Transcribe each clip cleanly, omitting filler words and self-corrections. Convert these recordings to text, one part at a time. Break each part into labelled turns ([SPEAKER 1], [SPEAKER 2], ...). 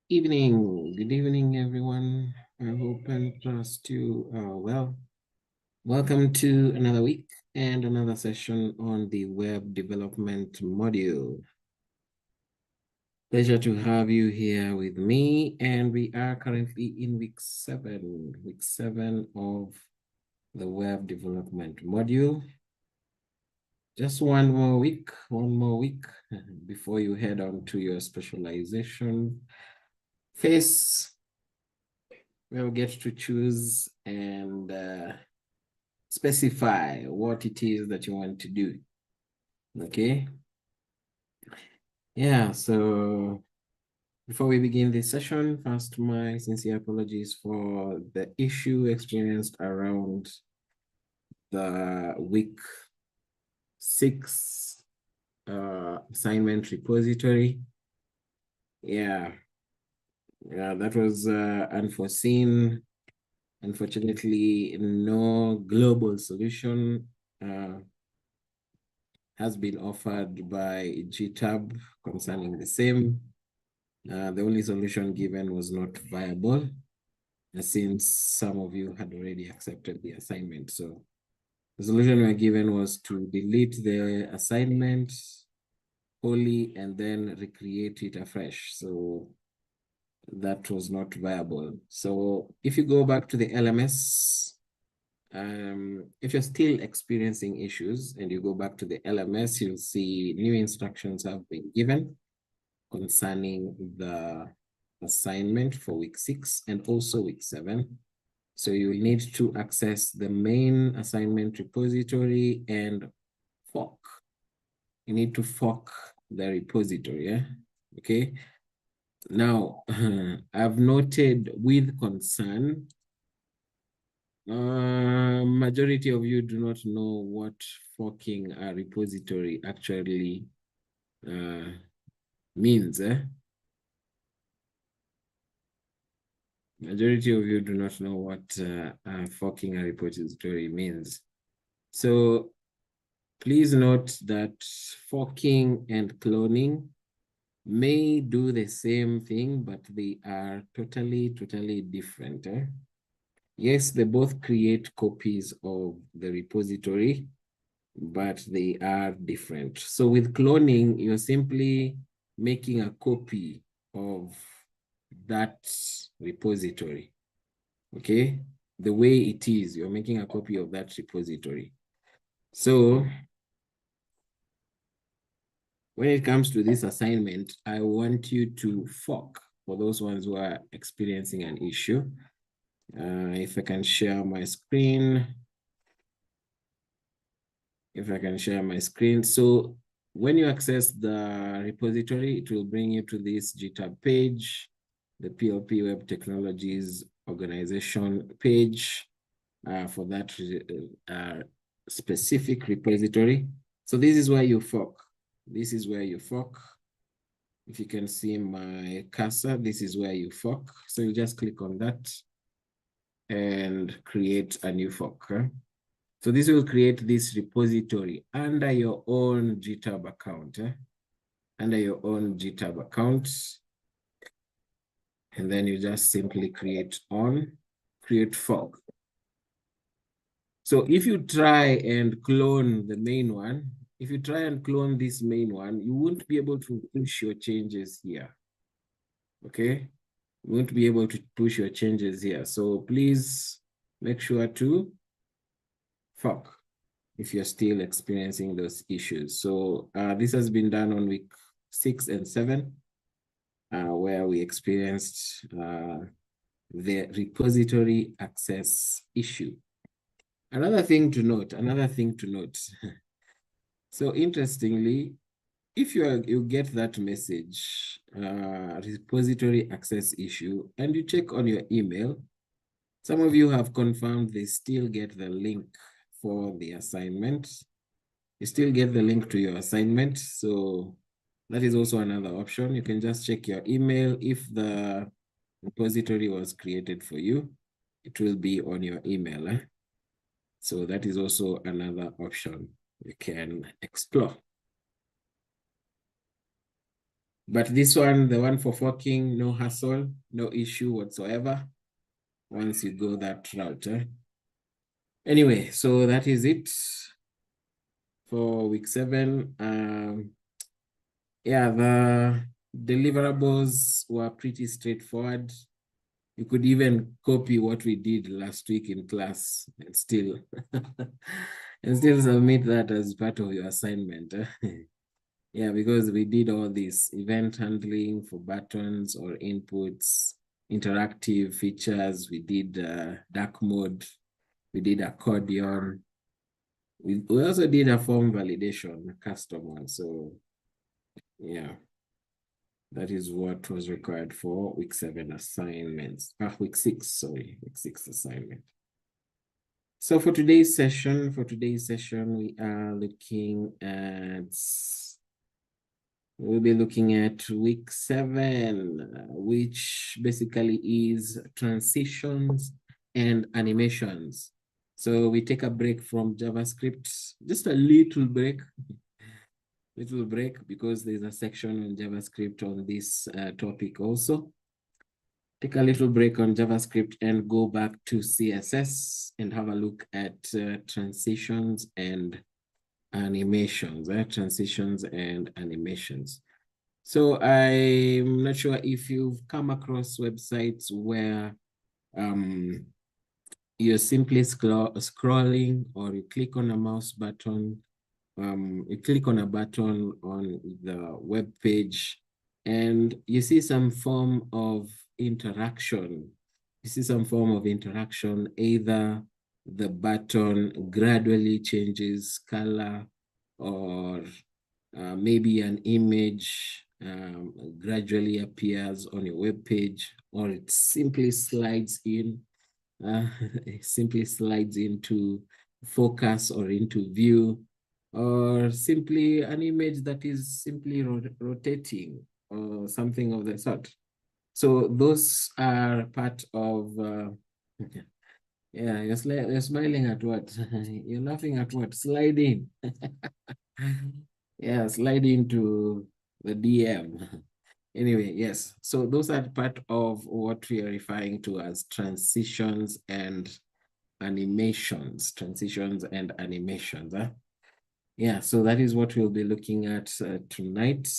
[SPEAKER 1] Good evening, everyone. I hope and trust you are well. Welcome to another week and another session on the web development module. Pleasure to have you here with me, and we are currently in week seven of the web development module. Just one more week before you head on to your specialization phase. We'll get to choose and specify what it is that you want to do. Okay. Yeah, so before we begin this session, first, my sincere apologies for the issue experienced around the week 6 assignment repository. Yeah, that was unforeseen. Unfortunately, no global solution has been offered by GitHub concerning the same. The only solution given was not viable, since some of you had already accepted the assignment. So the solution we were given was to delete the assignment wholly and then recreate it afresh. So that was not viable. So if you go back to the LMS, if you're still experiencing issues and you go back to the LMS, you'll see new instructions have been given concerning the assignment for week 6 and also week 7. So you will need to access the main assignment repository and fork. You need to fork the repository, yeah? Okay. Now, I've noted with concern, majority of you do not know what forking a repository actually means. Majority of you do not know what forking a repository means. So please note that forking and cloning may do the same thing, but they are totally different. Yes, they both create copies of the repository, but they are different. So with cloning, you're simply making a copy of that repository, okay? The way it is, you're making a copy of that repository. So when it comes to this assignment, I want you to fork for those ones who are experiencing an issue. If I can share my screen. So when you access the repository, it will bring you to this GitHub page, the PLP Web Technologies organization page for that specific repository. So this is where you fork. This is where you fork. If you can see my cursor, this is where you fork. So you just click on that and create a new fork. So this will create this repository under your own GitHub account. Under your own GitHub account. And then you just simply create fork. So if you try and clone the main one, if you try and clone this main one, you won't be able to push your changes here. Okay? You won't be able to push your changes here. So please make sure to fork if you're still experiencing those issues. So this has been done on week 6 and 7, where we experienced the repository access issue. Another thing to note. So interestingly, if you get that message, repository access issue, and you check on your email, some of you have confirmed they still get the link for the assignment. You still get the link to your assignment. So that is also another option. You can just check your email. If the repository was created for you, it will be on your email. So that is also another option you can explore. But this one, the one for forking, no hassle, no issue whatsoever once you go that route. Anyway, so that is it for week 7. Yeah, the deliverables were pretty straightforward. You could even copy what we did last week in class and still and still submit that as part of your assignment. Yeah, because we did all this event handling for buttons or inputs, interactive features. We did dark mode. We did accordion. We also did a form validation, custom one. So yeah, that is what was required for week 7 assignments. Week 6, sorry, week 6 assignment. So for today's session, we are looking at, we'll be looking at week 7, which basically is transitions and animations. So we take a break from JavaScript, just a little break, because there's a section on JavaScript on this topic also. Take a little break on JavaScript and go back to CSS and have a look at transitions and animations, So I'm not sure if you've come across websites where you're simply scrolling, or you click on a mouse button, you click on a button on the web page and you see some form of interaction. Either the button gradually changes color, or maybe an image gradually appears on your web page, or it simply slides in, it simply slides into focus or into view, or simply an image that is simply rotating or something of the sort. So those are part of, yeah, you're smiling at what? You're laughing at what? Sliding. Yeah, sliding to the DM. Anyway, yes. So those are part of what we are referring to as transitions and animations. Yeah, so that is what we'll be looking at tonight.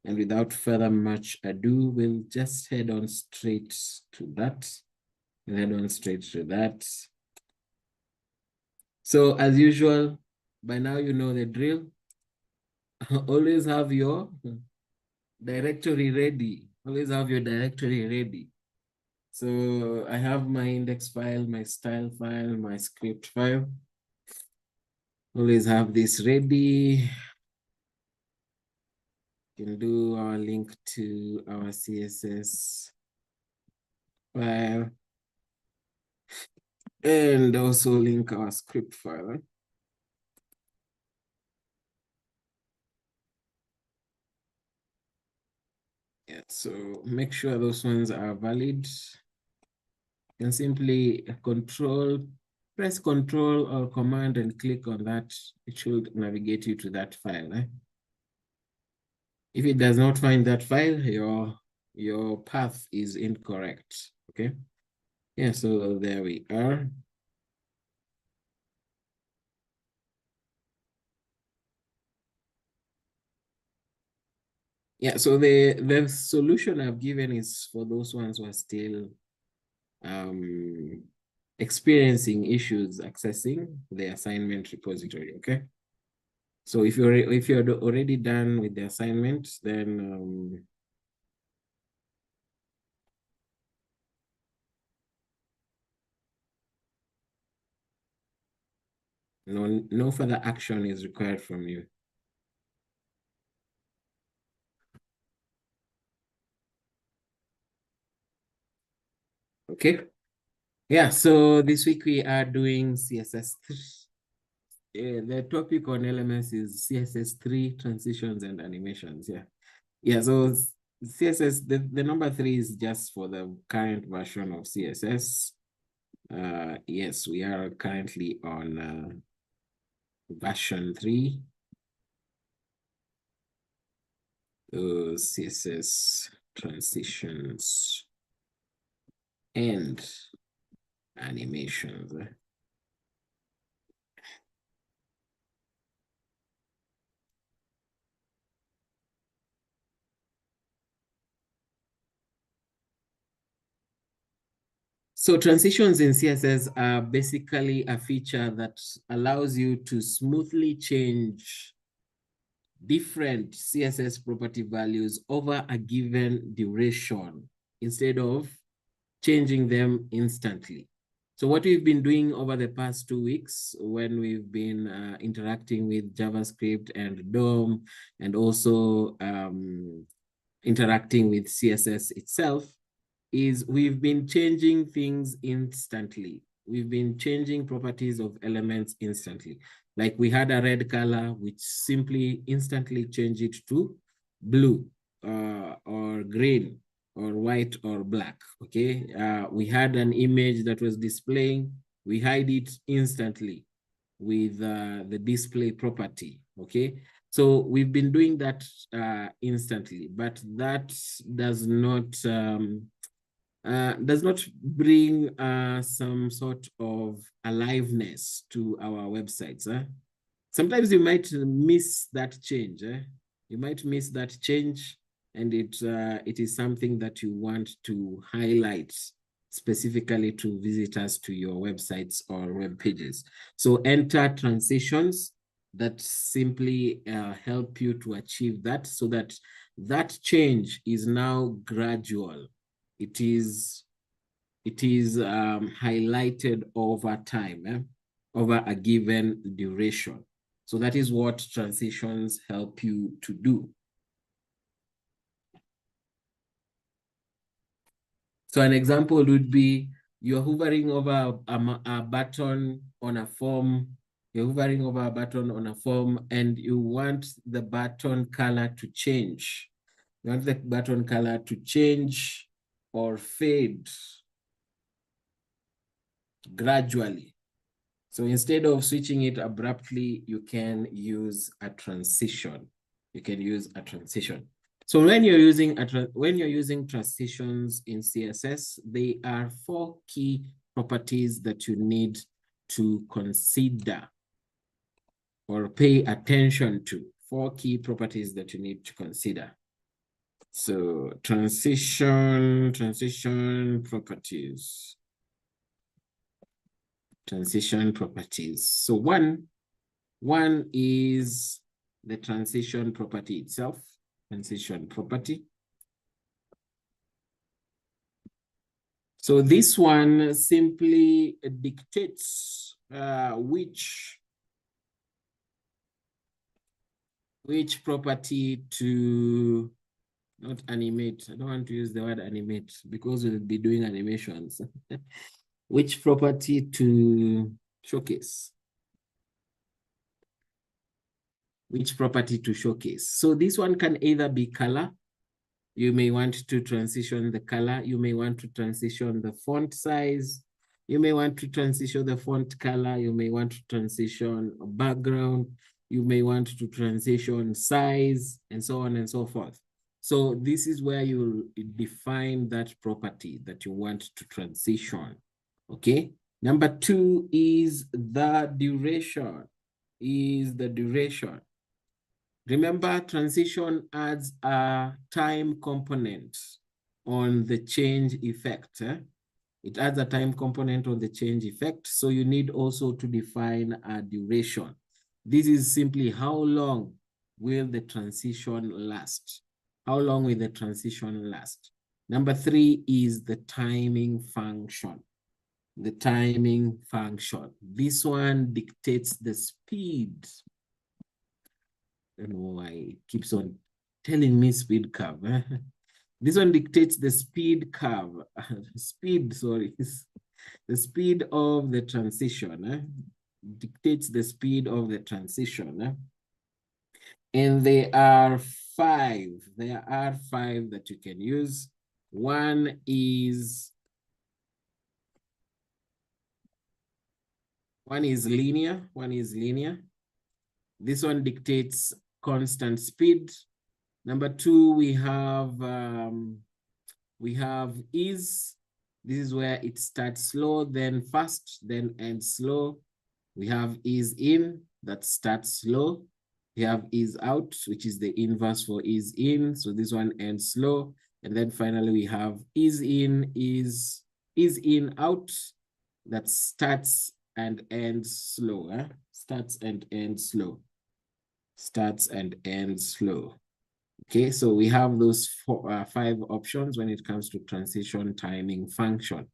[SPEAKER 1] And without further much ado, we'll just head on straight to that. So as usual, by now you know the drill. Always have your directory ready. So I have my index file, my style file, my script file. Always have this ready. You can do our link to our CSS file and also link our script file. Yeah, so make sure those ones are valid. You can simply press Control or Command and click on that. It should navigate you to that file. If it does not find that file, your path is incorrect. Okay. Yeah, so there we are. Yeah, so the solution I've given is for those ones who are still experiencing issues accessing the assignment repository. Okay. So if you're already done with the assignment, then no further action is required from you. Okay. Yeah, so this week we are doing CSS. The topic on LMS is CSS3 transitions and animations. Yeah. Yeah, so CSS, the number 3 is just for the current version of CSS. Yes, we are currently on version 3. CSS transitions and animations. So transitions in CSS are basically a feature that allows you to smoothly change different CSS property values over a given duration instead of changing them instantly. So what we've been doing over the past 2 weeks when we've been interacting with JavaScript and DOM and also interacting with CSS itself is we've been changing things instantly. We've been changing properties of elements instantly. Like we had a red color, which simply instantly changed it to blue or green or white or black, okay? We had an image that was displaying, we hide it instantly with the display property, okay? So we've been doing that instantly, but that does not bring some sort of aliveness to our websites. Sometimes you might miss that change. You might miss that change, and it is something that you want to highlight specifically to visitors to your websites or web pages. So enter transitions that simply help you to achieve that, so that that change is now gradual. It is highlighted over time, over a given duration. So that is what transitions help you to do. So an example would be you're hovering over a button on a form, you're hovering over a button on a form and you want the button color to change. You want the button color to change or fade gradually. So instead of switching it abruptly, you can use a transition. You can use a transition. So when you're using transitions in CSS, there are 4 key properties that you need to consider or pay attention to. 4 key properties that you need to consider. So transition properties. Transition properties. So one is the transition property itself, transition property. So this one simply dictates which property to not animate. I don't want to use the word animate because we'll be doing animations. Which property to showcase. Which property to showcase. So this one can either be color. You may want to transition the color. You may want to transition the font size. You may want to transition the font color. You may want to transition a background. You may want to transition size and so on and so forth. So this is where you define that property that you want to transition, okay? Number 2 is the duration, Remember, transition adds a time component on the change effect. It adds a time component on the change effect. So you need also to define a duration. This is simply how long will the transition last? How long will the transition last? Number 3 is the timing function. The timing function. This one dictates the speed. I don't know why it keeps on telling me speed curve. This one dictates the speed curve. The speed of the transition. Dictates the speed of the transition. And there are 5. There are 5 that you can use. One is linear. This one dictates constant speed. Number two, we have is. This is where it starts slow, then fast, then ends slow. We have is in, that starts slow. We have is out, which is the inverse for is in. So this one ends slow. And then finally we have is in, is in, out, that starts and ends slow. Starts and ends slow. Starts and ends slow. Okay, so we have those five options when it comes to transition timing function.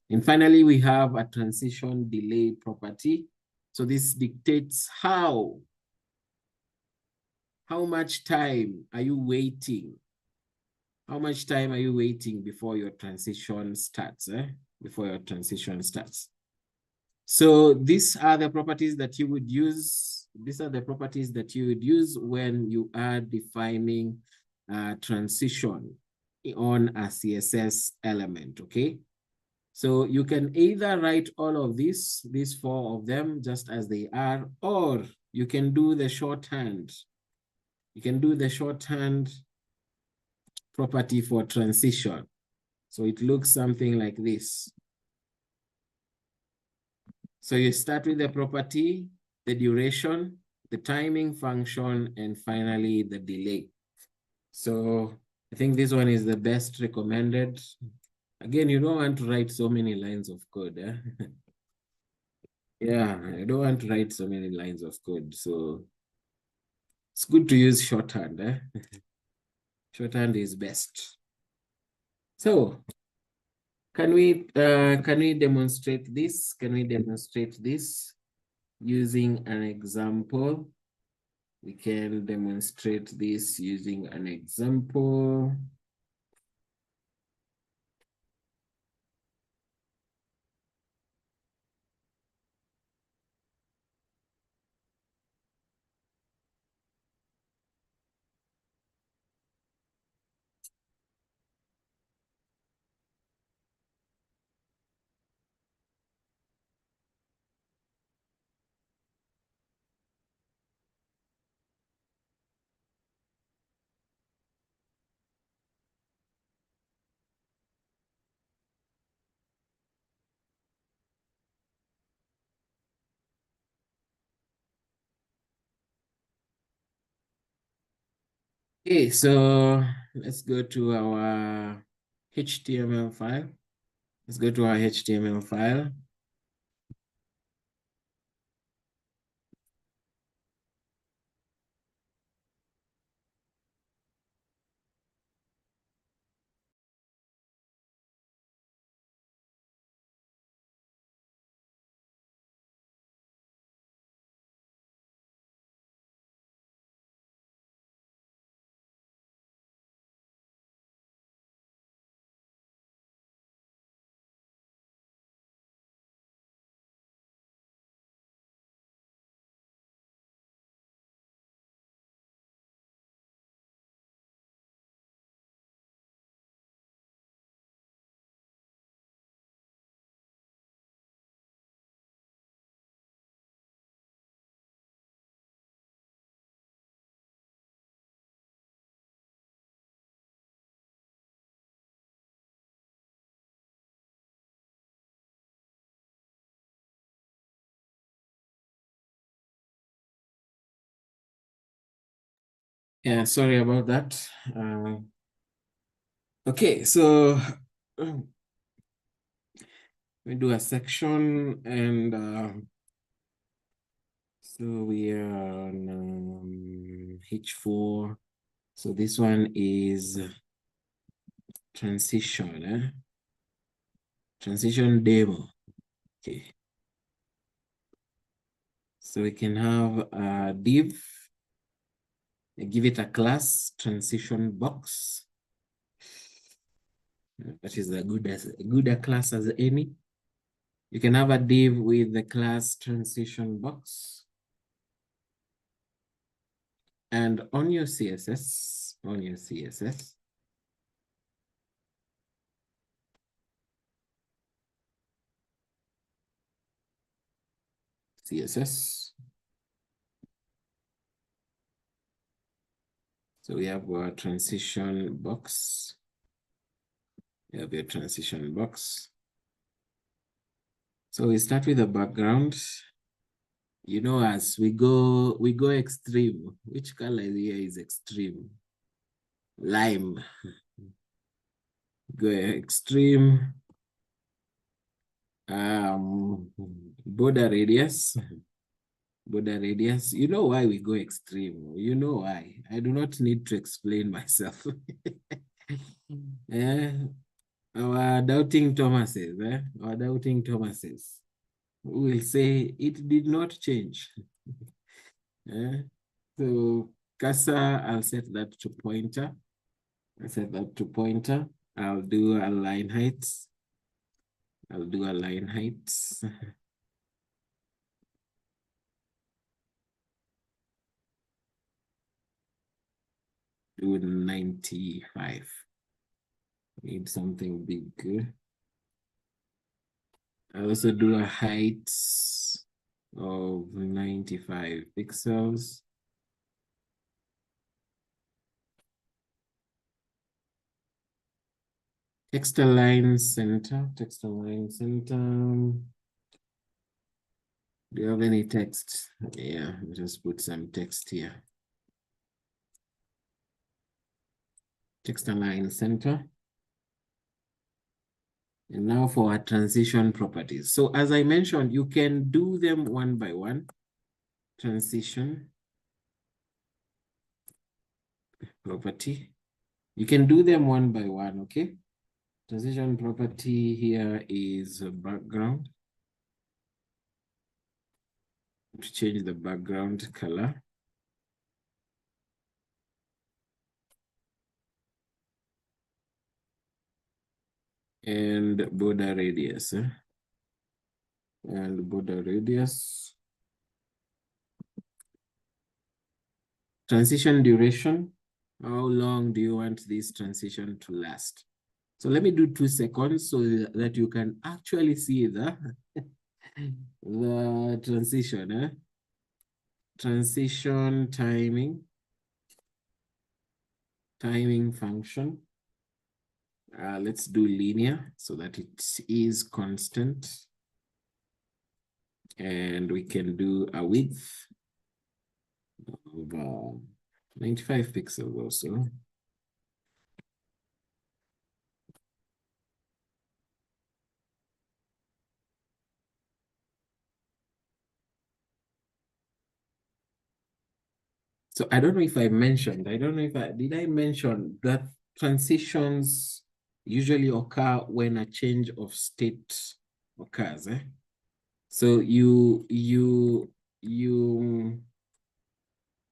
[SPEAKER 1] And finally, we have a transition delay property. So this dictates how much time are you waiting? How much time are you waiting before your transition starts? Before your transition starts. So these are the properties that you would use. These are the properties that you would use when you are defining transition on a CSS element, okay? So you can either write all of these four of them just as they are, or you can do the shorthand. You can do the shorthand property for transition. So it looks something like this. So you start with the property, the duration, the timing function, and finally the delay. So I think this one is the best recommended. Again, you don't want to write so many lines of code. Yeah, I don't want to write so many lines of code. So it's good to use shorthand. Shorthand is best. So can we demonstrate this? Can we demonstrate this using an example? We can demonstrate this using an example. Okay, so let's go to our HTML file. Let's go to our HTML file. Yeah, sorry about that. Okay, so we do a section and so we are on H4. So this one is transition, transition demo. Okay. So we can have a div, give it a class transition box. That is a good a class as any. You can have a div with the class transition box. And on your CSS, So we have our transition box. We have a transition box. So we start with the background. You know, as we go extreme. Which color here is extreme? Lime. Go extreme. Border radius. Border radius. You know why we go extreme. You know why. I do not need to explain myself. Our doubting Thomases, our doubting Thomases will say it did not change. So cursor, I'll set that to pointer. I set that to pointer. I'll do a line height. I'll do a line height. Do 95. Need something big. I also do a height of 95 pixels. Text align center, text align center. Do you have any text? Yeah, just put some text here. Text align center. And now for our transition properties. So as I mentioned, you can do them one by one. Transition property. You can do them one by one, okay? Transition property here is a background. To change the background color. And border radius. And border radius. Transition duration. How long do you want this transition to last? So let me do 2 seconds so that you can actually see the, the transition. Transition timing. Timing function. Let's do linear so that it is constant. And we can do a width of 95 pixels also. So I don't know if I mentioned, did I mention that transitions usually occur when a change of state occurs. So you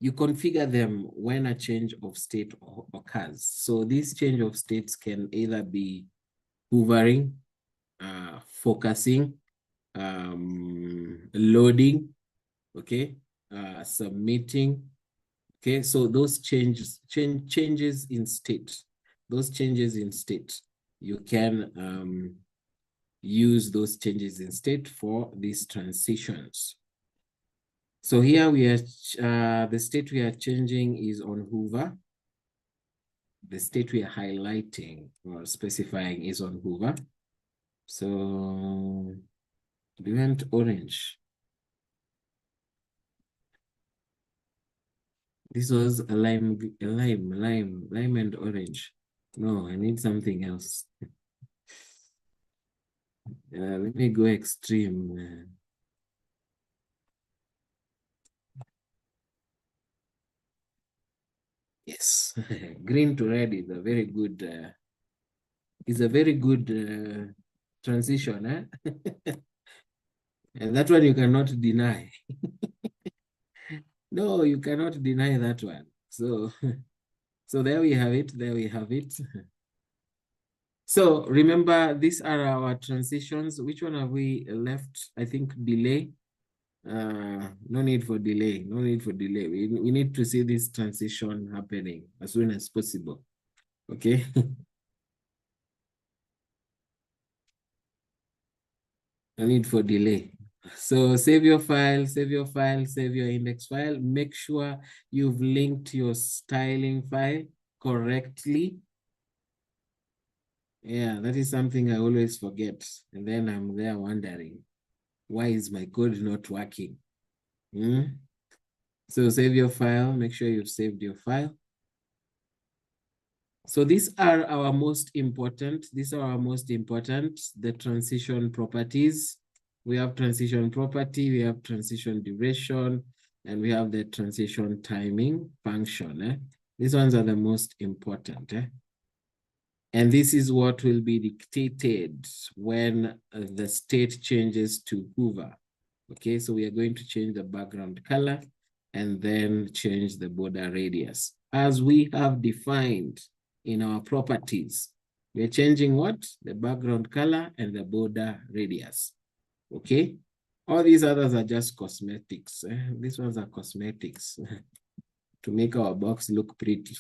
[SPEAKER 1] configure them when a change of state occurs. So this change of states can either be hovering, focusing, loading, okay, submitting. Okay, so those changes in state, those changes in state, you can use those changes in state for these transitions. So here we are, the state we are changing is on hover. The state we are highlighting or specifying is on hover. So we went orange. This was a lime and orange. No, I need something else. Let me go extreme. Yes, green to red is a very good, transition, and that one you cannot deny. No, you cannot deny that one. So, so there we have it. There we have it. So remember, these are our transitions. Which one have we left? I think delay. No need for delay. No need for delay. We need to see this transition happening as soon as possible. Okay. No need for delay. So save your file, save your file, save your index file. Make sure you've linked your styling file correctly. Yeah, that is something I always forget. And then I'm there wondering, why is my code not working? Hmm? So save your file, make sure you've saved your file. So these are our most important, the transition properties. We have transition property, we have transition duration, and we have the transition timing function. These ones are the most important. And this is what will be dictated when the state changes to hover. Okay, so we are going to change the background color and then change the border radius. As we have defined in our properties, we are changing what? The background color and the border radius. Okay, all these others are just cosmetics. These ones are cosmetics to make our box look pretty.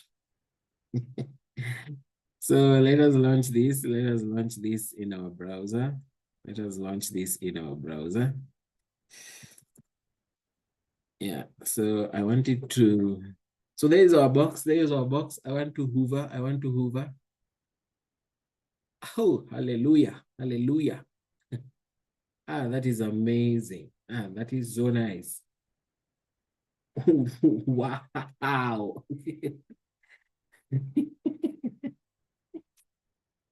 [SPEAKER 1] So let us launch this. Let us launch this in our browser. Let us launch this in our browser. Yeah, so I wanted to, so there is our box. There is our box. I want to hover. I want to hover. Oh, hallelujah. Hallelujah. Ah, that is amazing. Ah, that is so nice. Wow.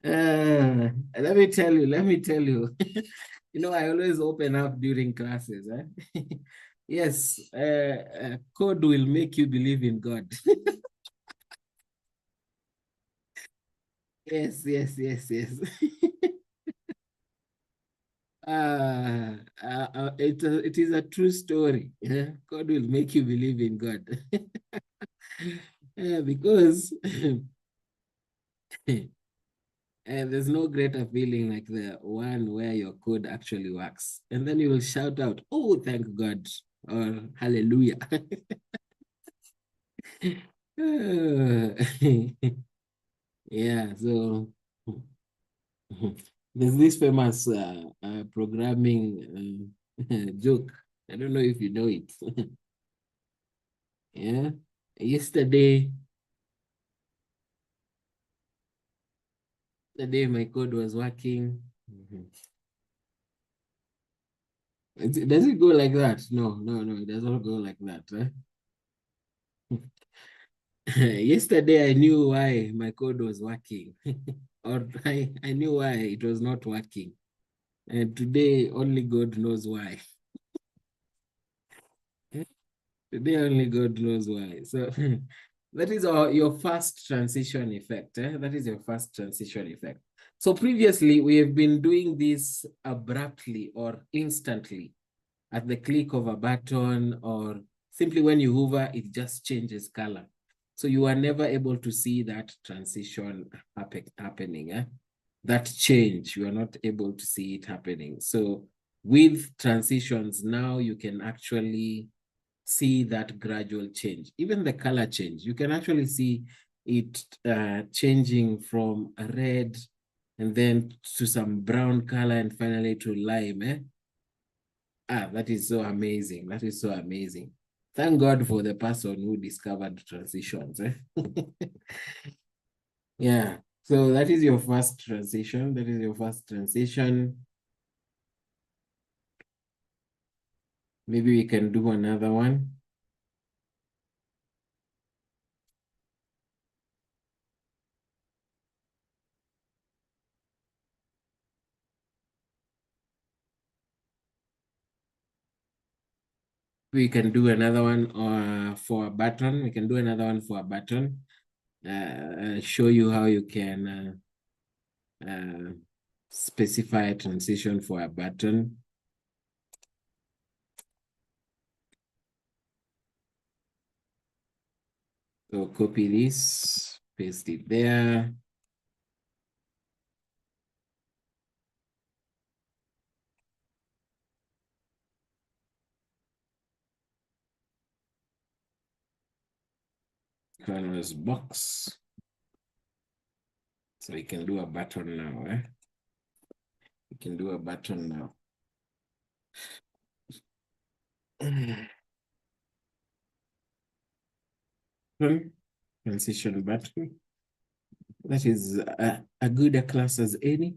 [SPEAKER 1] Let me tell you. You know, I always open up during classes. Yes, code will make you believe in God. Yes, yes, yes, yes. It is a true story. God will make you believe in God. Because and there's no greater feeling like the one where your code actually works. And then you will shout out, oh, thank God, or hallelujah. Yeah, so there's this famous programming joke. I don't know if you know it. Yeah, yesterday, the day my code was working. Does it go like that? No, no, no, it doesn't go like that. Yesterday, I knew why my code was working, or I knew why it was not working. And today, only God knows why. Today, only God knows why. So that is your first transition effect. That is your first transition effect. So previously, we have been doing this abruptly or instantly at the click of a button, or simply when you hover, it just changes color. So you are never able to see that transition happening. That change, you are not able to see it happening. So with transitions, now you can actually see that gradual change. Even the color change, you can actually see it changing from a red and then to some brown color and finally to lime. Ah, that is so amazing. That is so amazing. Thank God for the person who discovered transitions. Yeah. So that is your first transition. That is your first transition. Maybe we can do another one. We can do another one for a button. We can do another one for a button. Show you how you can specify a transition for a button. So copy this, paste it there. Canvas box. So we can do a button now. We can do a button now. Transition button. That is a good a class as any.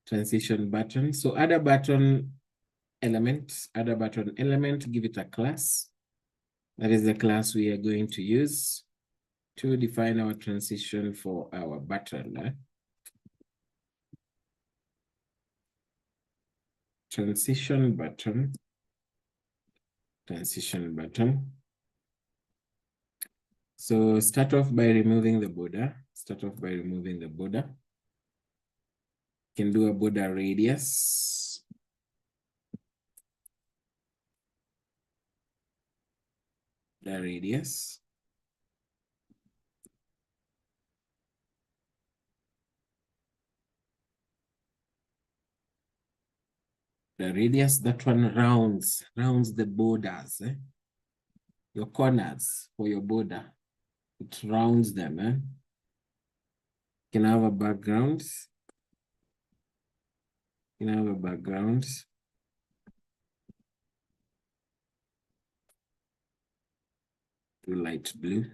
[SPEAKER 1] Transition button. So add a button element, give it a class. That is the class we are going to use to define our transition for our button. Transition button. So start off by removing the border. You can do a border radius. The radius. That one rounds the borders, your corners for your border. It rounds them. You can have a background. To light blue.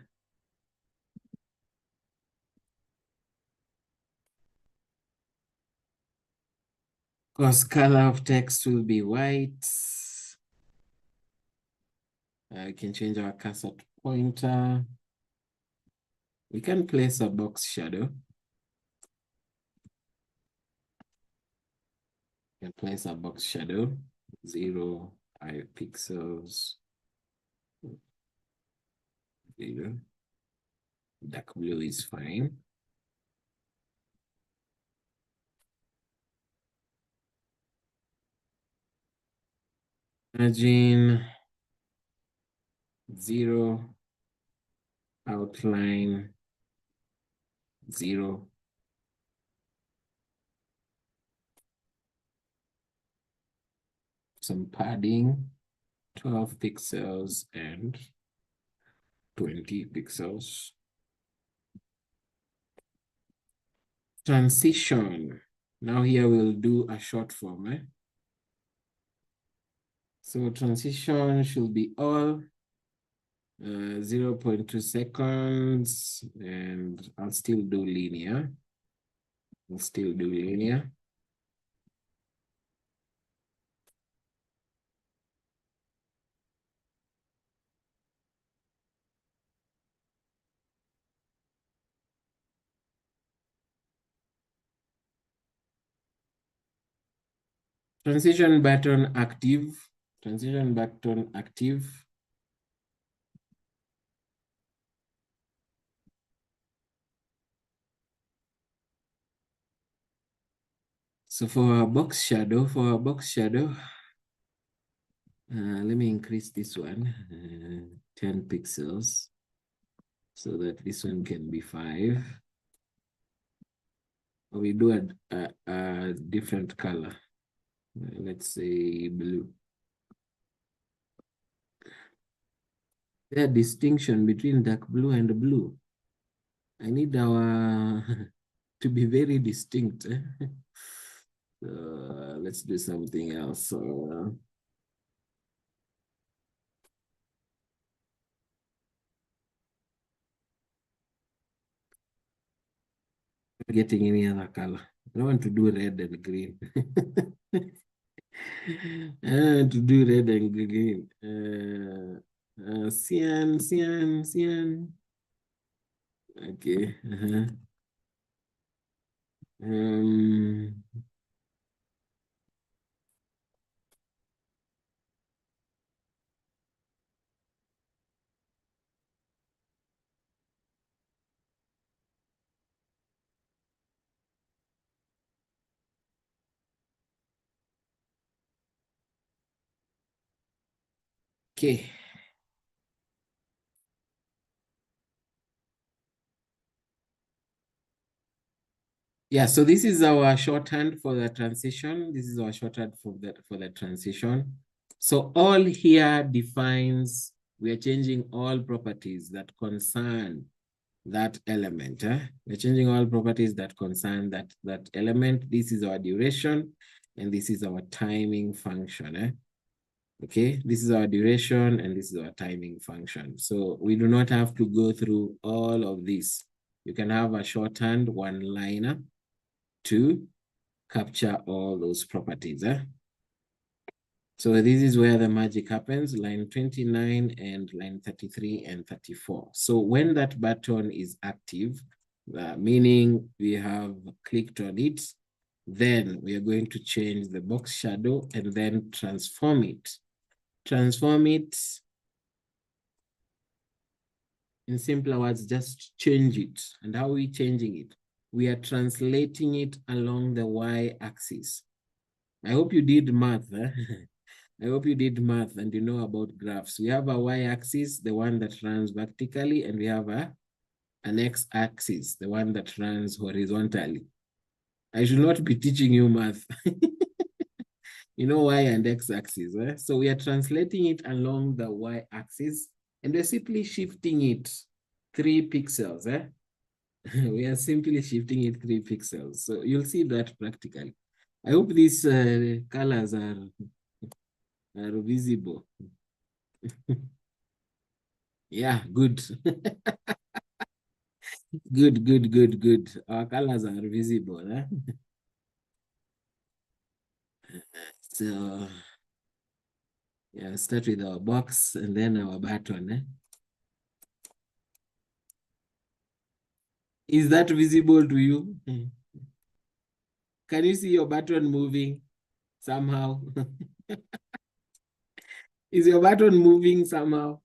[SPEAKER 1] Of course, color of text will be white. I can change our cursor to pointer. We can place a box shadow. 0 5 pixels. 0. Dark blue is fine. Margin 0. Outline 0. Some padding, 12 pixels and 20 pixels. Transition. Now here we'll do a short form. So transition should be all 0.2 seconds, and I'll still do linear. Transition button active. So for our box shadow, let me increase this one, 10 pixels, so that this one can be 5. We do a different color. Let's say blue. There distinction between dark blue and blue. I need our to be very distinct. Let's do something else. Getting any other color. I want to do red and green. Cyan. Okay. Okay. Yeah, so this is our shorthand for the transition. So all here defines, we are changing all properties that concern that element. We're changing all properties that concern that element. This is our duration, and this is our timing function. Okay, this is our duration and this is our timing function. So we do not have to go through all of this. You can have a shorthand one-liner to capture all those properties. So this is where the magic happens, line 29 and line 33 and 34. So when that button is active, meaning we have clicked on it, then we are going to change the box shadow and then transform it. Transform it, in simpler words, just change it. And how are we changing it? We are translating it along the y-axis. I hope you did math. I hope you did math and you know about graphs. We have a y-axis, the one that runs vertically, and we have an x-axis, the one that runs horizontally. I should not be teaching you math. You know y and x-axis. So we are translating it along the y-axis, and we're simply shifting it 3 pixels. We are simply shifting it 3 pixels. So you'll see that practically. I hope these colors are visible. Yeah, good. Good, good, good, good. Our colors are visible. So, yeah, start with our box and then our button. Is that visible to you? Can you see your button moving somehow? Is your button moving somehow?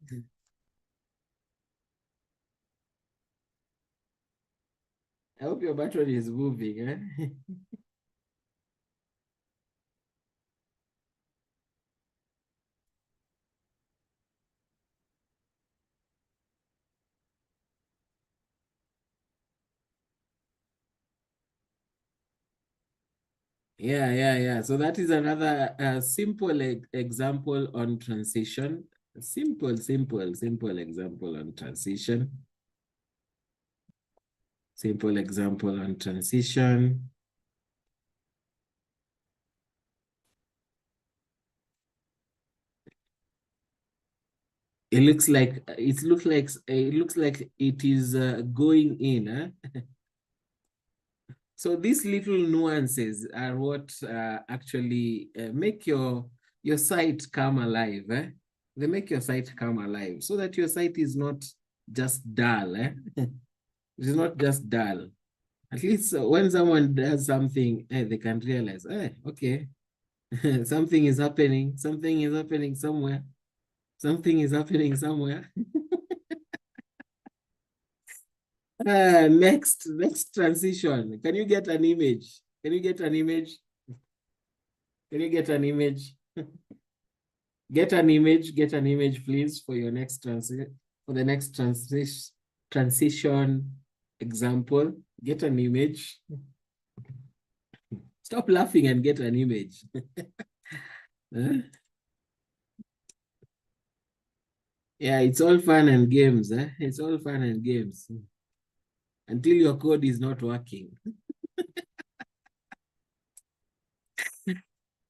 [SPEAKER 1] I hope your button is moving. Yeah. So that is another simple example on transition. Simple example on transition. Simple example on transition. It looks like it is going in. So these little nuances are what actually make your site come alive. They make your site come alive so that your site is not just dull. It is not just dull. At least when someone does something, they can realize, okay, something is happening. Something is happening somewhere. Something is happening somewhere. Next transition. Can you get an image? Can you get an image? Can you get an image? Get an image, please, for your next transition example. Get an image. Stop laughing and get an image. Huh? Yeah, it's all fun and games. It's all fun and games until your code is not working.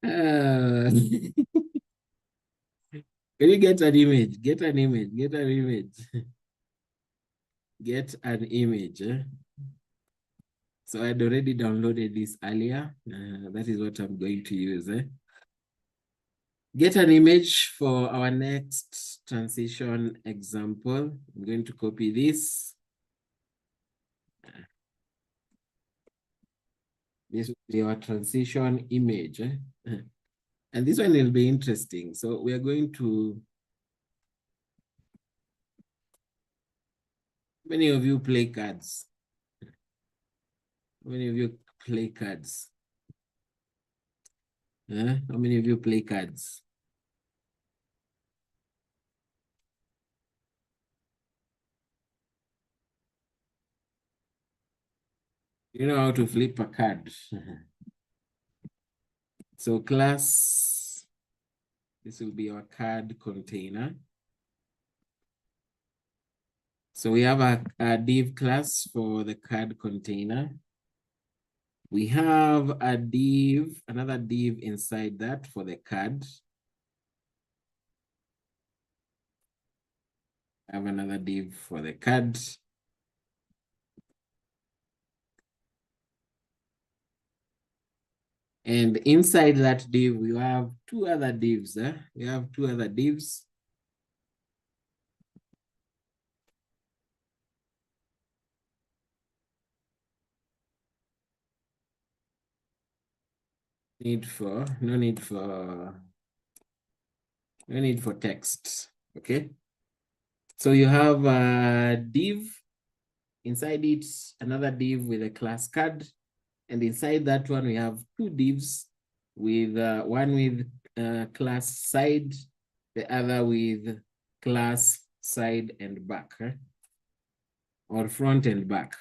[SPEAKER 1] Can you get an image? Get an image. Get an image. Get an image. So I had already downloaded this earlier. That is what I'm going to use. Get an image for our next transition example. I'm going to copy this. This will be our transition image. And this one will be interesting. So we are going to, many of you play cards? How many of you play cards? How many of you play cards? You know how to flip a card. So class, this will be our card container. So we have a div class for the card container. We have a div, another div inside that for the card. have another div for the card. And inside that div, we have two other divs. We have two other divs. No need for text, okay? So you have a div, inside it, another div with a class card. And inside that one, we have two divs with one with class side, the other with class side and back, or front and back.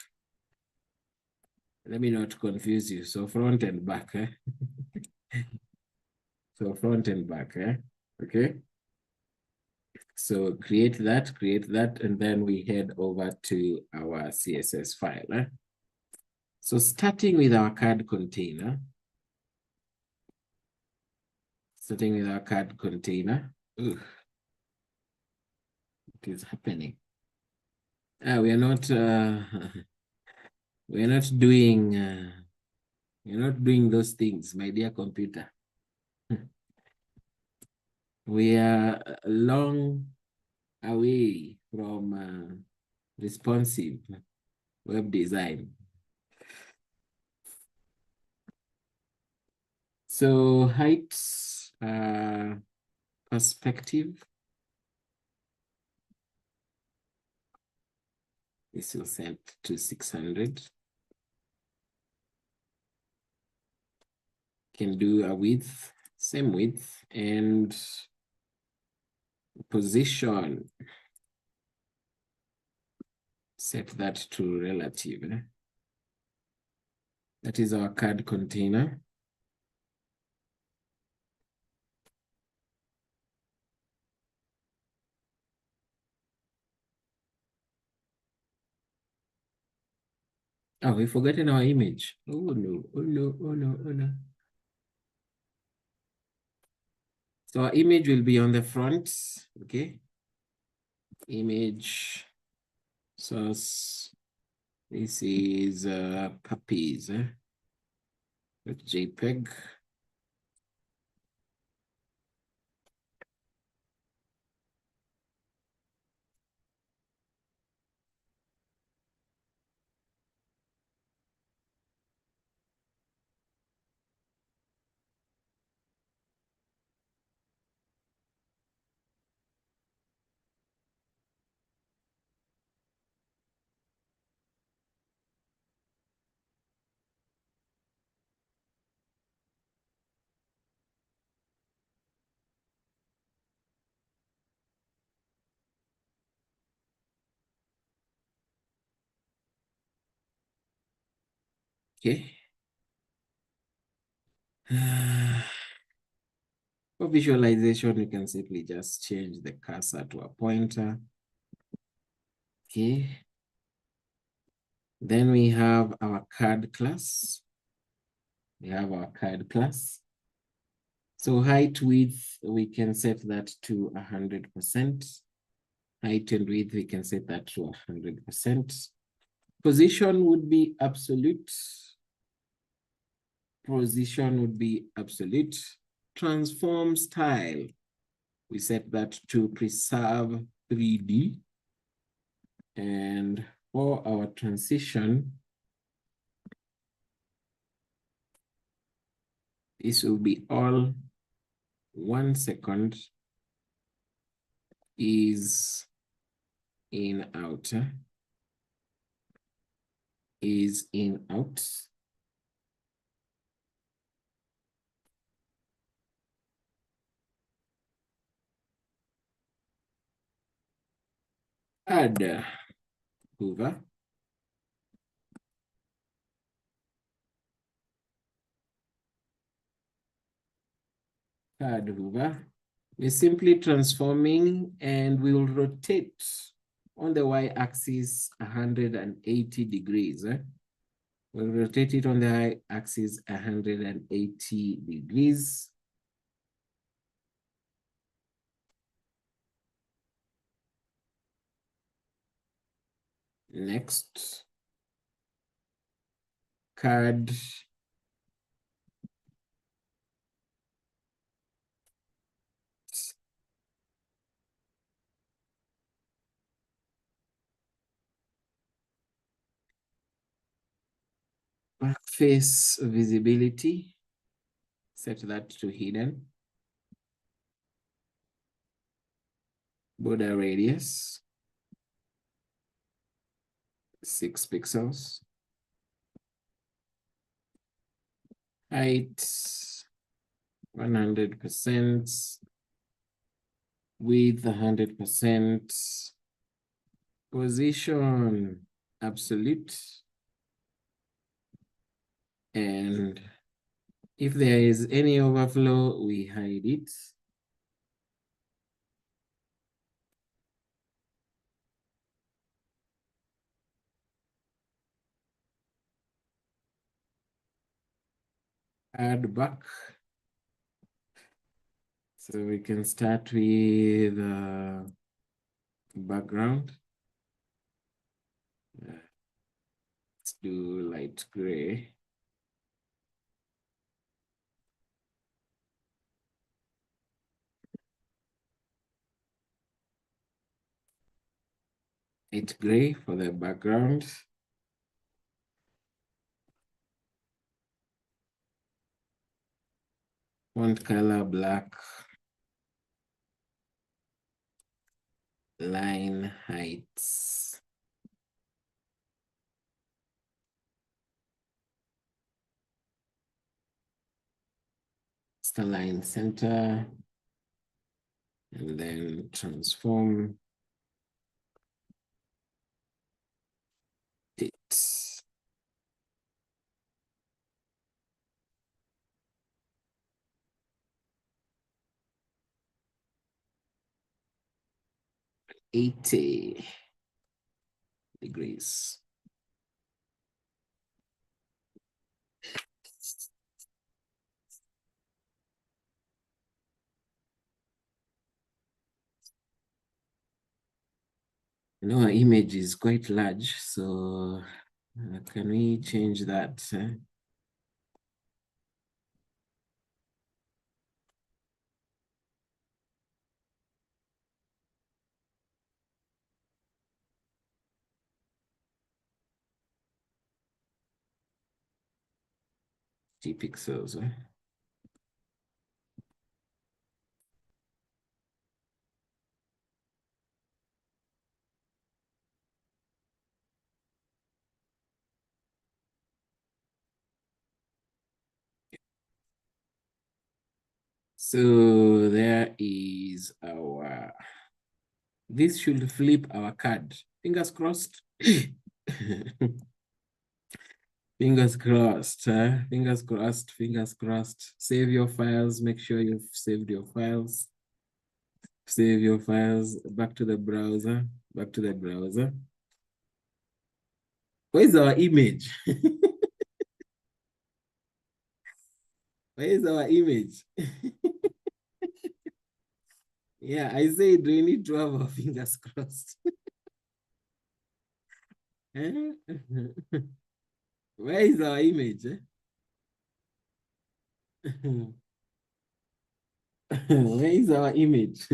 [SPEAKER 1] Let me not confuse you. So front and back. So front and back. Okay. So create that, and then we head over to our CSS file. So starting with our card container. Ugh, what is happening? We are not doing those things, my dear computer. We are long away from responsive web design. So height perspective. This will set to 600. Can do a width, same width, and position. Set that to relative. That is our card container. Oh, we've forgotten our image. Oh no, oh no, oh no, oh no. So our image will be on the front, okay? Image source. This is puppies, JPEG. Okay. For visualization, you can simply just change the cursor to a pointer. Okay. Then we have our card class. So height width, we can set that to 100%. Height and width, we can set that to 100%. Position would be absolute. Transform style, we set that to preserve 3D. And for our transition, this will be all 1 second is in out. Is in out. Add hover. Add hover. We're simply transforming, and we will rotate on the y-axis 180 degrees. We'll rotate it on the y-axis 180 degrees. Next, card back face visibility, set that to hidden. Border radius, 6 pixels. Height, 100%. Width, 100%. Position, absolute. And if there is any overflow, we hide it. Add back. So we can start with background. Let's do light gray. Light gray for the background. Font color black. Line heights. Line center. And then transform it. $80 degrees. I know our image is quite large, so can we change that? Pixels. So there is our, this should flip our card. Fingers crossed. Fingers crossed, fingers crossed, fingers crossed. Save your files, make sure you've saved your files. Save your files, back to the browser, back to the browser. Where is our image? Where is our image? Yeah, I said we need to have our fingers crossed. Where is our image? Where is our image?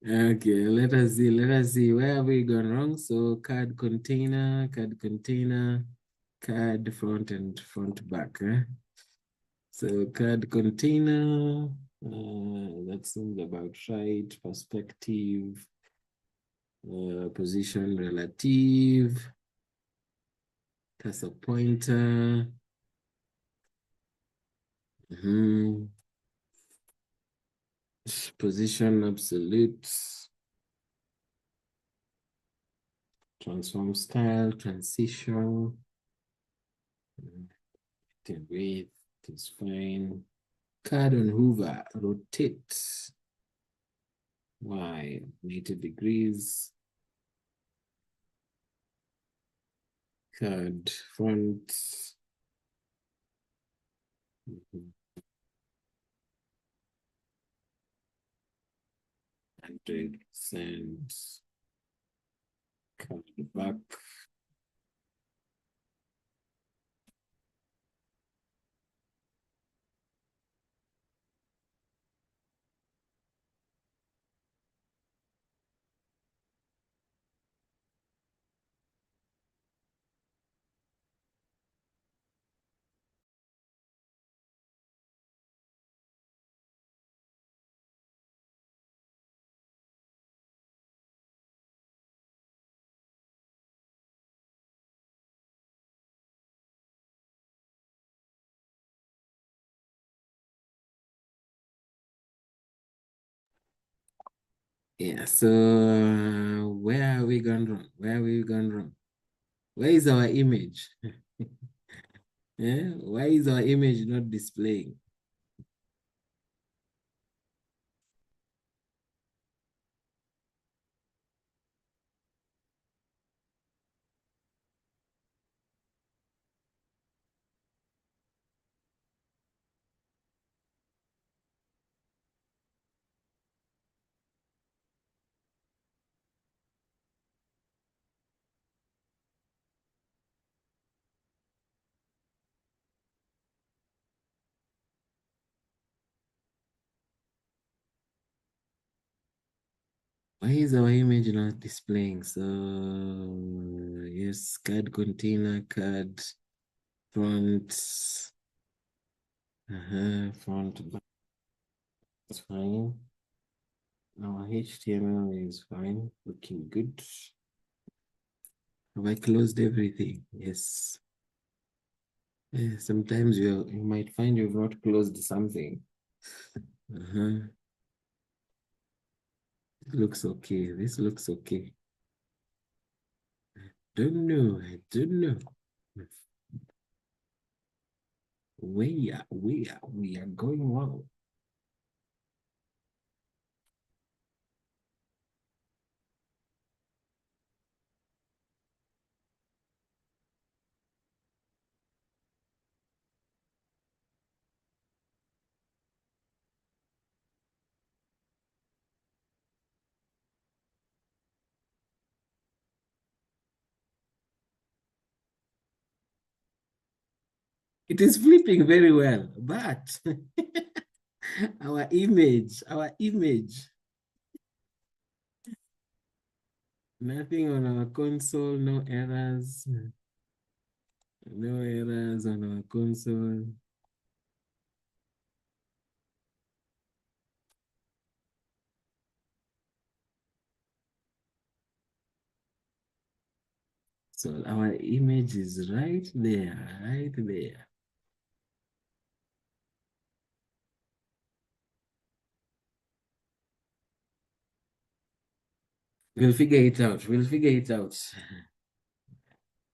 [SPEAKER 1] Okay, let us see, where have we gone wrong? So card container, card front and front back. So card container, that seems about right. Perspective, position relative, cursor pointer. Position absolute. Transform style, transition. The width is fine. Card on Hoover, rotate. Y, 80 degrees. Card front. Mhm. 100% come back. Yeah, so where are we gone wrong? Where are we gone wrong? Where is our image? Yeah, why is our image not displaying? Why is our image not displaying? So yes, card container, card front, front, back is fine. Our HTML is fine, looking good. Have I closed everything? Yes. Yeah, sometimes you might find you've not closed something. It looks okay. This looks okay. Don't know. I don't know. We are going wrong. It is flipping very well, but our image, nothing on our console, no errors on our console. So our image is right there, right there. We'll figure it out. We'll figure it out.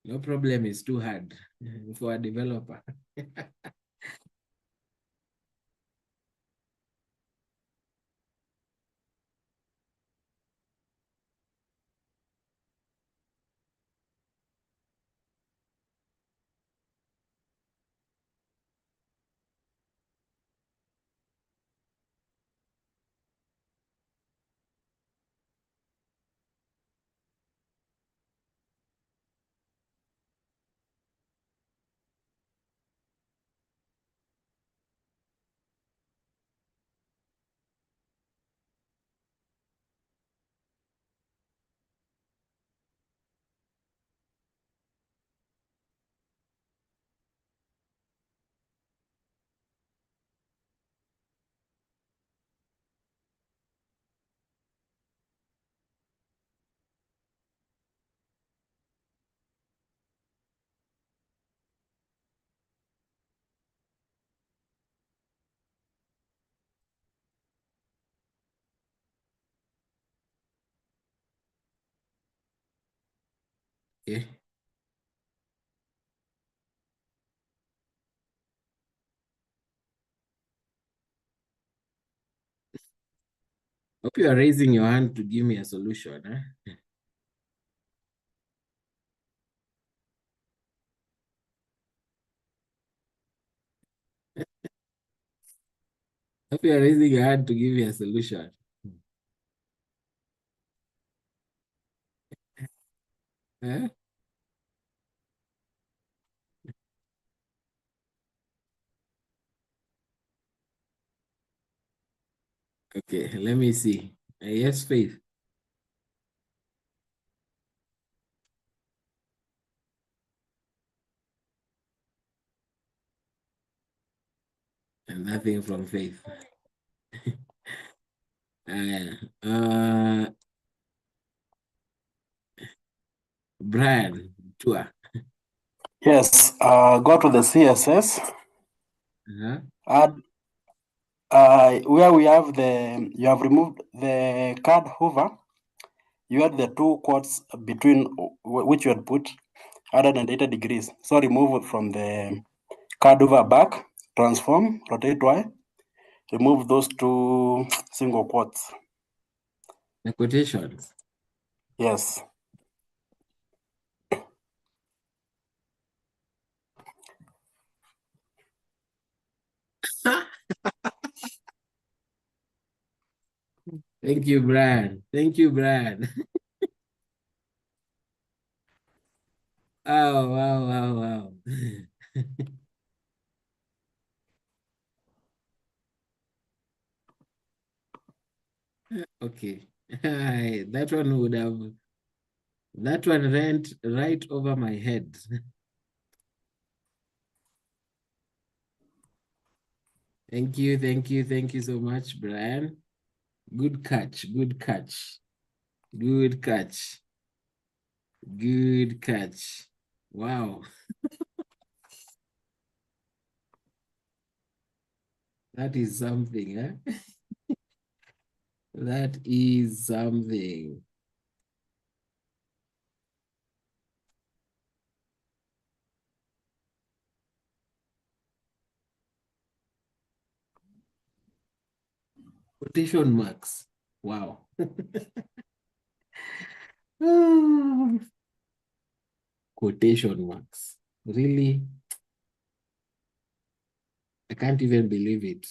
[SPEAKER 1] No problem is too hard for a developer. Okay. Hope you are raising your hand to give me a solution. If you are raising your hand to give me a solution. Eh? Okay, let me see. Yes, Faith. And nothing from Faith. Uh, Brian, Tua.
[SPEAKER 2] Yes, go to the CSS.
[SPEAKER 1] Uh-huh.
[SPEAKER 2] Add where we have you have removed the card hover. You add the two quotes between which you had put 180 degrees. So remove it from the card hover back, transform, rotate Y, remove those two single quotes.
[SPEAKER 1] The quotations.
[SPEAKER 2] Yes.
[SPEAKER 1] Thank you, Brian. Thank you, Brian. Oh, wow, wow, wow. Okay. That one would have, that one went right over my head. Thank you, thank you, thank you so much, Brian. Good catch, good catch, good catch, good catch. Wow, that is something, eh? That is something. Quotation marks. Wow. Quotation marks. Really? I can't even believe it.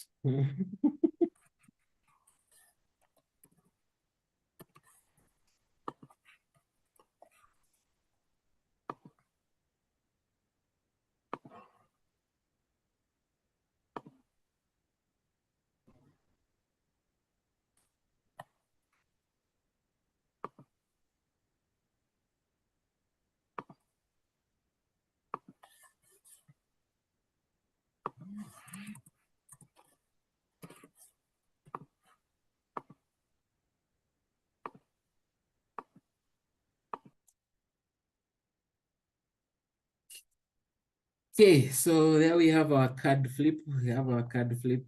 [SPEAKER 1] Okay, so there we have our card flip. We have our card flip.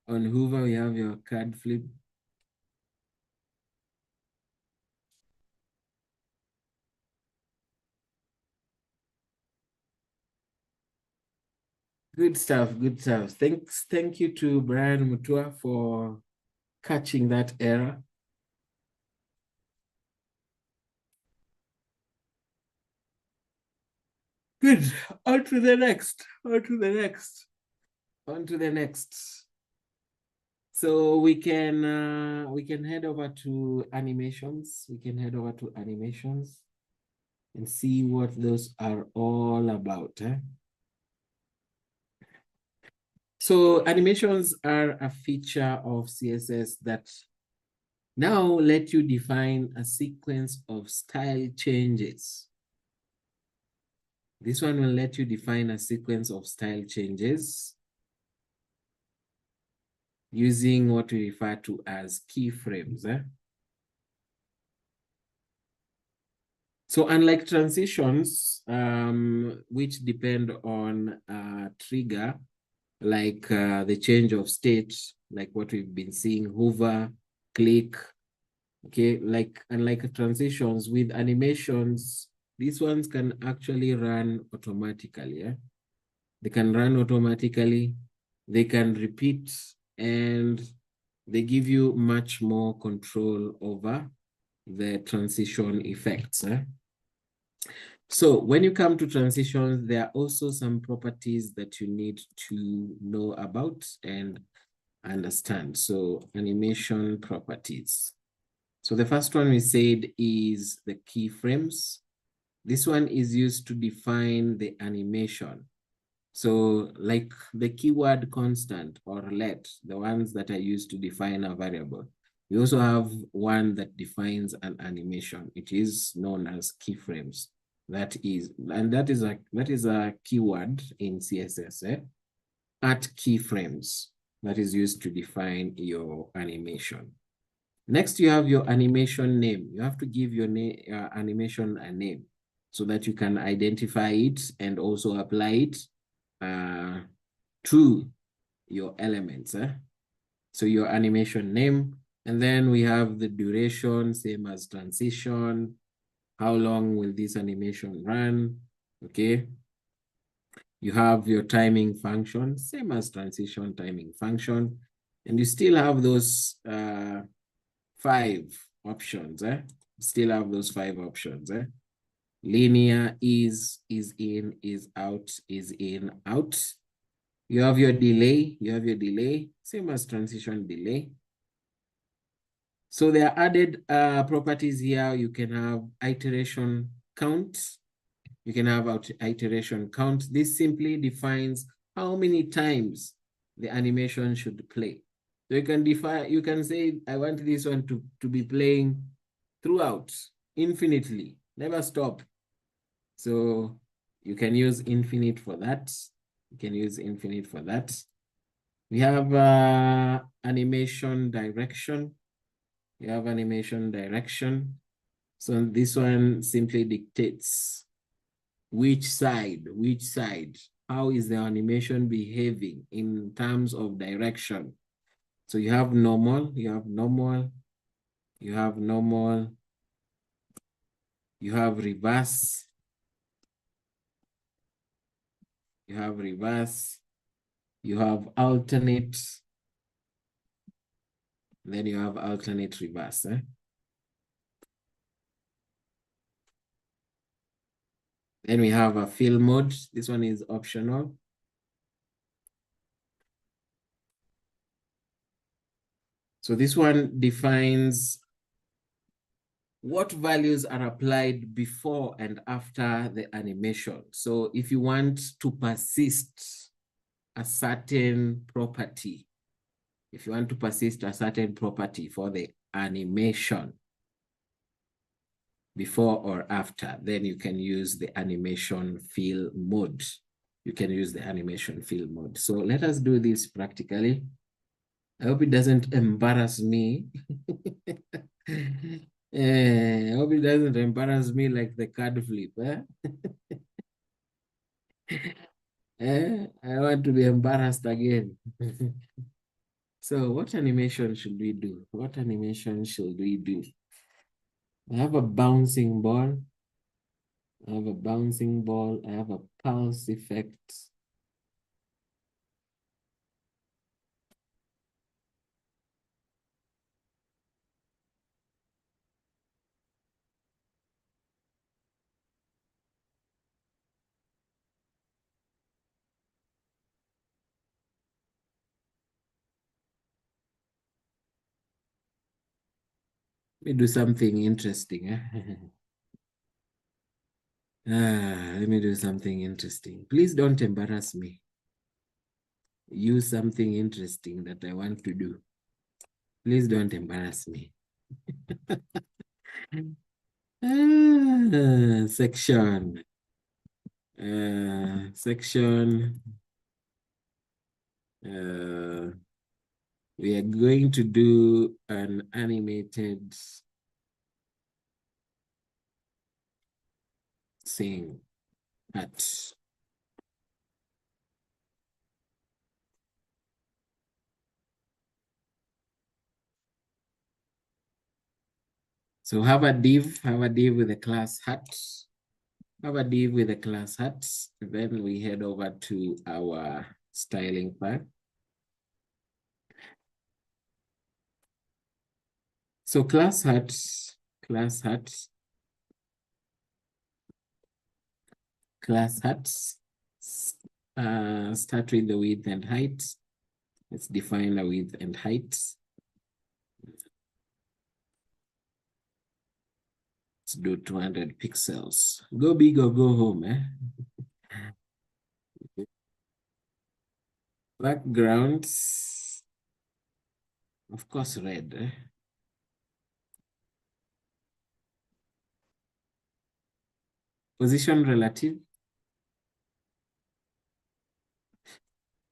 [SPEAKER 1] On Hoover, we have your card flip. Good stuff, good stuff. Thank you to Brian Mutua for catching that error. Good. On to the next. On to the next. On to the next. So we can head over to animations. We can head over to animations and see what those are all about. Eh? So animations are a feature of CSS that now let you define a sequence of style changes. This one will let you define a sequence of style changes using what we refer to as keyframes. Eh? So unlike transitions, which depend on a trigger, like the change of state, like what we've been seeing, hover, click, okay, unlike transitions with animations, these ones can actually run automatically. Yeah? They can run automatically, they can repeat, and they give you much more control over the transition effects. Eh? So when you come to transitions, there are also some properties that you need to know about, and understand. So animation properties. So the first one we said is the keyframes. This one is used to define the animation. So like the keyword constant or let, the ones that are used to define a variable. We also have one that defines an animation. It is known as keyframes. That is a keyword in CSS, at keyframes that is used to define your animation. Next, you have your animation name. You have to give your animation a name so that you can identify it and also apply it to your elements. So your animation name, and then we have the duration, same as transition. How long will this animation run? Okay. You have your timing function, same as transition timing function. And you still have those 5 options. Still have those 5 options. Linear is in, is out, is in, out. You have your delay, same as transition delay. So there are added properties here. You can have iteration count. You can have iteration count. This simply defines how many times the animation should play. So you can say, I want this one to be playing throughout, infinitely, never stop. So you can use infinite for that. You can use infinite for that. We have animation direction. You have animation direction. So this one simply dictates which side, how is the animation behaving in terms of direction. So you have normal, you have reverse, you have alternate, then you have alternate reverse. Then we have a fill mode. This one is optional. So this one defines what values are applied before and after the animation. So if you want to persist a certain property, for the animation before or after, then you can use the animation fill mode. So let us do this practically. I hope it doesn't embarrass me. I hope it doesn't embarrass me like the card flip. I want to be embarrassed again. So what animation should we do? I have a bouncing ball. I have a pulse effect. Let me do something interesting. Let me do something interesting. Please don't embarrass me. Use something interesting that I want to do. Please don't embarrass me. Section. We are going to do an animated thing at so have a div with a class hat. Then we head over to our styling part. So class hats start with the width and height. Let's define a width and height. Let's do 200 pixels. Go big or go home, eh? Background, of course, red. Eh? Position relative.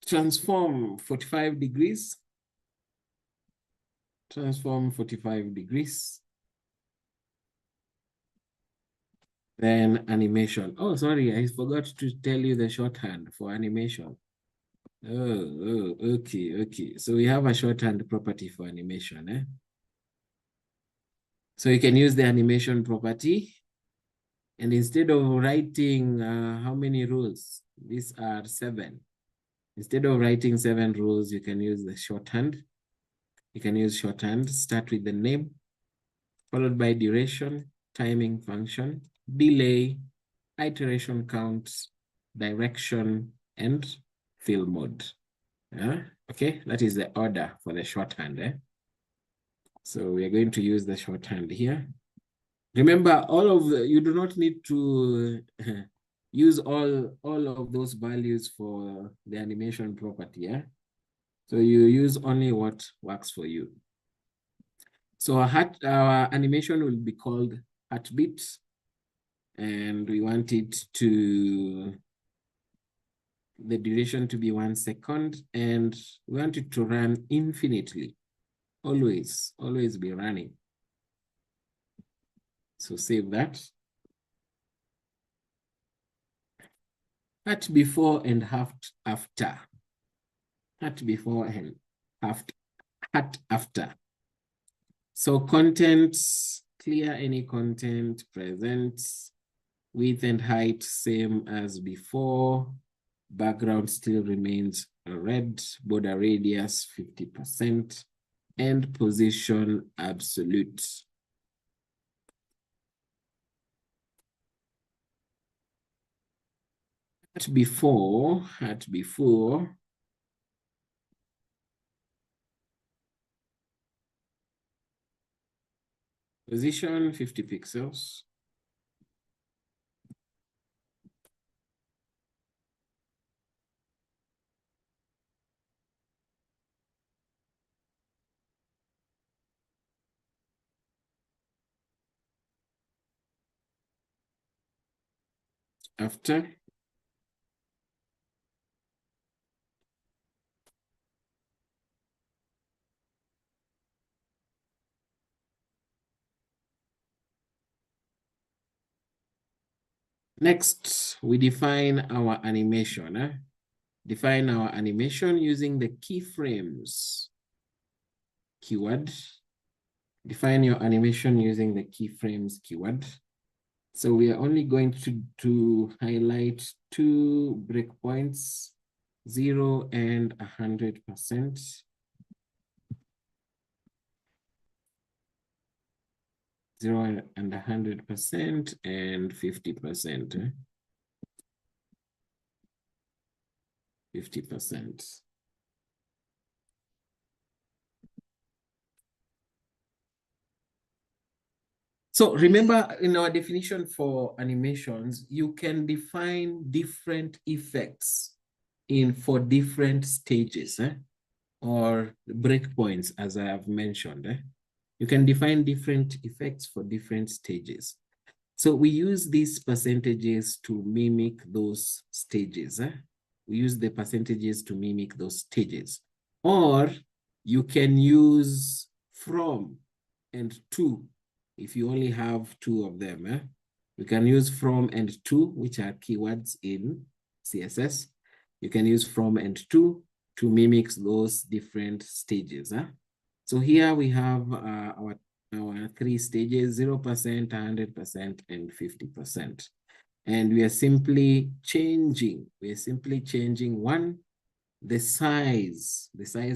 [SPEAKER 1] Transform 45 degrees. Transform 45 degrees. Then animation. Oh, sorry, I forgot to tell you the shorthand for animation. Okay. So we have a shorthand property for animation, eh? So you can use the animation property. And instead of writing how many rules? These are 7. Instead of writing 7 rules, you can use the shorthand. You can use shorthand, start with the name, followed by duration, timing function, delay, iteration count, direction, and fill mode. Yeah? Okay, that is the order for the shorthand. Eh? So we are going to use the shorthand here. Remember, you do not need to use all of those values for the animation property. Yeah? So you use only what works for you. So our animation will be called heartbeat, and we want it to, the duration to be 1 second, and we want it to run infinitely, always be running. So save that. Heart before and heart after. Heart before and heart after. So content, clear any content, present, width and height same as before. Background still remains red, border radius 50%, and position absolute. At before, position 50 pixels. After. Next, we define our animation. Define our animation using the keyframes keyword. Define your animation using the keyframes keyword. So we are only going to highlight 2 breakpoints, 0 and 100%. 0 and 100% and 50%. 50%. So remember, in our definition for animations, you can define different effects for different stages, or breakpoints, as I have mentioned. You can define different effects for different stages. So we use these percentages to mimic those stages. We use the percentages to mimic those stages. Or you can use from and to, if you only have 2 of them. You can use from and to, which are keywords in CSS. You can use from and to mimic those different stages. So here we have our 3 stages: 0%, 100%, and 50%. And we are simply changing, one, the size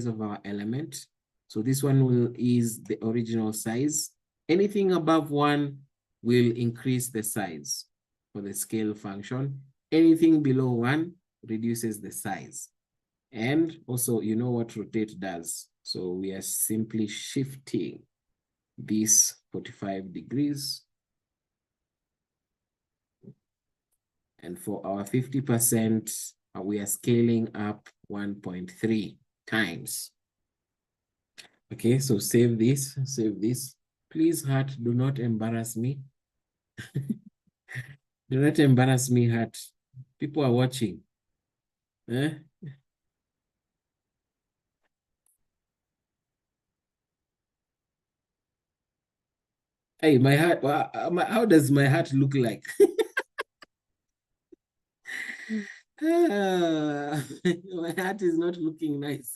[SPEAKER 1] of our element. So this one is the original size. Anything above 1 will increase the size for the scale function. Anything below 1 reduces the size. And also, you know what rotate does. So we are simply shifting this 45 degrees. And for our 50%, we are scaling up 1.3 times. Okay, so save this, save this. Please, Heart, do not embarrass me. Do not embarrass me, Heart. People are watching. Eh? Hey, my heart, how does my heart look like? My heart is not looking nice.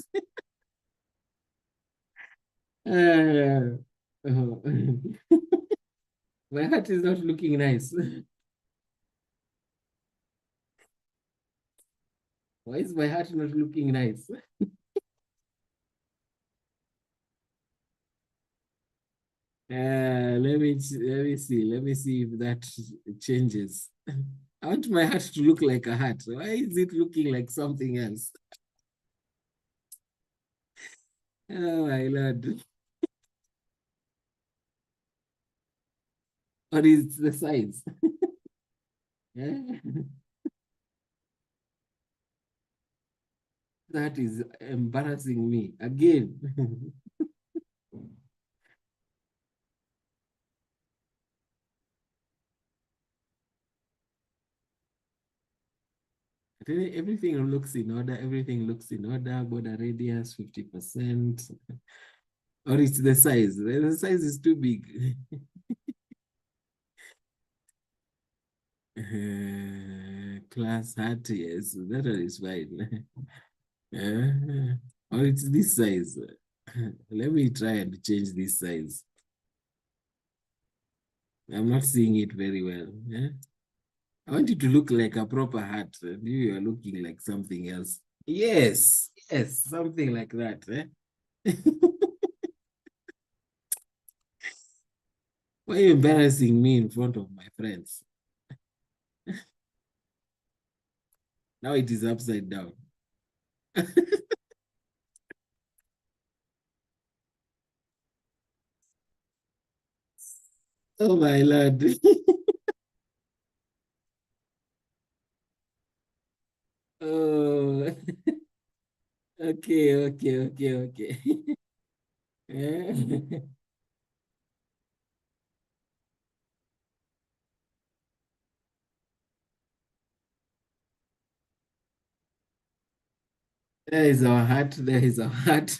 [SPEAKER 1] Uh, my heart is not looking nice. Why is my heart not looking nice? Let me see if that changes. I want my heart to look like a heart. Why is it looking like something else? Oh my Lord. Or is the size? Eh? That is embarrassing me again. Everything looks in order. Everything looks in order. Border radius 50%. Or it's the size. The size is too big. Class hat, yes, that one is fine. Or it's this size. Let me try and change this size. I'm not seeing it very well. I want you to look like a proper hat. You are looking like something else. Yes, yes, something like that. Why are you embarrassing me in front of my friends? Now it is upside down. Oh my Lord. Oh, okay, okay, okay, okay. There is our heart. There is our heart.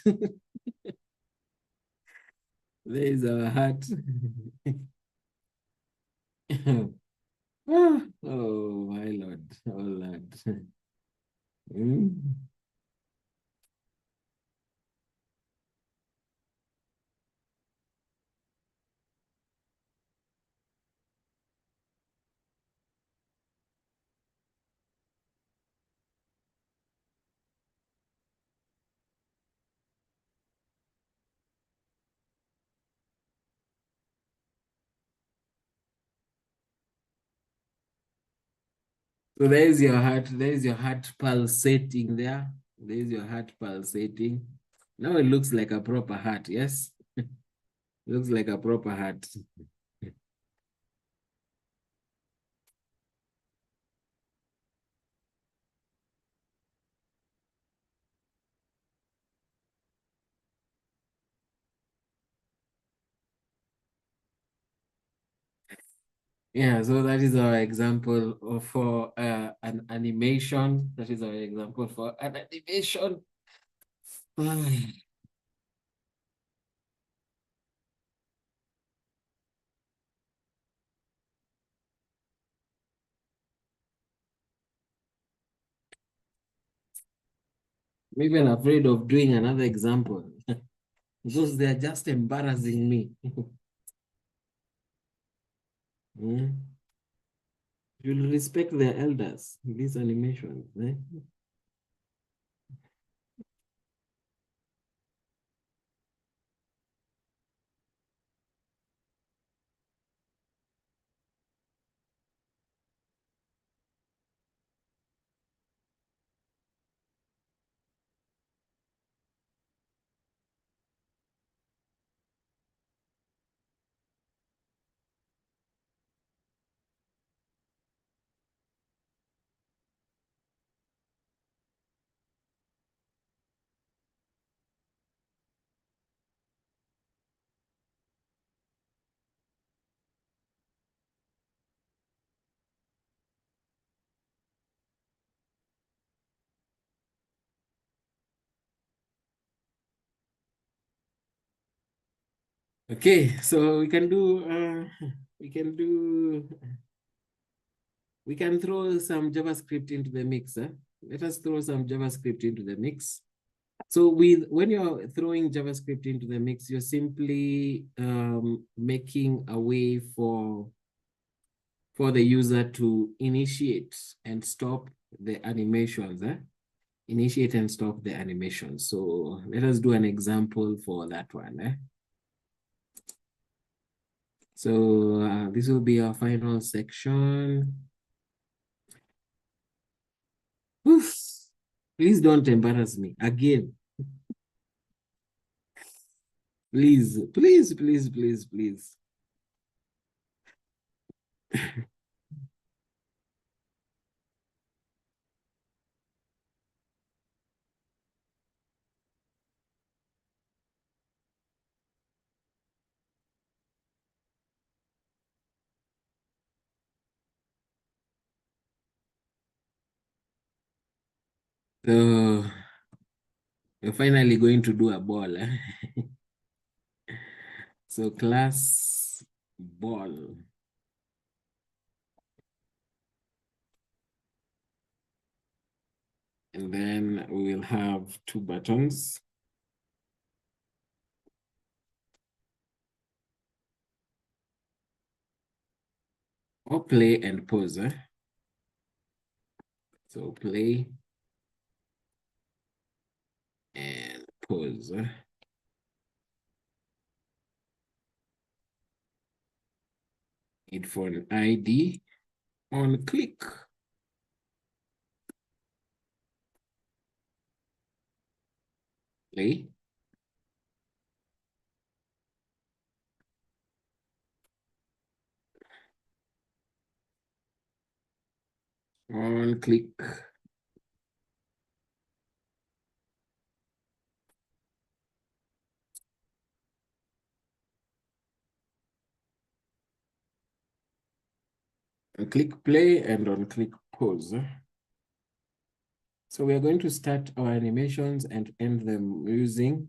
[SPEAKER 1] There is our heart. Oh, my Lord. Oh, Lord. Mm. So there is your heart. There is your heart pulsating there. There is your heart pulsating. Now it looks like a proper heart. Yes, looks like a proper heart. Yeah, so that is our example for an animation. That is our example for an animation. I'm even afraid of doing another example because they're just embarrassing me. Mm. You'll respect their elders, these animations. Eh? Okay, so we can throw some JavaScript into the mix. Let us throw some JavaScript into the mix. So when you're throwing JavaScript into the mix, you're simply making a way for the user to initiate and stop the animations. Initiate and stop the animations. So let us do an example for that one. So this will be our final section. Oof. Please don't embarrass me again. Please, please, please, please, please. So we're finally going to do a ball. So class ball. And then we will have two buttons. Or play and pause. So play and pause. Need for an ID on click. Play. On click. On click play and on click pause. So we are going to start our animations and end them using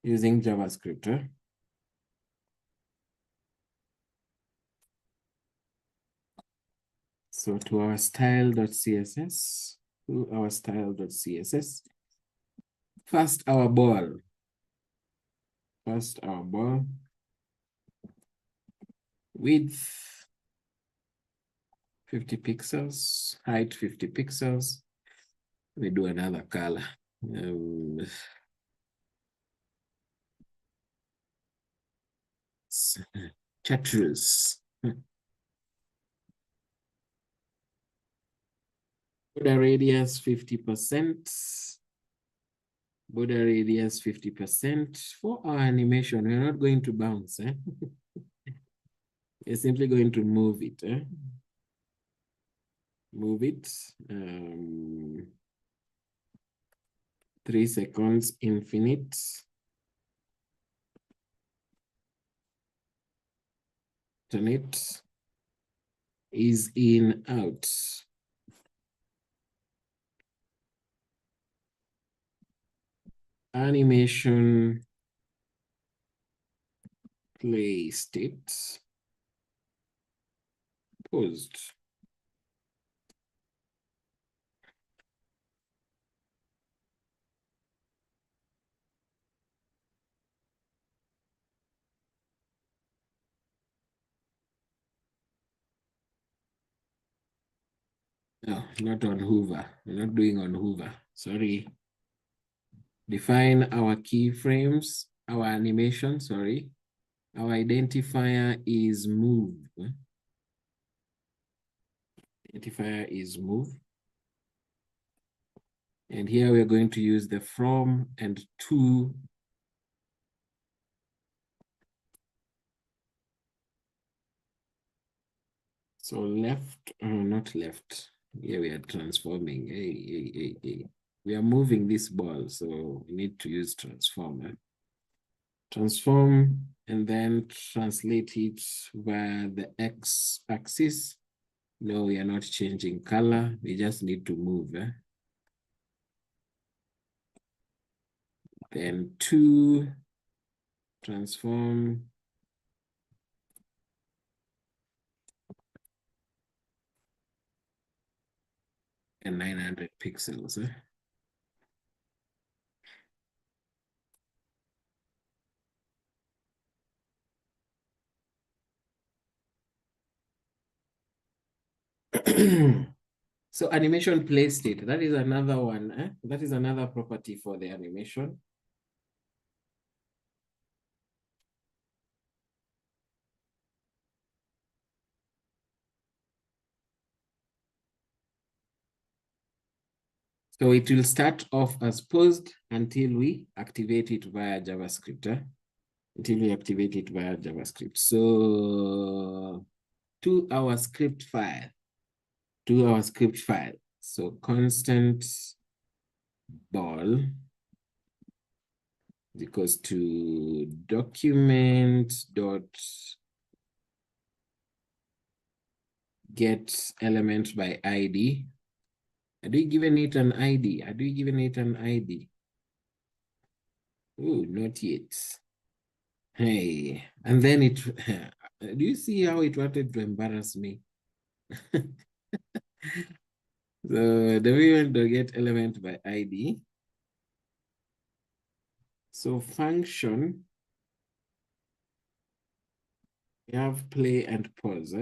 [SPEAKER 1] JavaScript. So to our style.css, first our ball. Width 50 pixels, height 50 pixels. We do another color. Chartreuse. Border radius 50%. Border radius 50%. For our animation, we're not going to bounce. We're simply going to move it. Move it. 3 seconds infinite. Alternate is in out. Animation play state paused. No, not on Hoover. We're not doing on Hoover. Sorry. Define our keyframes, our animation, sorry. Our identifier is move. Identifier is move. And here we're going to use the from and to. So left, not left. Here we are transforming. Hey. We are moving this ball, so we need to use transformer. Transform and then translate it via the x-axis. No, we are not changing color. We just need to move. Then to transform and 900 pixels. So animation play state, that is another one. That is another property for the animation. So it will start off as paused until we activate it via JavaScript. Until we activate it via JavaScript. So to our script file. So constant ball is equals to document dot get element by ID. Had we given it an ID? Oh, not yet. Hey, and then it, do you see how it wanted to embarrass me? So then we want to get element by ID. So function, we have play and pause.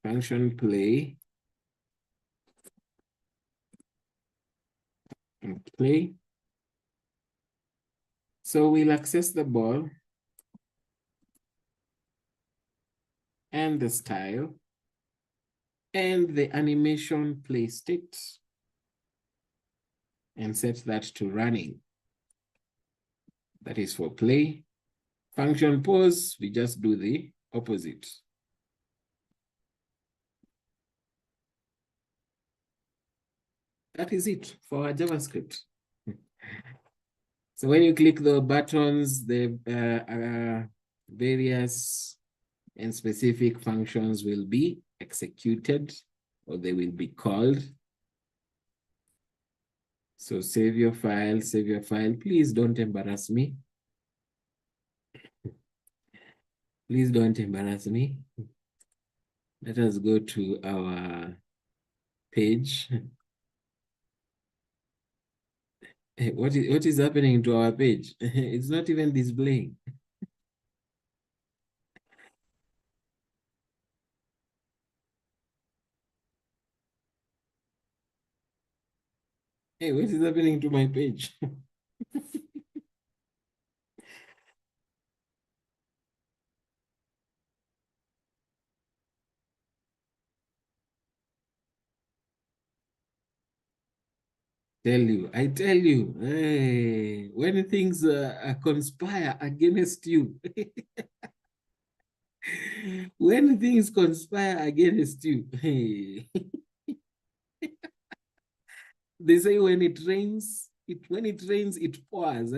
[SPEAKER 1] Function play and play. So we'll access the ball and the style and the animation play state and set that to running. That is for play. Function pause, we just do the opposite. That is it for our JavaScript. So when you click the buttons, the various and specific functions will be executed or they will be called. So save your file. Please don't embarrass me. Please don't embarrass me. Let us go to our page. What is happening to our page? It's not even displaying. Hey, what is happening to my page? I tell you, hey, when things conspire against you, when things conspire against you, hey, they say when it rains, it pours.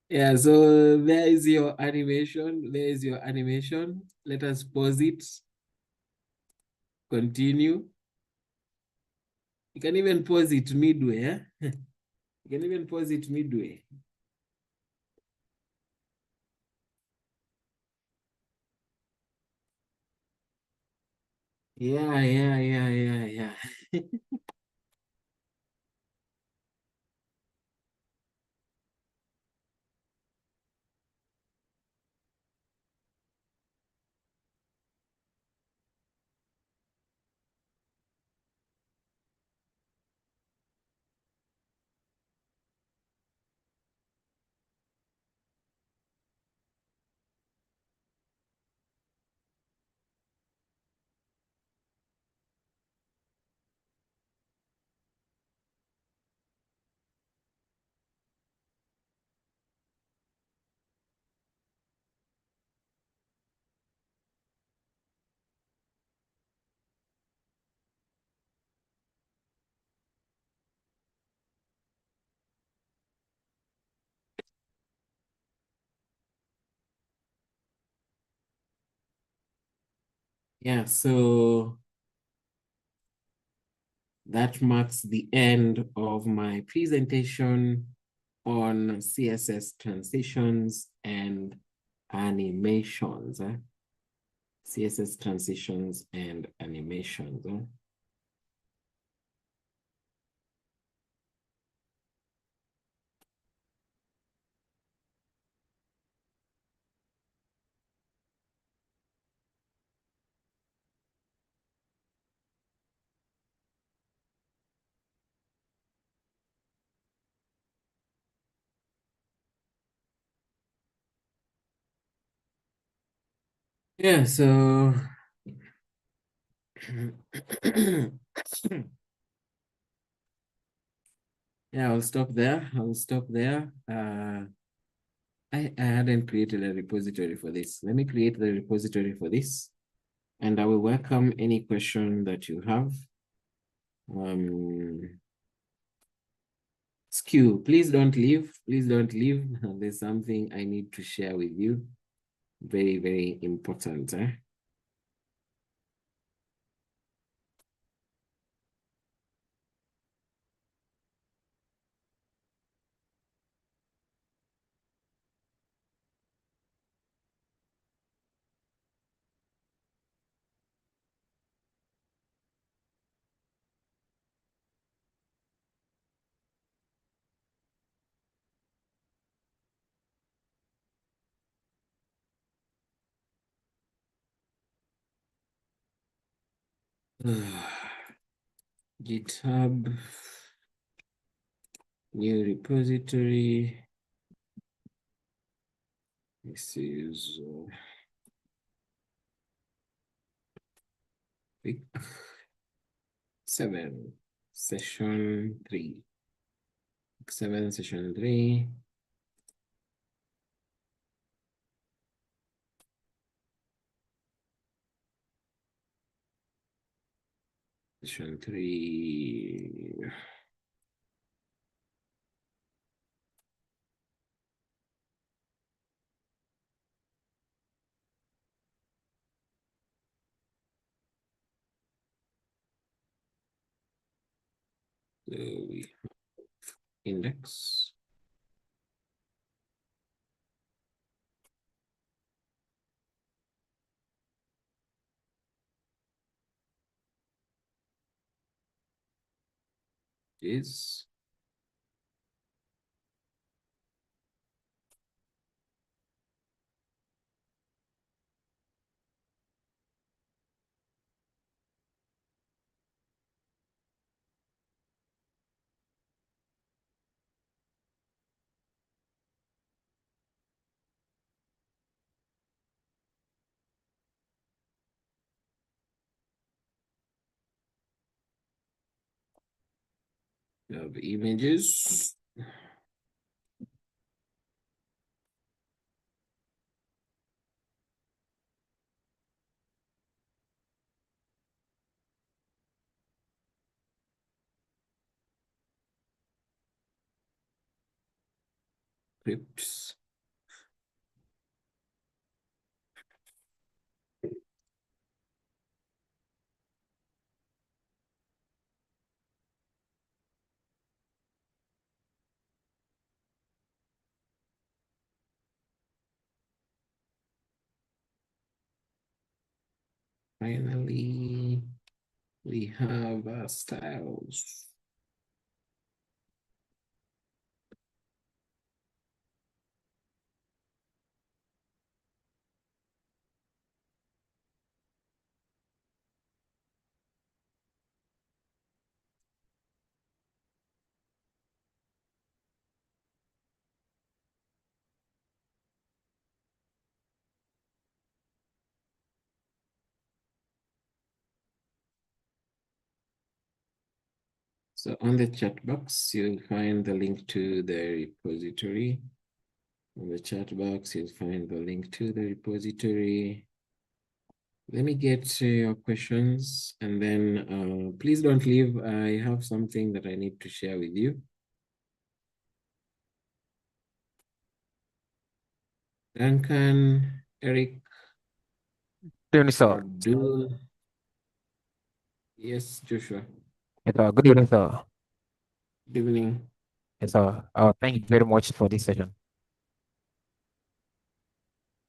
[SPEAKER 1] Yeah, so there is your animation. Let us pause it. Continue. You can even pause it midway. You can even pause it midway. Yeah. Yeah, so that marks the end of my presentation on CSS transitions and animations. CSS transitions and animations. Yeah, so yeah, I'll stop there. I'll stop there. I hadn't created a repository for this. Let me create the repository for this, and I will welcome any question that you have. Skew, please don't leave. Please don't leave. There's something I need to share with you. Very, very important. GitHub, new repository. This is week 7, session 3. Week 7, session 3. Session 3. So we have index. Is of images. Scripts. Finally, we have styles. So on the chat box, you'll find the link to the repository. On the chat box, you'll find the link to the repository. Let me get to your questions, and then please don't leave. I have something that I need to share with you. Duncan, Eric,
[SPEAKER 3] Abdul.
[SPEAKER 1] Abdul. Yes, Joshua.
[SPEAKER 3] Good evening, sir.
[SPEAKER 1] Good evening.
[SPEAKER 3] Yes, sir. Thank you very much for this session.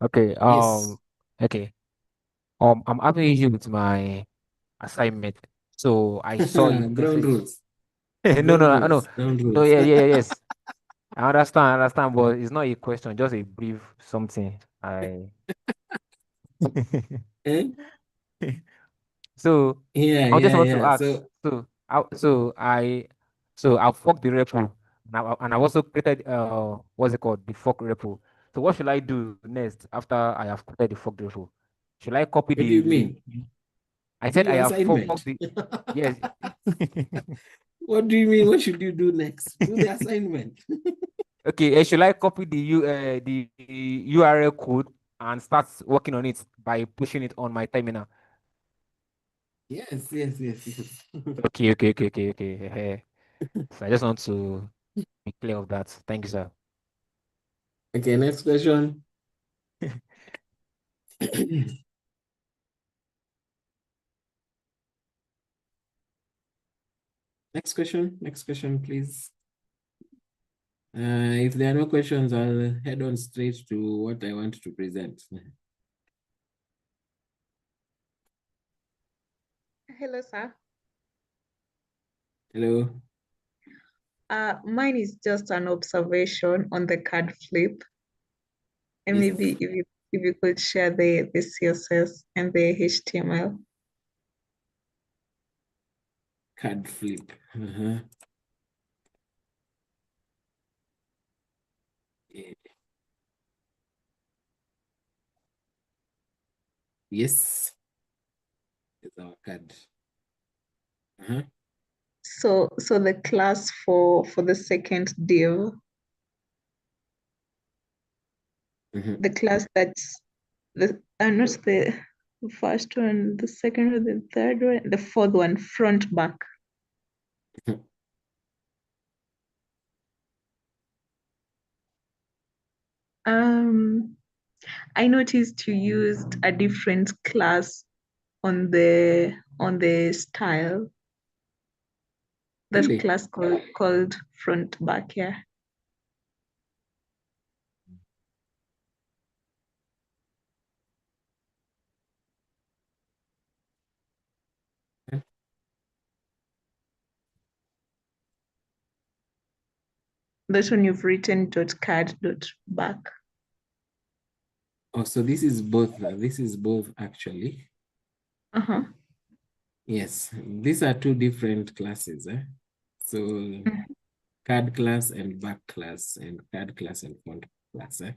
[SPEAKER 3] Okay.
[SPEAKER 1] Yes.
[SPEAKER 3] Okay. I'm having issue with my assignment. So I saw a
[SPEAKER 1] Ground
[SPEAKER 3] message.
[SPEAKER 1] rules.
[SPEAKER 3] No,
[SPEAKER 1] Ground
[SPEAKER 3] no, no, no,
[SPEAKER 1] rules. Ground
[SPEAKER 3] no.
[SPEAKER 1] rules.
[SPEAKER 3] Yes. I understand, but it's not a question, just a brief something. I
[SPEAKER 1] Eh?
[SPEAKER 3] so
[SPEAKER 1] Yeah,
[SPEAKER 3] I just
[SPEAKER 1] yeah,
[SPEAKER 3] want to
[SPEAKER 1] yeah.
[SPEAKER 3] ask.
[SPEAKER 1] So
[SPEAKER 3] So I forked the repo, and I've also created what's it called, the fork repo. So what should I do next after I have created the fork repo? Should I copy
[SPEAKER 1] what do you
[SPEAKER 3] the
[SPEAKER 1] mean?
[SPEAKER 3] I
[SPEAKER 1] Do
[SPEAKER 3] said I
[SPEAKER 1] your
[SPEAKER 3] have forked
[SPEAKER 1] assignment.
[SPEAKER 3] the yes.
[SPEAKER 1] What do you mean? What should you do next? Do the assignment.
[SPEAKER 3] Okay, should I copy the URL code and start working on it by pushing it on my terminal?
[SPEAKER 1] Yes, yes, yes, yes.
[SPEAKER 3] Okay. So I just want to be clear of that. Thank you, sir.
[SPEAKER 1] Okay, next question. Next question, please. If there are no questions, I'll head on straight to what I want to present.
[SPEAKER 4] Hello, sir.
[SPEAKER 1] Hello.
[SPEAKER 4] Mine is just an observation on the card flip, and
[SPEAKER 1] Yes,
[SPEAKER 4] maybe if you could share the CSS and the HTML.
[SPEAKER 1] card flip. Uh-huh. Yeah. Yes, it's our card. Uh-huh.
[SPEAKER 4] So the class for the second div,
[SPEAKER 1] Mhm.
[SPEAKER 4] the class that's the not the first one, the second one, the third one, the fourth one, front back. Um, I noticed you used a different class on the style. That
[SPEAKER 1] Really?
[SPEAKER 4] class called front back, yeah. That one you've written .card .back.
[SPEAKER 1] Oh, so this is both. This is both actually.
[SPEAKER 4] Uh-huh.
[SPEAKER 1] Yes, these are two different classes. So
[SPEAKER 4] Mhm.
[SPEAKER 1] card class and back class and card class and front class. This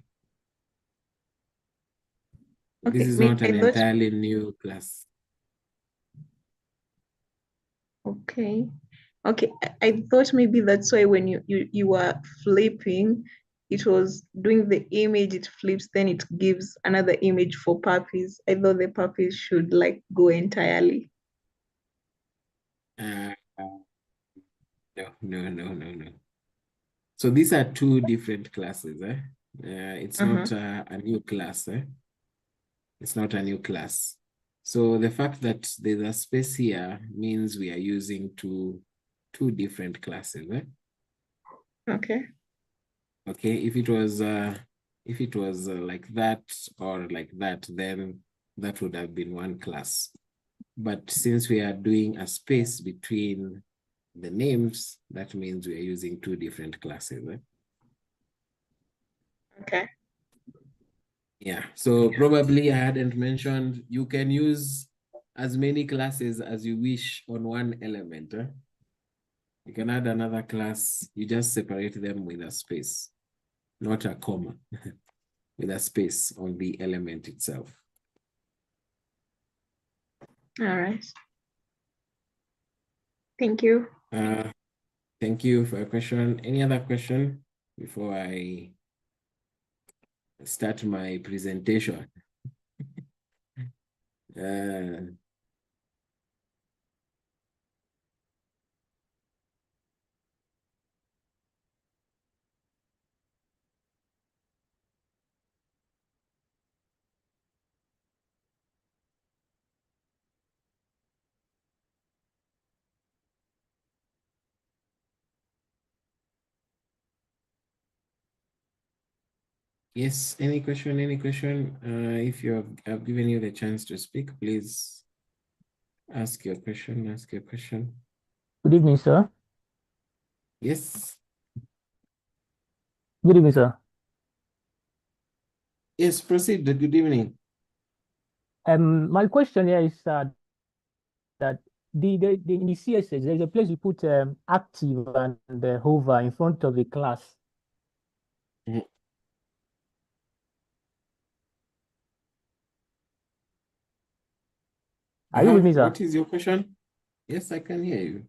[SPEAKER 4] Okay,
[SPEAKER 1] is not
[SPEAKER 4] I
[SPEAKER 1] an
[SPEAKER 4] thought,
[SPEAKER 1] entirely new class.
[SPEAKER 4] okay. Okay, I thought maybe that's why when you were flipping, it was doing the image, it flips, then it gives another image for puppies. I thought the puppies should like go entirely.
[SPEAKER 1] Uh, no. So these are two different classes. It's
[SPEAKER 4] Uh-huh.
[SPEAKER 1] not a new class. It's not a new class. So the fact that there's a space here means we are using two different classes.
[SPEAKER 4] Okay.
[SPEAKER 1] Okay, if it was like that or like that, then that would have been one class. But since we are doing a space between the names, that means we are using two different classes.
[SPEAKER 4] Okay.
[SPEAKER 1] Yeah, so probably I hadn't mentioned you can use as many classes as you wish on one element. You can add another class, you just separate them with a space, not a comma, with a space on the element itself.
[SPEAKER 4] All right. Thank you.
[SPEAKER 1] Thank you for your question. Any other question before I start my presentation? Uh, Yes, any question, any question? If I've given you the chance to speak, please ask your question, ask your question.
[SPEAKER 5] Good evening, sir.
[SPEAKER 1] Yes,
[SPEAKER 5] Good evening, sir.
[SPEAKER 1] yes, proceed. Good evening.
[SPEAKER 5] My question here is that in the CSS, there's a place you put active and hover in front of the class.
[SPEAKER 1] Mhm.
[SPEAKER 5] Are you with me, sir?
[SPEAKER 1] What is your question? Yes, I can hear you.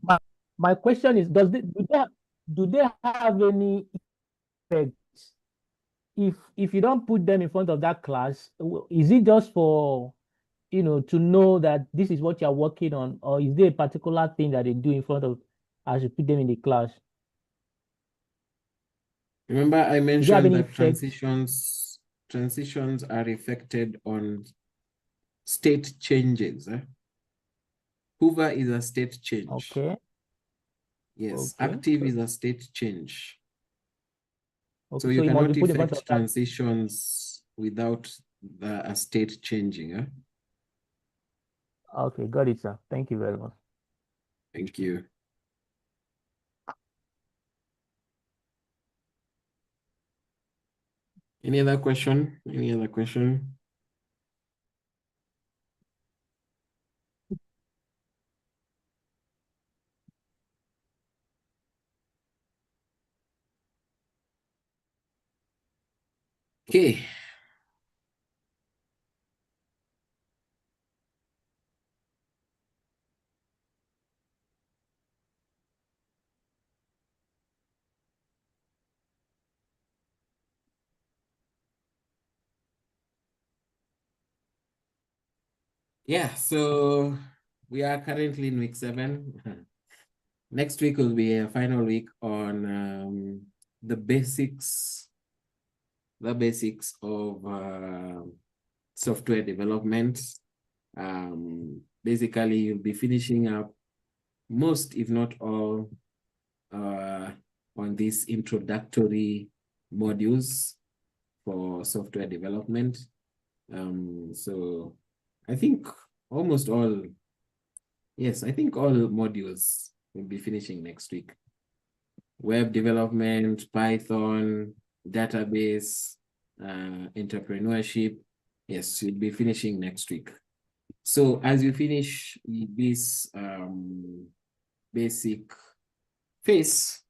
[SPEAKER 5] My question is, do they have any effect if you don't put them in front of that class? Is it just for to know that this is what you're working on, or is there a particular thing that they do in front of as you put them in the class?
[SPEAKER 1] Remember, I
[SPEAKER 5] Do they have
[SPEAKER 1] mentioned
[SPEAKER 5] any
[SPEAKER 1] that
[SPEAKER 5] effect?
[SPEAKER 1] transitions are affected on state changes. Hover is a state change.
[SPEAKER 5] Okay.
[SPEAKER 1] Yes,
[SPEAKER 5] Okay.
[SPEAKER 1] active is a state change.
[SPEAKER 5] Okay.
[SPEAKER 1] So you
[SPEAKER 5] it must be
[SPEAKER 1] cannot
[SPEAKER 5] put in front
[SPEAKER 1] effect
[SPEAKER 5] of that.
[SPEAKER 1] transitions without a state changing.
[SPEAKER 5] Okay, got it, sir. Thank you very much.
[SPEAKER 1] Thank you. Any other question? Any other question? Okay. Yeah, so we are currently in week 7. Next week will be a final week on the basics of software development. Basically, you'll be finishing up most, if not all, on these introductory modules for software development. So I think almost all, yes, I think all modules will be finishing next week. Web development, Python, database, entrepreneurship. Yes, we'll be finishing next week. So as you finish this basic phase,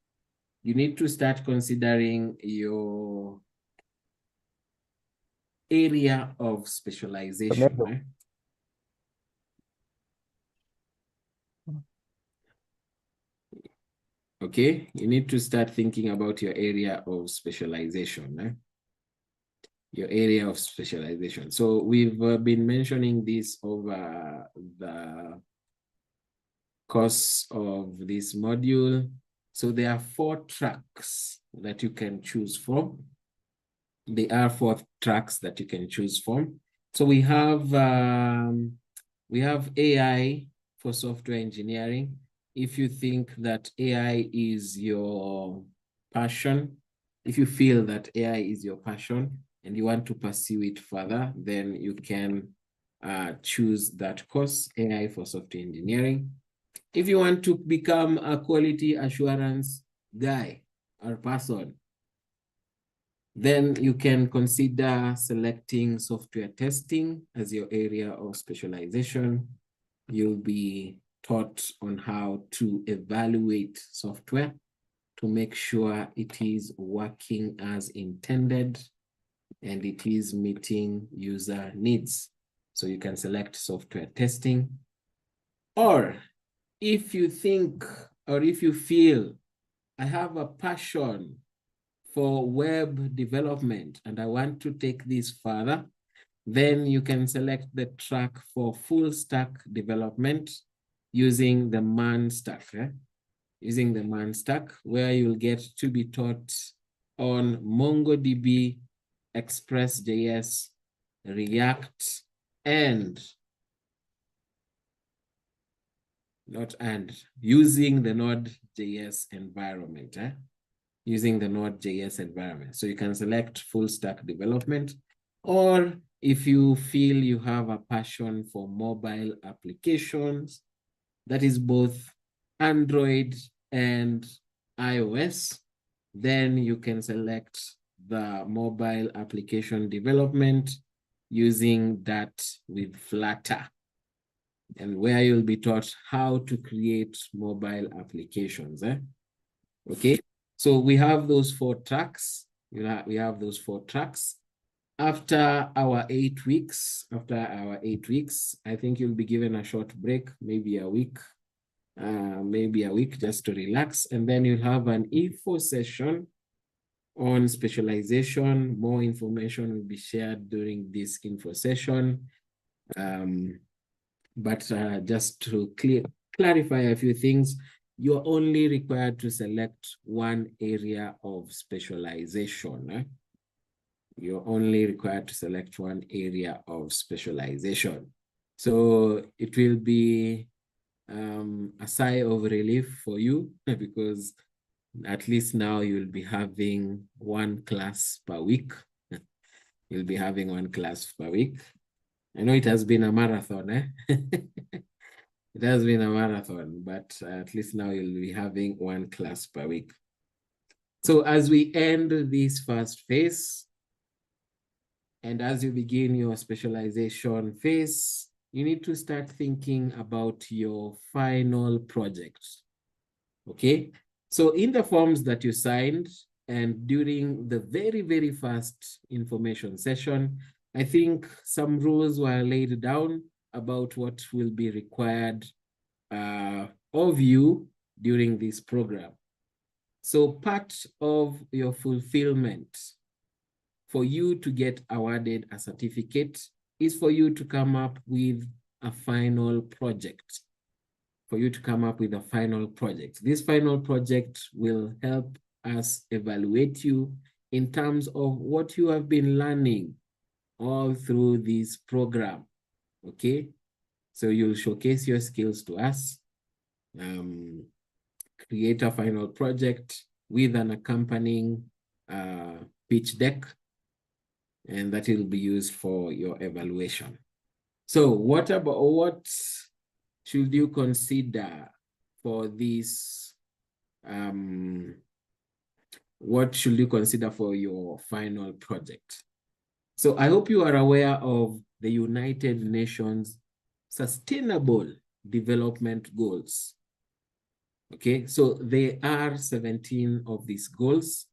[SPEAKER 1] you need to start considering your area of specialization. Eh? Okay, you need to start thinking about your area of specialization. Eh? Your area of specialization. So we've been mentioning this over the course of this module. So there are 4 tracks that you can choose from. There are 4 tracks that you can choose from. So we have AI for software engineering. If you think that AI is your passion, if you feel that AI is your passion and you want to pursue it further, then you can choose that course, AI for software engineering. If you want to become a quality assurance guy or person, then you can consider selecting software testing as your area of specialization. You'll be taught on how to evaluate software to make sure it is working as intended and it is meeting user needs. So you can select software testing. Or if you think, or if you feel, I have a passion for web development and I want to take this further, then you can select the track for full stack development using the MAN stack. Using the MAN stack, where you'll get to be taught on MongoDB, Express.js, React, and using the Node.js environment. using the Node.js environment. So you can select full stack development, or if you feel you have a passion for mobile applications, that is both Android and iOS, then you can select the mobile application development using that with Flutter, and where you'll be taught how to create mobile applications. Okay, so we have those 4 tracks. We have those 4 tracks. After our 8 weeks, I think you'll be given a short break, maybe a week, just to relax. And then you'll have an info session on specialization. More information will be shared during this info session. But just to clarify a few things, you're only required to select one area of specialization. You're only required to select one area of specialization. So it will be a sigh of relief for you because at least now you'll be having 1 class per week. You'll be having 1 class per week. I know it has been a marathon, It has been a marathon, but at least now you'll be having 1 class per week. So as we end this first phase, and as you begin your specialization phase, you need to start thinking about your final project. Okay, so in the forms that you signed and during the very, very first information session, I think some rules were laid down about what will be required of you during this program. So part of your fulfillment for you to get awarded a certificate is for you to come up with a final project. This final project will help us evaluate you in terms of what you have been learning all through this program, okay? So you'll showcase your skills to us, create a final project with an accompanying pitch deck, and that will be used for your evaluation. So what should you consider for this? What should you consider for your final project? So I hope you are aware of the United Nations Sustainable Development Goals. Okay, so there are 17 of these goals,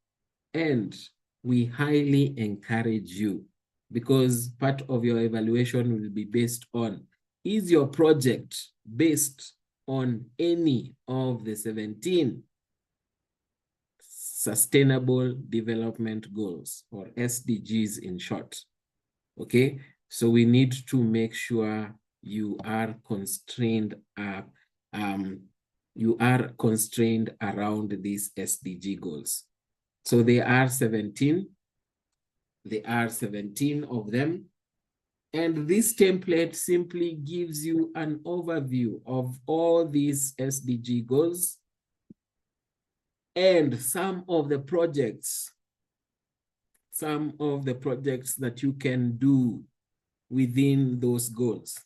[SPEAKER 1] and we highly encourage you, because part of your evaluation will be based on, is your project based on any of the 17 Sustainable Development Goals, or SDGs in short? Okay, so we need to make sure you are constrained around these SDG goals. So there are 17. There are 17 of them. And this template simply gives you an overview of all these SDG goals and some of the projects that you can do within those goals.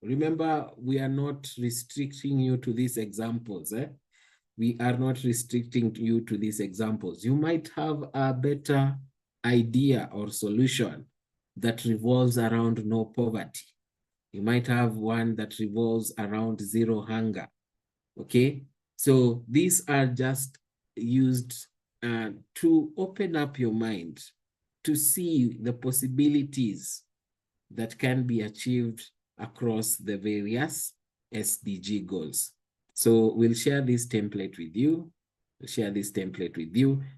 [SPEAKER 1] Remember, we are not restricting you to these examples. We are not restricting you to these examples. You might have a better idea or solution that revolves around no poverty. You might have one that revolves around zero hunger. Okay, so these are just used to open up your mind to see the possibilities that can be achieved across the various SDG goals. So we'll share this template with you.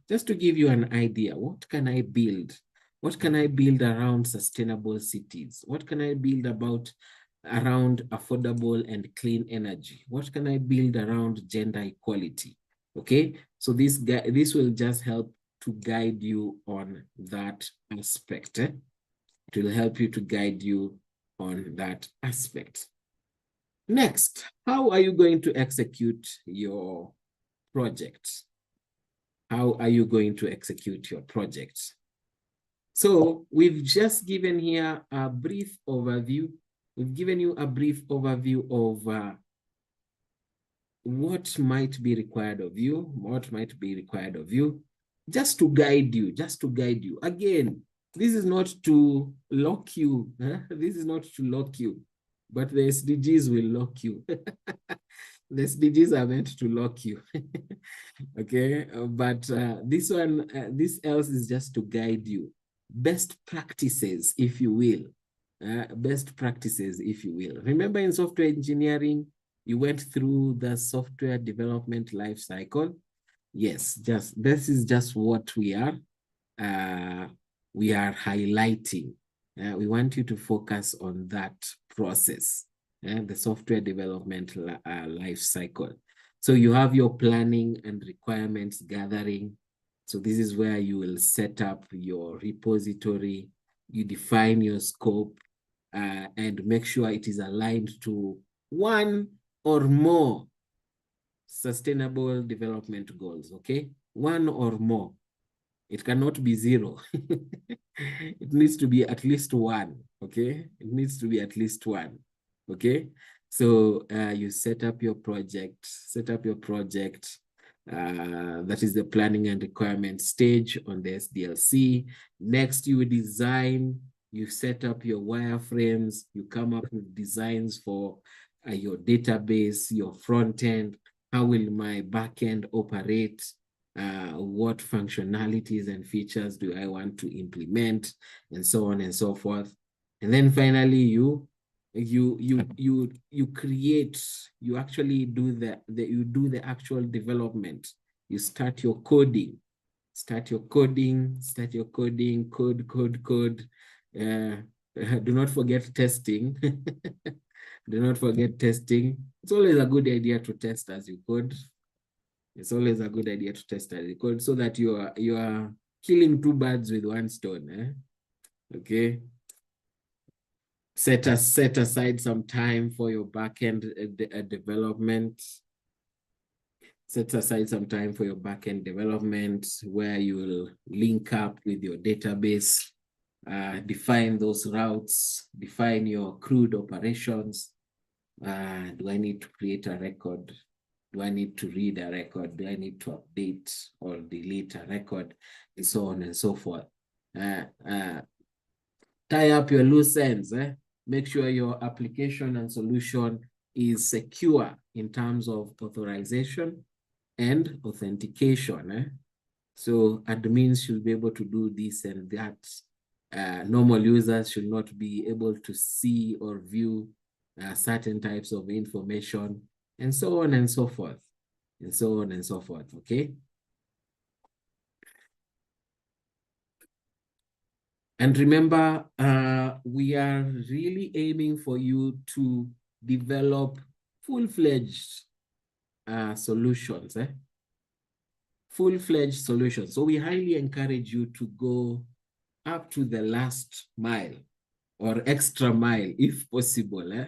[SPEAKER 1] Just to give you an idea. What can I build? What can I build around sustainable cities? What can I build around affordable and clean energy? What can I build around gender equality? Okay, so this will just help to guide you on that aspect. It will help you to guide you on that aspect. Next, how are you going to execute your project? how are you going to execute your project? So we've just given here a brief overview. We've given you a brief overview of what might be required of you, just to guide you. Again, this is not to lock you. This is not to lock you, but the SDGs will lock you. The SDGs are meant to lock you. Okay, but this else is just to guide you. Best practices, if you will. Best practices, if you will. Remember, in software engineering, you went through the software development life cycle. Yes, this is just what we are highlighting. We want you to focus on that process, the software development life cycle. So you have your planning and requirements gathering. So this is where you will set up your repository, you define your scope, and make sure it is aligned to one or more sustainable development goals, okay? One or more. It cannot be zero. It needs to be at least one, okay? It needs to be at least one, okay? So you set up your project, that is the planning and requirement stage on the SDLC. Next, you design, you set up your wireframes, you come up with designs for your database, your front end. How will my backend operate? What functionalities and features do I want to implement, and so on and so forth. And then finally, you create, you actually do the actual development. You start your coding, code. Do not forget testing. Do not forget testing. It's always a good idea to test as you code. It's always a good idea to test as you code, so that you are killing two birds with one stone. Okay. Set aside some time for your backend development. Set aside some time for your backend development, where you will link up with your database, define those routes, define your CRUD operations. Do I need to create a record? Do I need to read a record? Do I need to update or delete a record? And so on and so forth. Tie up your loose ends. Make sure your application and solution is secure in terms of authorization and authentication. So admins should be able to do this and that. Normal users should not be able to see or view certain types of information, and so on and so forth, okay? And remember, we are really aiming for you to develop full-fledged solutions, full-fledged solutions. So we highly encourage you to go up to the last mile, or extra mile if possible,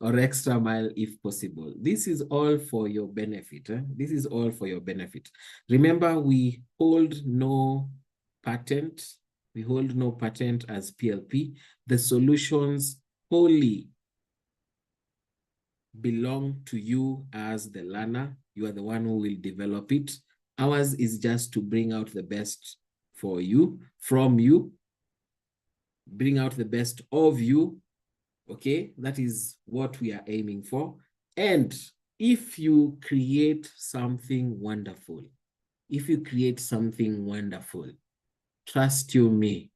[SPEAKER 1] or extra mile if possible. This is all for your benefit. This is all for your benefit. Remember, we hold no patent. We hold no patent as PLP. The solutions wholly belong to you as the learner. You are the one who will develop it. Ours is just to bring out the best for you, from you, bring out the best of you, okay? That is what we are aiming for. And if you create something wonderful, trust you me,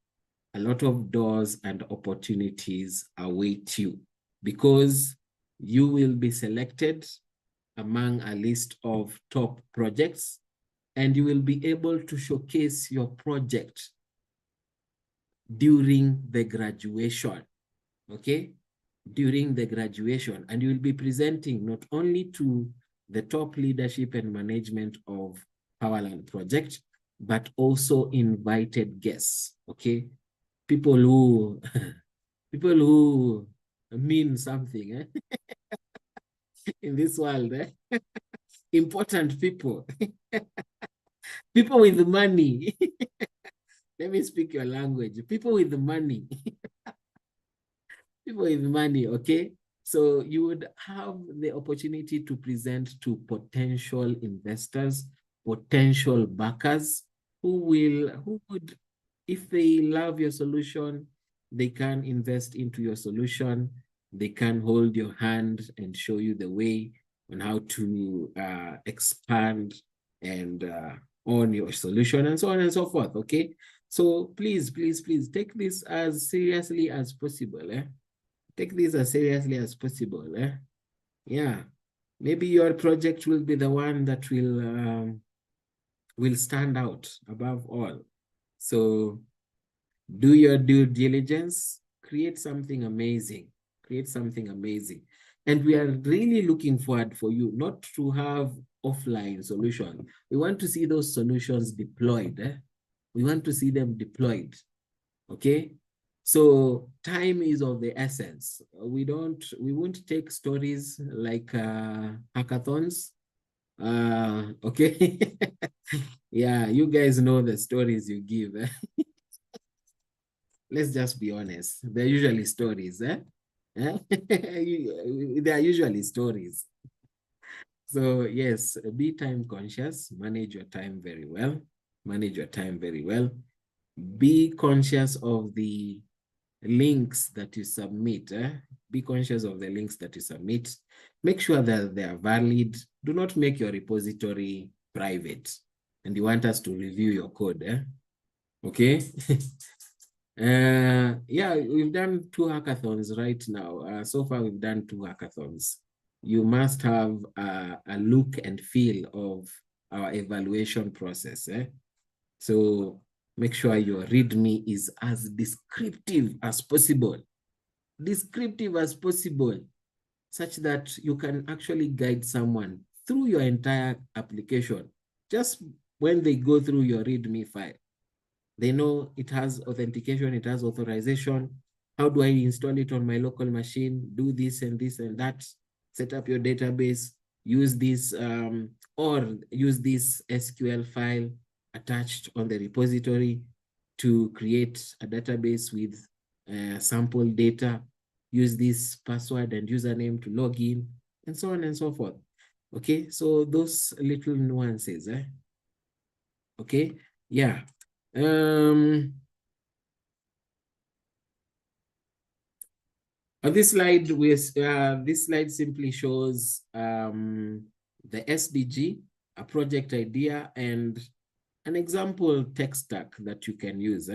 [SPEAKER 1] a lot of doors and opportunities await you, because you will be selected among a list of top projects, and you will be able to showcase your project during the graduation, okay? During the graduation, and you will be presenting not only to the top leadership and management of Powerland project, but also invited guests, okay? People who mean something in this world, important people. People with money. Let me speak your language. People with money. People with money, okay? So you would have the opportunity to present to potential investors, potential backers who would, if they love your solution, they can invest into your solution. They can hold your hand and show you the way on how to expand and own your solution and so on and so forth, okay? So please, please, please take this as seriously as possible, eh? Take this as seriously as possible, eh? Yeah, maybe your project will be the one that will stand out above all. So do your due diligence, create something amazing, create something amazing. And we are really looking forward for you not to have offline solutions. We want to see those solutions deployed. Eh? We want to see them deployed, okay? So time is of the essence. We won't take stories like hackathons. Okay. Yeah, you guys know the stories you give. Eh? Let's just be honest. They're usually stories, eh? They are usually stories. So yes, be time conscious, manage your time very well, manage your time very well. Be conscious of the links that you submit. Be conscious of the links that you submit. Make sure that they are valid. Do not make your repository private and you want us to review your code. Okay. Yeah, we've done 2 hackathons right now. So far, we've done 2 hackathons. You must have a look and feel of our evaluation process. So make sure your README is as descriptive as possible. Descriptive as possible, such that you can actually guide someone through your entire application. Just when they go through your README file, they know it has authentication, it has authorization. How do I install it on my local machine? Do this and this and that. Set up your database, use this or use this SQL file attached on the repository to create a database with sample data. Use this password and username to log in, and so on and so forth. Okay, so those little nuances, okay, yeah. On this slide, this slide simply shows the SDG, a project idea, and an example tech stack that you can use.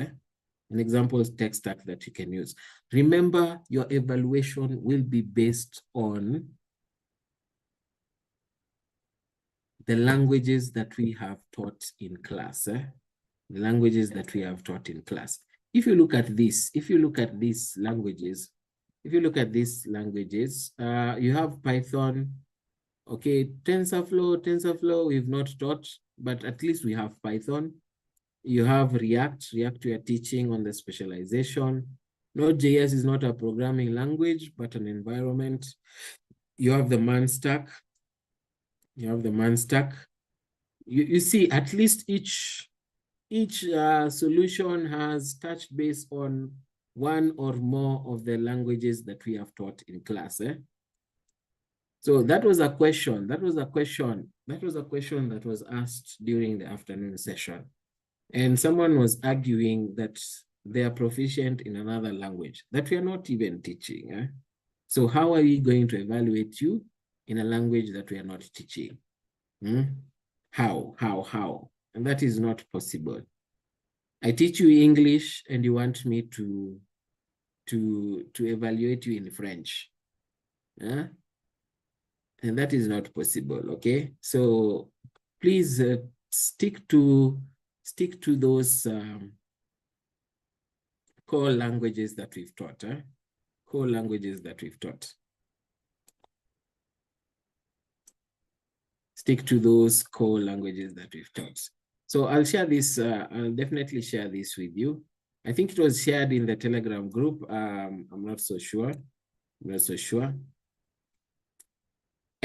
[SPEAKER 1] An example tech stack that you can use. Remember, your evaluation will be based on the languages that we have taught in class. The languages that we have taught in class. If you look at this, if you look at these languages, you have Python. Okay, TensorFlow we've not taught, but at least we have Python. You have React we are teaching on the specialization. Node.js is not a programming language, but an environment. You have the man stack. You see, at least each solution has touched base on one or more of the languages that we have taught in class. So that was a question that was asked during the afternoon session. And someone was arguing that they are proficient in another language that we are not even teaching. So how are we going to evaluate you in a language that we are not teaching? How? And that is not possible. I teach you English and you want me to evaluate you in French. And that is not possible, okay? So please stick to those core languages that we've taught. Core languages that we've taught. Stick to those core languages that we've taught. So I'll share this, I'll definitely share this with you. I think it was shared in the Telegram group. I'm not so sure.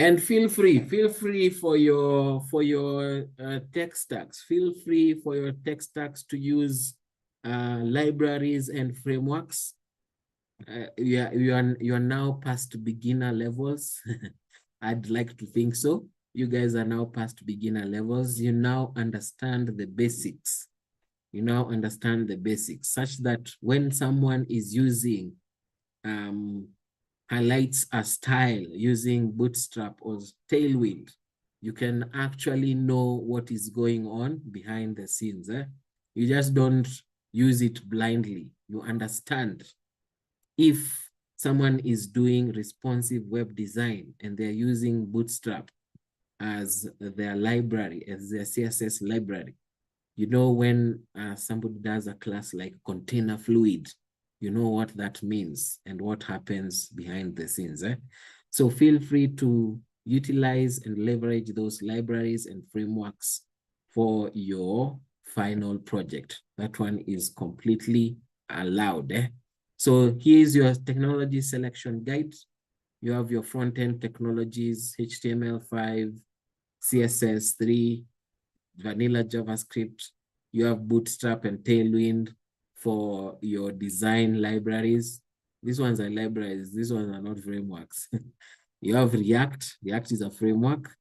[SPEAKER 1] And feel free for your tech stacks. Feel free for your tech stacks to use libraries and frameworks. You are now past beginner levels. I'd like to think so. You guys are now past beginner levels. You now understand the basics. You now understand the basics such that when someone is using highlights a style using Bootstrap or Tailwind, you can actually know what is going on behind the scenes. You just don't use it blindly. You understand. If someone is doing responsive web design and they're using Bootstrap as their library, as their CSS library, you know, when somebody does a class like container fluid, you know what that means and what happens behind the scenes. So feel free to utilize and leverage those libraries and frameworks for your final project. That one is completely allowed. So here's your technology selection guide. You have your front-end technologies, HTML5, CSS3, vanilla JavaScript. You have Bootstrap and Tailwind for your design libraries. These ones are libraries. These ones are not frameworks. You have React. React is a framework.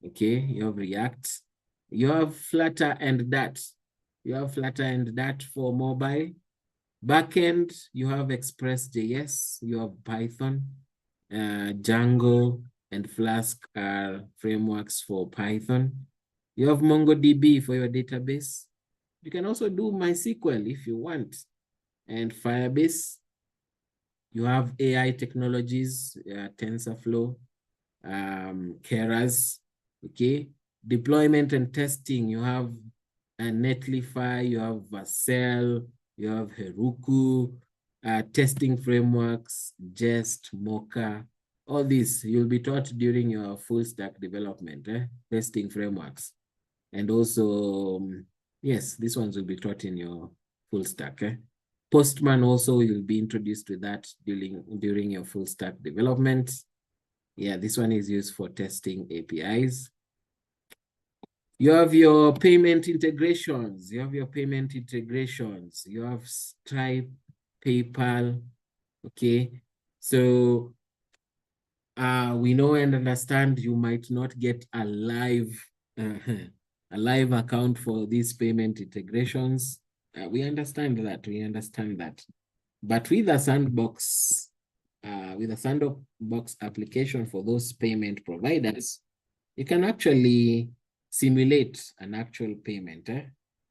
[SPEAKER 1] Okay, you have React. You have Flutter and Dart. You have Flutter and Dart for mobile. Backend, you have Express.js. You have Python, Django, and Flask are frameworks for Python. You have MongoDB for your database. You can also do MySQL if you want. And Firebase, you have AI technologies, TensorFlow, Keras, okay? Deployment and testing, you have Netlify, you have Vercel, you have Heroku, testing frameworks, Jest, Mocha, all these you'll be taught during your full stack development, testing frameworks. And also, yes, these ones will be taught in your full stack. Postman also, you'll be introduced to that during your full stack development. Yeah, this one is used for testing APIs. You have your payment integrations. You have your payment integrations. You have Stripe, PayPal, okay? So we know and understand you might not get a live account for these payment integrations. We understand that. But with a sandbox application for those payment providers, you can actually simulate an actual payment.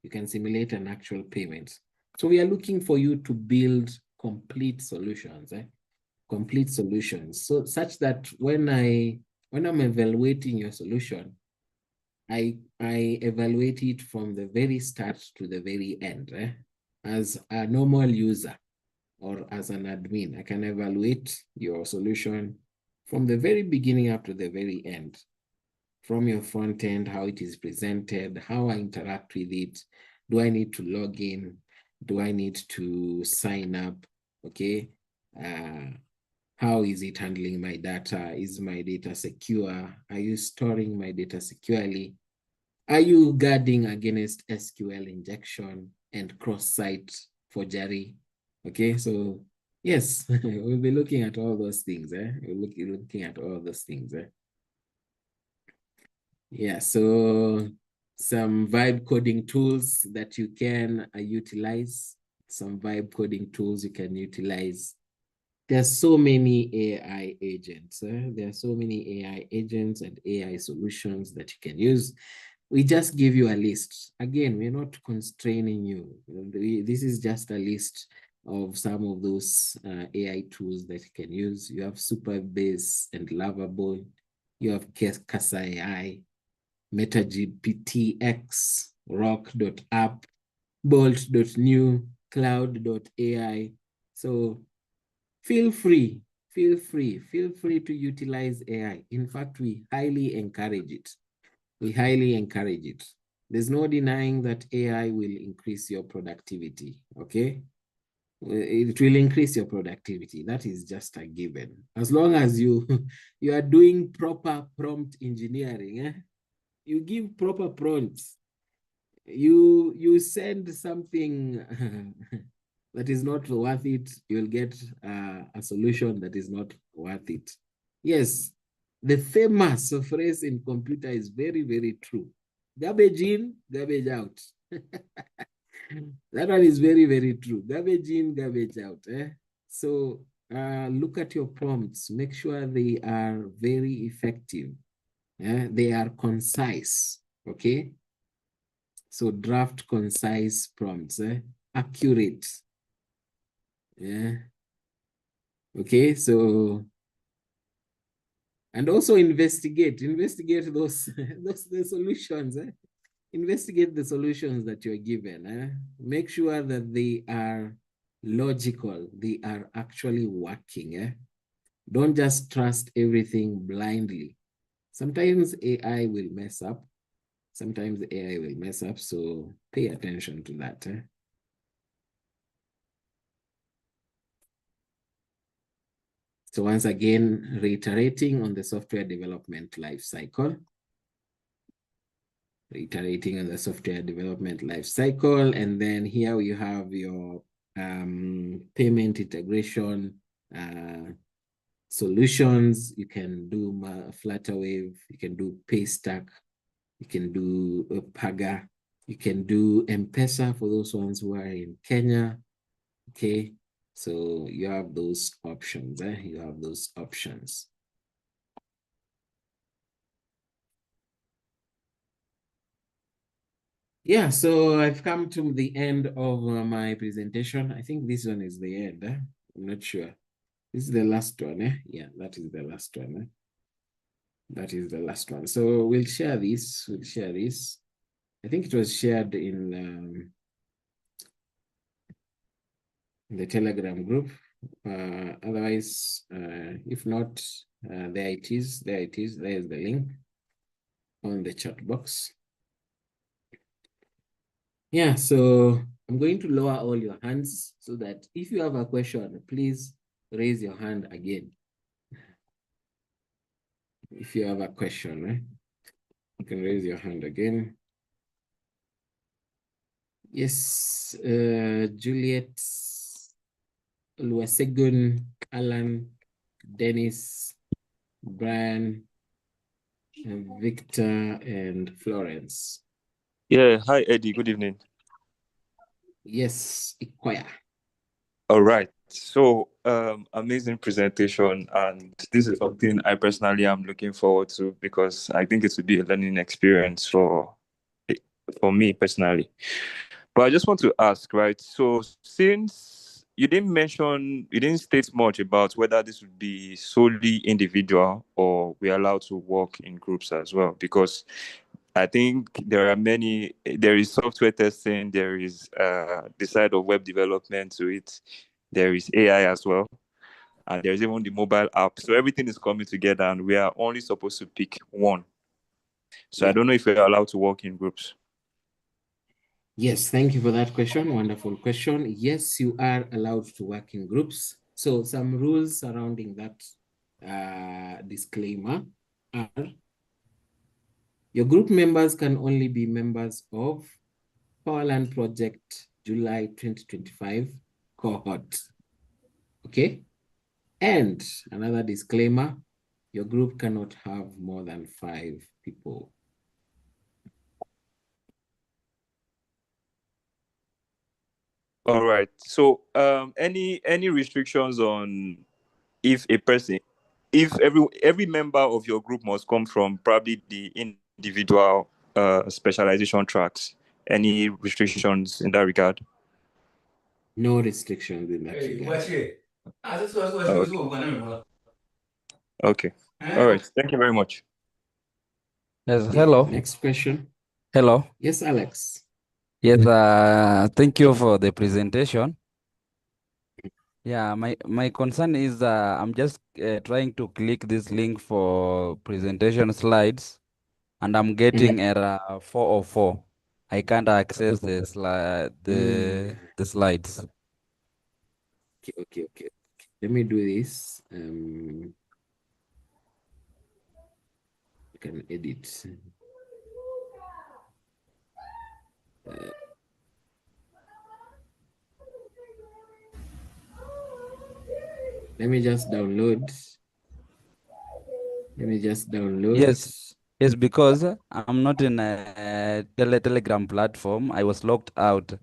[SPEAKER 1] You can simulate an actual payment. So we are looking for you to build complete solutions. Complete solutions. So such that when I'm evaluating your solution, I evaluate it from the very start to the very end. As a normal user or as an admin, I can evaluate your solution from the very beginning up to the very end. From your front end, how it is presented, how I interact with it. Do I need to log in? Do I need to sign up? Okay. How is it handling my data? Is my data secure? Are you storing my data securely? Are you guarding against SQL injection and cross-site forgery? Okay, so yes, we'll be looking at all those things. We'll be looking at all those things. Yeah, so some vibe coding tools that you can utilize. Some vibe coding tools you can utilize. There's so many AI agents. There are so many AI agents and AI solutions that you can use. We just give you a list. Again, we're not constraining you. This is just a list of some of those AI tools that you can use. You have Superbase and Lovable. You have Casa AI, MetaGPTX, Rock.app, Bolt.new, Cloud.ai. So feel free to utilize AI. In fact, we highly encourage it. There's no denying that AI will increase your productivity, okay? it will increase your productivity. That is just a given. As long as you you are doing proper prompt engineering, you give proper prompts. You send something that is not worth it, you'll get a solution that is not worth it. Yes, the famous phrase in computer is very, very true. Garbage in, garbage out. That one is very, very true. Garbage in, garbage out. So look at your prompts. Make sure they are very effective. They are concise. Okay. So draft concise prompts. Accurate. Yeah. Okay. So and also investigate those the solutions. Investigate the solutions that you're given. Make sure that they are logical, they are actually working. Don't just trust everything blindly. Sometimes AI will mess up. So pay attention to that. So once again, reiterating on the software development life cycle. And then here you have your payment integration solutions. You can do Flutterwave, you can do Paystack, you can do Paga, you can do M-Pesa for those ones who are in Kenya. Okay, so you have those options. You have those options. Yeah, so I've come to the end of my presentation. I think this one is the end. I'm not sure. This is the last one. Yeah, that is the last one. That is the last one. So we'll share this. I think it was shared in the Telegram group. Otherwise, if not, there it is. There is the link on the chat box. Yeah, so I'm going to lower all your hands so that if you have a question, please raise your hand again. If you have a question, right? You can raise your hand again. Yes, Juliet, Luasegun, Alan, Dennis, Brian, and Victor, and Florence.
[SPEAKER 6] Yeah, hi Eddie, good evening.
[SPEAKER 1] Yes, Ikwaya.
[SPEAKER 6] All right. So amazing presentation, and this is something I personally am looking forward to because I think it will be a learning experience for me personally. But I just want to ask, right? So since you didn't state much about whether this would be solely individual or we're allowed to work in groups as well, because I think there is software testing, there is the side of web development to it, there is AI as well, and there's even the mobile app. So everything is coming together and we are only supposed to pick one. So I don't know if we're allowed to work in groups.
[SPEAKER 1] Yes, thank you for that question. Wonderful question. Yes, you are allowed to work in groups. So some rules surrounding that disclaimer are your group members can only be members of Powerland Project July 2025 cohort. Okay? And another disclaimer, your group cannot have more than 5 people.
[SPEAKER 6] All right. So any restrictions on if every member of your group must come from probably the individual specialization tracks? Any restrictions in that regard?
[SPEAKER 1] No restrictions in that regard.
[SPEAKER 6] Okay. All right. Thank you very much.
[SPEAKER 7] Yes,
[SPEAKER 1] Yeah.
[SPEAKER 7] hello.
[SPEAKER 1] Next question.
[SPEAKER 7] Hello.
[SPEAKER 1] Yes, Alex.
[SPEAKER 7] Yes, thank you for the presentation. Yeah, my concern is I'm just trying to click this link for presentation slides, and I'm getting error 404. I can't access the slides.
[SPEAKER 1] Okay. Let me do this. I can edit. Let me just download.
[SPEAKER 7] Yes, because I'm not in a Telegram platform. I was locked out.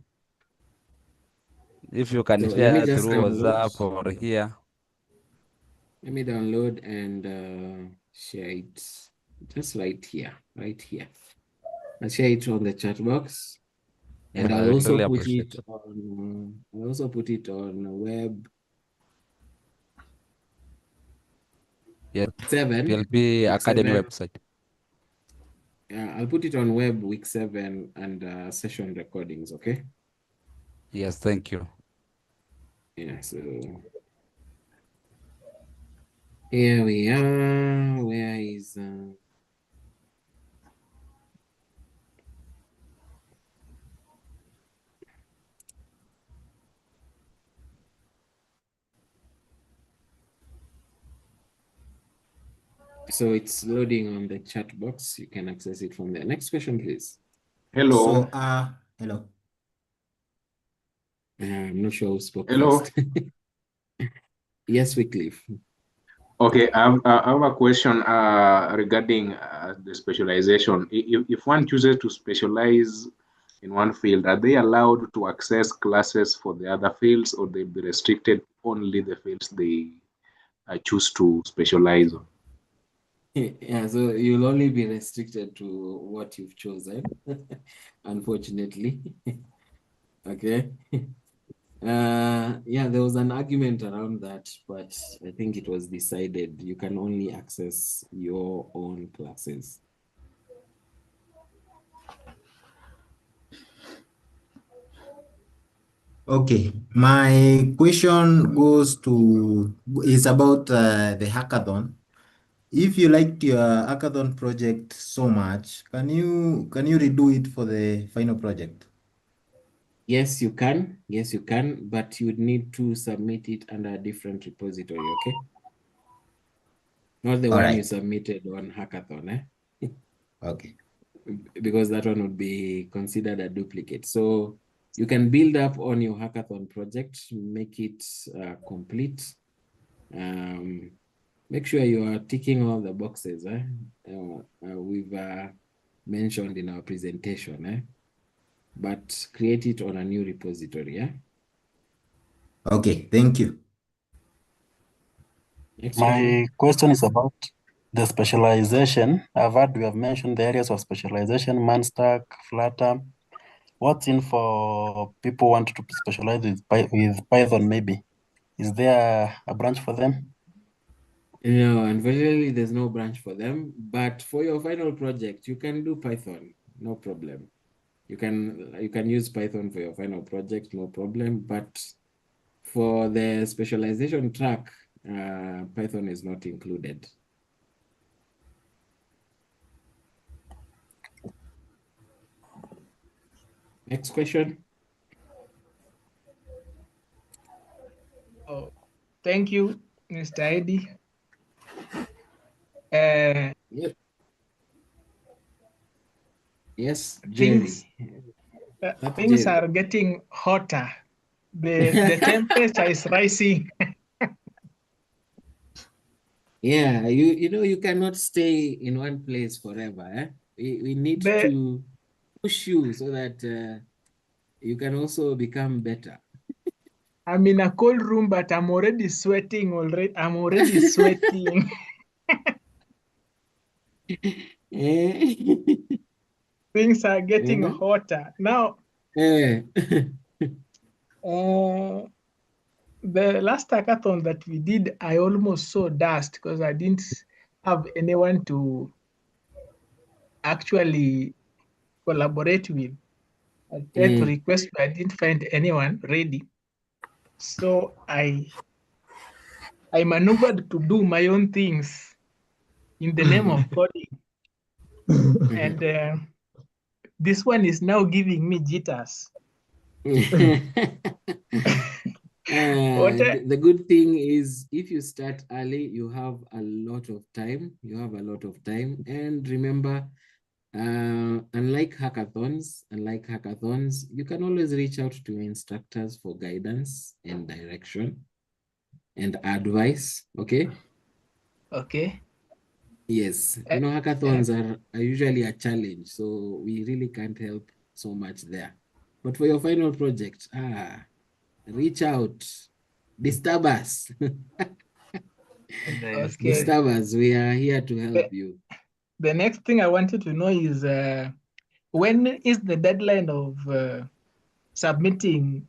[SPEAKER 7] If you can
[SPEAKER 1] So let me
[SPEAKER 7] share
[SPEAKER 1] just
[SPEAKER 7] through
[SPEAKER 1] download.
[SPEAKER 7] WhatsApp or here.
[SPEAKER 1] Let me download and share it just right here. I'll share it on the chat box.
[SPEAKER 7] Yes,
[SPEAKER 1] And
[SPEAKER 7] I
[SPEAKER 1] I'll also
[SPEAKER 7] really
[SPEAKER 1] put
[SPEAKER 7] appreciate
[SPEAKER 1] it
[SPEAKER 7] it.
[SPEAKER 1] on web
[SPEAKER 7] Yes,
[SPEAKER 1] 7,
[SPEAKER 7] PLP
[SPEAKER 1] week
[SPEAKER 7] Academy
[SPEAKER 1] 7.
[SPEAKER 7] website.
[SPEAKER 1] I'll put it on web week 7 and session recordings, okay?
[SPEAKER 7] Yes, thank you.
[SPEAKER 1] Yeah, so here we are. Where is so it's loading on the chat box. You can access it from there. Next question, please.
[SPEAKER 8] Hello.
[SPEAKER 9] Hello.
[SPEAKER 1] I'm not sure who spoke
[SPEAKER 8] Hello.
[SPEAKER 1] first. Yes, Wycliffe.
[SPEAKER 8] Okay, I have a question regarding the specialization. If one chooses to specialize in one field, are they allowed to access classes for the other fields, or they'll be restricted only the fields they choose to specialize on?
[SPEAKER 1] Yeah, so you'll only be restricted to what you've chosen, unfortunately. Okay. Yeah, there was an argument around that, but I think it was decided you can only access your own classes.
[SPEAKER 9] Okay, my question is about the hackathon. If you liked your hackathon project so much, can you redo it for the final project?
[SPEAKER 1] Yes, you can. Yes, you can, but you would need to submit it under a different repository, okay? Not the
[SPEAKER 9] All
[SPEAKER 1] one you
[SPEAKER 9] right.
[SPEAKER 1] submitted on hackathon, eh?
[SPEAKER 9] Okay.
[SPEAKER 1] Because that one would be considered a duplicate. So you can build up on your hackathon project, make it complete. Make sure you are ticking all the boxes we've mentioned in our presentation, but create it on a new repository. Yeah.
[SPEAKER 9] Okay, thank you.
[SPEAKER 1] Next
[SPEAKER 2] My question is about the specialization. I've heard we have mentioned the areas of specialization, Manstack, Flutter. What's in for people who want to specialize with Python maybe? Is there a branch for them?
[SPEAKER 1] No, unfortunately, there's no branch for them. But for your final project, you can do Python, no problem. You can use Python for your final project, no problem. But for the specialization track, Python is not included. Next question.
[SPEAKER 10] Oh, thank you, Mr. Eddie.
[SPEAKER 1] Yep. Yes, Jerry.
[SPEAKER 10] Things
[SPEAKER 1] Jerry.
[SPEAKER 10] are getting hotter. The temperature is rising.
[SPEAKER 1] Yeah, you cannot stay in one place forever. We need to push you so that you can also become better.
[SPEAKER 10] I'm in a cold room, but I'm already sweating already. I'm already sweating. Things are getting hotter. Now, the last hackathon that we did, I almost saw dust because I didn't have anyone to actually collaborate with. I tried to request, but I didn't find anyone ready. So I maneuvered to do my own things in the name of coding. And this one is now giving me jitters.
[SPEAKER 1] The good thing is if you start early, you have a lot of time. You have a lot of time. And remember, unlike hackathons, you can always reach out to your instructors for guidance and direction and advice. Okay.
[SPEAKER 10] Okay.
[SPEAKER 1] Yes. You know, hackathons are usually a challenge, so we really can't help so much there. But for your final project, reach out, disturb us.
[SPEAKER 10] Okay.
[SPEAKER 1] Disturb us. We are here to help you.
[SPEAKER 10] The next thing I wanted to know is when is the deadline of submitting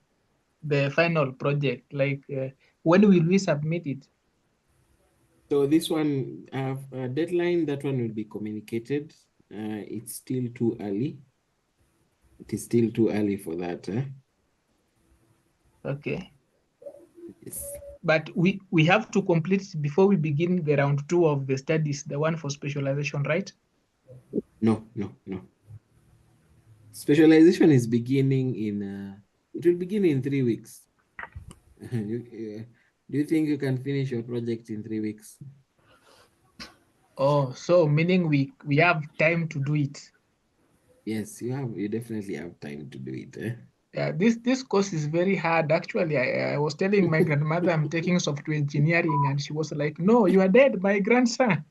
[SPEAKER 10] the final project? Like when will we submit it?
[SPEAKER 1] So this one, deadline, that one will be communicated. It's still too early. It is still too early for that.
[SPEAKER 10] Okay.
[SPEAKER 1] Yes.
[SPEAKER 10] But we have to complete it before we begin the round 2 of the studies, the one for specialization, right?
[SPEAKER 1] No. Specialization is beginning in, it will begin in 3 weeks. Do you think you can finish your project in 3 weeks?
[SPEAKER 10] Oh, so meaning we have time to do it.
[SPEAKER 1] Yes, you definitely have time to do it.
[SPEAKER 10] Yeah, this course is very hard. Actually, I was telling my grandmother I'm taking software engineering, and she was like, "No, you are dead, my grandson."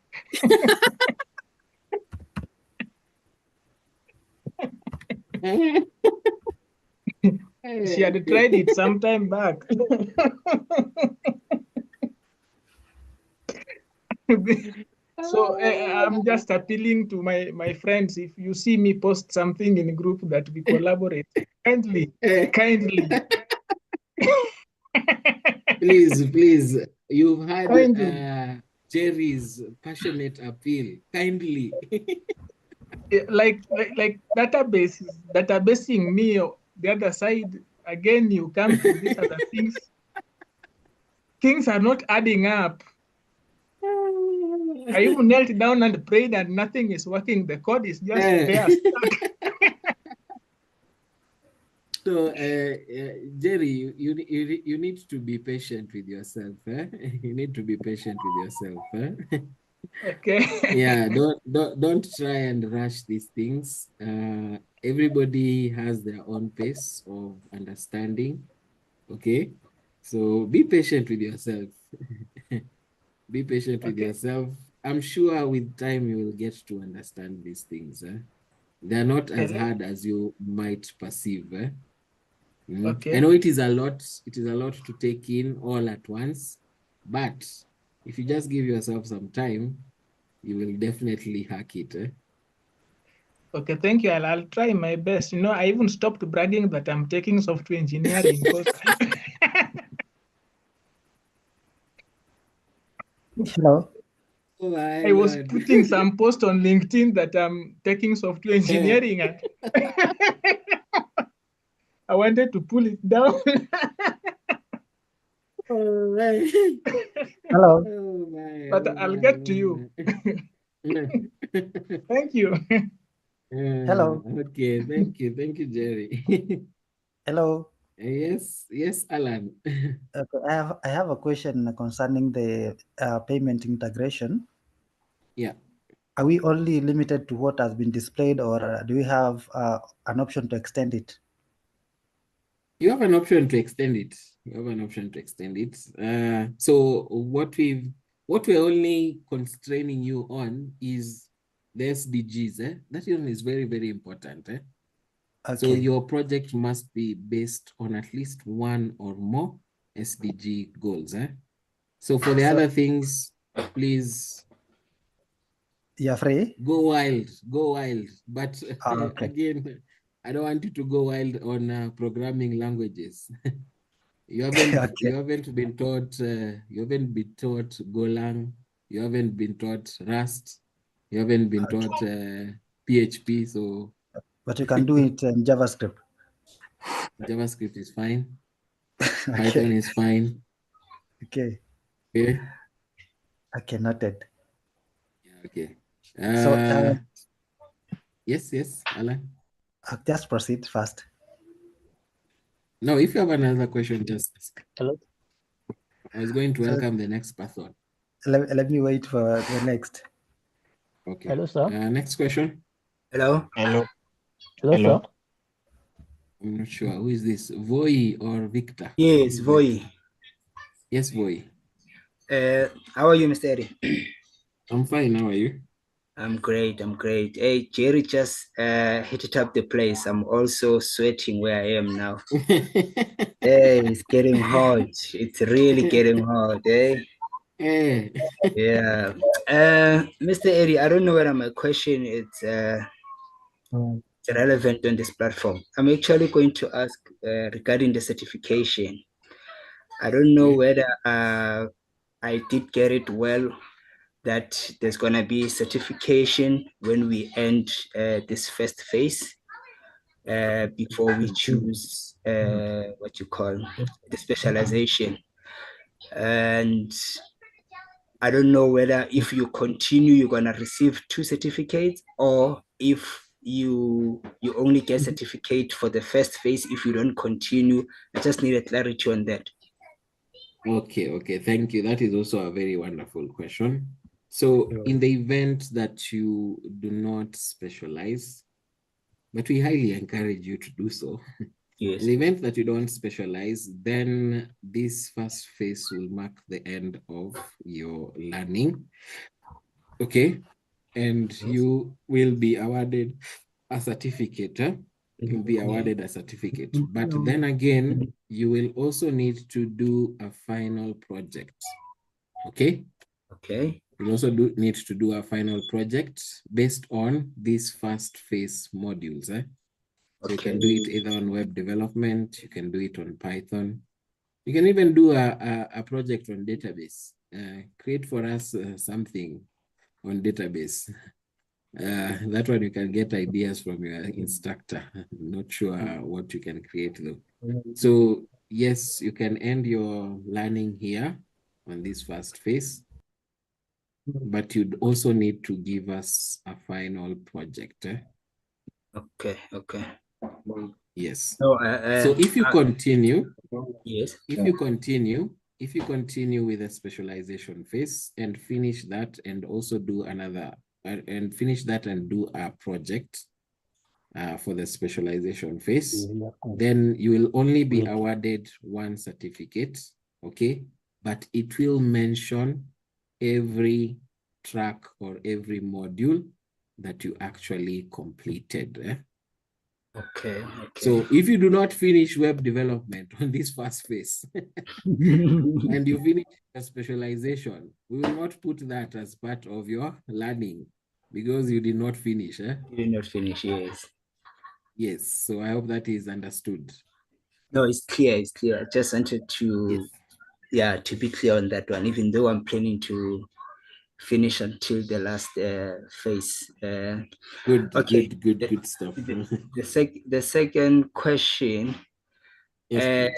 [SPEAKER 10] She had tried it some time back. So I'm just appealing to my friends. If you see me post something in a group that we collaborate, kindly.
[SPEAKER 1] Please, you've had
[SPEAKER 10] Kindly.
[SPEAKER 1] Jerry's passionate appeal. Kindly.
[SPEAKER 10] like databasing me the other side. Again, you come to these other things. Things are not adding up. I even knelt down and prayed and nothing is working. The code is just there stuck.
[SPEAKER 1] So, Jerry, you need to be patient with yourself. You need to be patient with yourself.
[SPEAKER 10] Okay.
[SPEAKER 1] Yeah, don't try and rush these things. Everybody has their own pace of understanding. Okay, so be patient with yourself. Be patient with yourself. I'm sure with time you will get to understand these things. They're not as hard as you might perceive.
[SPEAKER 10] Okay.
[SPEAKER 1] I know it is a lot. It is a lot to take in all at once, but if you just give yourself some time, you will definitely hack it.
[SPEAKER 10] Okay, thank you. I'll try my best. You know, I even stopped bragging that I'm taking software engineering because
[SPEAKER 5] Hello.
[SPEAKER 1] Oh,
[SPEAKER 10] I was putting some post on LinkedIn that I'm taking software engineering and I wanted to pull it down.
[SPEAKER 5] Hello.
[SPEAKER 10] But I'll get to you. Thank you.
[SPEAKER 5] Hello.
[SPEAKER 1] Okay, thank you, Jerry.
[SPEAKER 5] Hello.
[SPEAKER 1] Yes, Alan.
[SPEAKER 5] Okay, I have a question concerning the payment integration.
[SPEAKER 1] Yeah.
[SPEAKER 5] Are we only limited to what has been displayed, or do we have an option to extend it?
[SPEAKER 1] You have an option to extend it. So what we're only constraining you on is the SDGs. That one is very, very important. So
[SPEAKER 5] Okay.
[SPEAKER 1] your project must be based on at least one or more SDG goals. So for the other things, please.
[SPEAKER 5] You're free?
[SPEAKER 1] Go wild. But
[SPEAKER 5] Okay.
[SPEAKER 1] again, I don't want you to go wild on programming languages. You haven't been taught Golang, you haven't been taught Rust, you haven't been taught PHP, so
[SPEAKER 5] But you can do it in JavaScript.
[SPEAKER 1] JavaScript is fine. Python is fine.
[SPEAKER 5] Okay. Okay, noted.
[SPEAKER 1] Okay.
[SPEAKER 5] So
[SPEAKER 1] yes, Alan.
[SPEAKER 5] I'll just proceed first.
[SPEAKER 1] No, if you have another question, just ask.
[SPEAKER 5] Hello.
[SPEAKER 1] I was going to welcome the next person.
[SPEAKER 11] Let me wait for the next.
[SPEAKER 1] Okay.
[SPEAKER 5] Hello, sir.
[SPEAKER 1] Next question.
[SPEAKER 11] Hello.
[SPEAKER 5] Hello,
[SPEAKER 11] Hello.
[SPEAKER 5] sir.
[SPEAKER 1] I'm not sure. Who is this? Voi or Victor?
[SPEAKER 11] Yes, Voi.
[SPEAKER 1] Yes, Voi.
[SPEAKER 11] How are you, Mr. Eddie?
[SPEAKER 1] I'm fine. How are you?
[SPEAKER 11] I'm great. I'm great. Hey, Jerry just heated up the place. I'm also sweating where I am now. Hey, it's getting hot. It's really getting hot, eh?
[SPEAKER 1] Hey.
[SPEAKER 11] Yeah. Mr. Eddie, I don't know whether my question is relevant on this platform. I'm actually going to ask regarding the certification. I don't know whether I did get it well, that there's going to be certification when we end this first phase before we choose what you call the specialization. And I don't know whether if you continue, you're going to receive 2 certificates, or if you only get certificate for the first phase if you don't continue. I just need a clarity on that.
[SPEAKER 1] Okay, thank you. That is also a very wonderful question. So in the event that you do not specialize, but we highly encourage you to do so.
[SPEAKER 11] Yes.
[SPEAKER 1] In the event that you don't specialize, then this first phase will mark the end of your learning. Okay. And you will be awarded a certificate. You'll be awarded a certificate. But then again, you will also need to do a final project. Okay?
[SPEAKER 11] Okay.
[SPEAKER 1] You'll also need to do a final project based on these first phase modules. So you can do it either on web development, you can do it on Python. You can even do a project on database. Create for us something on database. That one you can get ideas from your instructor. I'm not sure what you can create though. So yes, you can end your learning here on this first phase, but you'd also need to give us a final project.
[SPEAKER 11] Okay.
[SPEAKER 1] Yes.
[SPEAKER 11] So,
[SPEAKER 1] so if you continue,
[SPEAKER 11] yes.
[SPEAKER 1] if you continue with the specialization phase and finish that and also do another and finish that and do a project for the specialization phase, then you will only be awarded 1 certificate, okay? But it will mention every track or every module that you actually completed.
[SPEAKER 11] Okay.
[SPEAKER 1] So if you do not finish web development on this first phase and you finish a specialization, we will not put that as part of your learning because you did not finish.
[SPEAKER 11] You did not finish, yes.
[SPEAKER 1] Yes, so I hope that is understood.
[SPEAKER 11] No, it's clear. I just wanted to, to be clear on that one, even though I'm planning to finish until the last phase.
[SPEAKER 1] Good stuff.
[SPEAKER 11] The second question,
[SPEAKER 1] yes,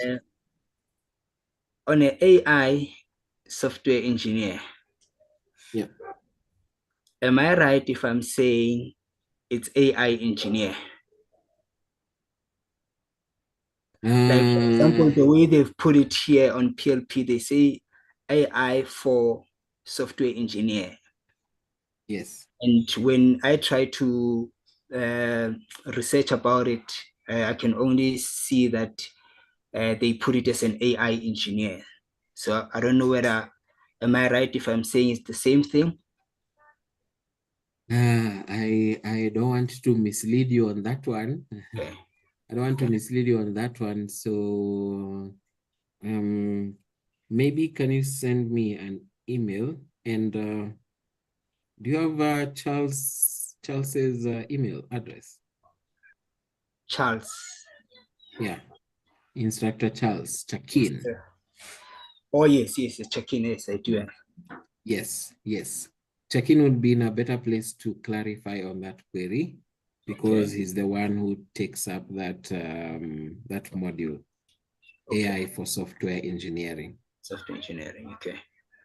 [SPEAKER 11] on an AI software engineer, am I right if I'm saying it's AI engineer? Like, for example, the way they've put it here on PLP, they say AI for software engineer.
[SPEAKER 1] Yes.
[SPEAKER 11] And when I try to research about it, I can only see that they put it as an AI engineer. So I don't know whether, am I right if I'm saying it's the same thing?
[SPEAKER 1] I don't want to mislead you on that one.
[SPEAKER 11] Okay.
[SPEAKER 1] I don't want to mislead you on that one. So maybe can you send me an email, and do you have Charles's email address?
[SPEAKER 11] Charles.
[SPEAKER 1] Yeah. Instructor Charles Chakin.
[SPEAKER 11] Oh yes, Chakin, yes, I do.
[SPEAKER 1] Yes. Chakin would be in a better place to clarify on that query because he's the one who takes up that that module, AI for software engineering.
[SPEAKER 11] Software engineering, okay.